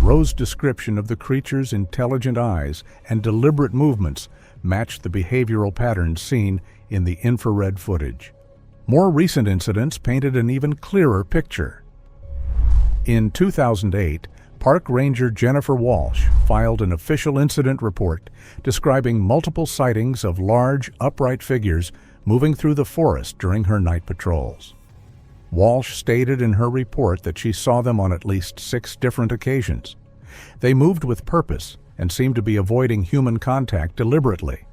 Rose's description of the creature's intelligent eyes and deliberate movements matched the behavioral patterns seen in the infrared footage. More recent incidents painted an even clearer picture. In 2008, Park Ranger Jennifer Walsh filed an official incident report describing multiple sightings of large, upright figures moving through the forest during her night patrols. Walsh stated in her report that she saw them on at least 6 different occasions. They moved with purpose and seemed to be avoiding human contact deliberately.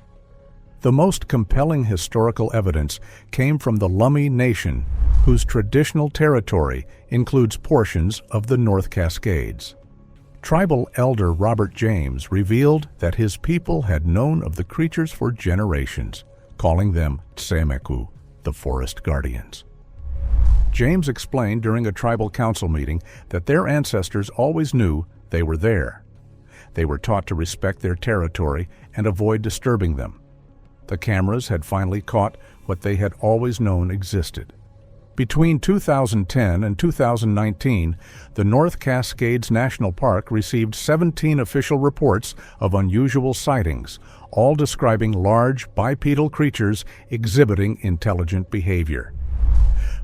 The most compelling historical evidence came from the Lummi Nation, whose traditional territory includes portions of the North Cascades. Tribal elder Robert James revealed that his people had known of the creatures for generations, calling them Tsemeku, the forest guardians. James explained during a tribal council meeting that their ancestors always knew they were there. They were taught to respect their territory and avoid disturbing them. The cameras had finally caught what they had always known existed. Between 2010 and 2019, the North Cascades National Park received 17 official reports of unusual sightings, all describing large bipedal creatures exhibiting intelligent behavior.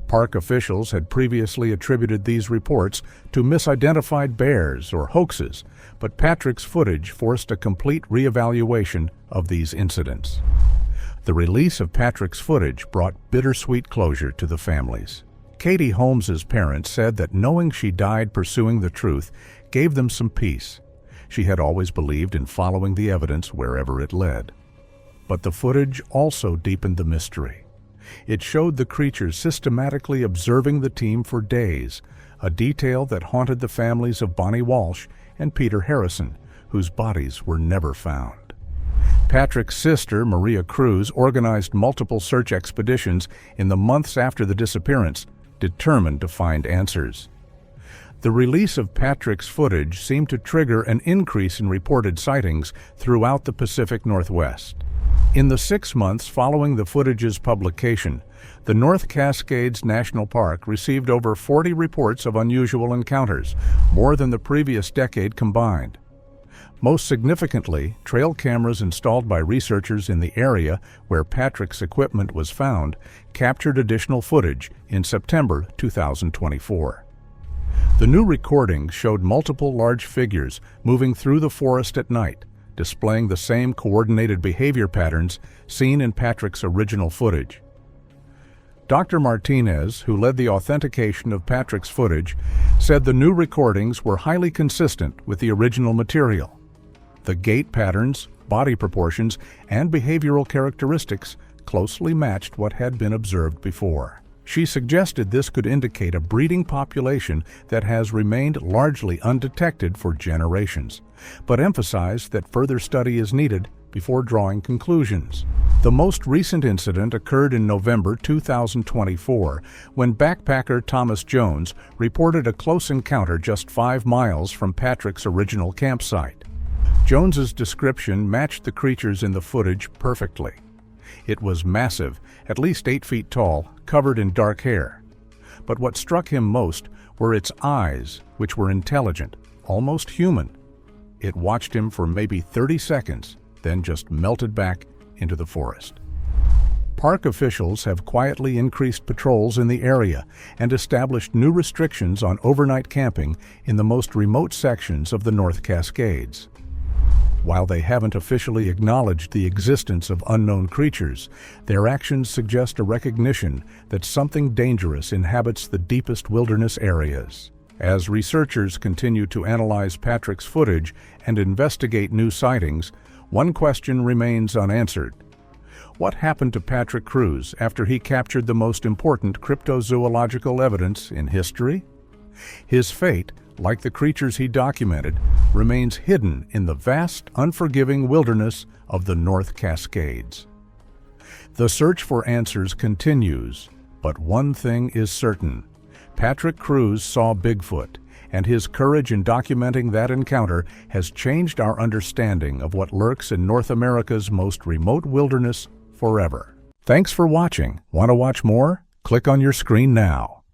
Park officials had previously attributed these reports to misidentified bears or hoaxes, but Patrick's footage forced a complete reevaluation of these incidents. The release of Patrick's footage brought bittersweet closure to the families. Katie Holmes's parents said that knowing she died pursuing the truth gave them some peace. She had always believed in following the evidence wherever it led. But the footage also deepened the mystery. It showed the creatures systematically observing the team for days, a detail that haunted the families of Bonnie Walsh and Peter Harrison, whose bodies were never found. Patrick's sister, Maria Cruz, organized multiple search expeditions in the months after the disappearance, determined to find answers. The release of Patrick's footage seemed to trigger an increase in reported sightings throughout the Pacific Northwest. In the 6 months following the footage's publication, the North Cascades National Park received over 40 reports of unusual encounters, more than the previous decade combined. Most significantly, trail cameras installed by researchers in the area where Patrick's equipment was found captured additional footage in September 2024. The new recordings showed multiple large figures moving through the forest at night, displaying the same coordinated behavior patterns seen in Patrick's original footage. Dr. Martinez, who led the authentication of Patrick's footage, said the new recordings were highly consistent with the original material. The gait patterns, body proportions, and behavioral characteristics closely matched what had been observed before. She suggested this could indicate a breeding population that has remained largely undetected for generations, but emphasized that further study is needed before drawing conclusions. The most recent incident occurred in November 2024, when backpacker Thomas Jones reported a close encounter just 5 miles from Patrick's original campsite. Jones's description matched the creatures in the footage perfectly. It was massive, at least 8 feet tall, covered in dark hair. But what struck him most were its eyes, which were intelligent, almost human. It watched him for maybe 30 seconds, then just melted back into the forest. Park officials have quietly increased patrols in the area and established new restrictions on overnight camping in the most remote sections of the North Cascades. While they haven't officially acknowledged the existence of unknown creatures, their actions suggest a recognition that something dangerous inhabits the deepest wilderness areas. As researchers continue to analyze Patrick's footage and investigate new sightings, one question remains unanswered. What happened to Patrick Cruz after he captured the most important cryptozoological evidence in history? His fate, like the creatures he documented, remains hidden in the vast, unforgiving wilderness of the North Cascades. The search for answers continues, but one thing is certain. Patrick Cruz saw Bigfoot, and his courage in documenting that encounter has changed our understanding of what lurks in North America's most remote wilderness forever. Thanks for watching. Want to watch more? Click on your screen now.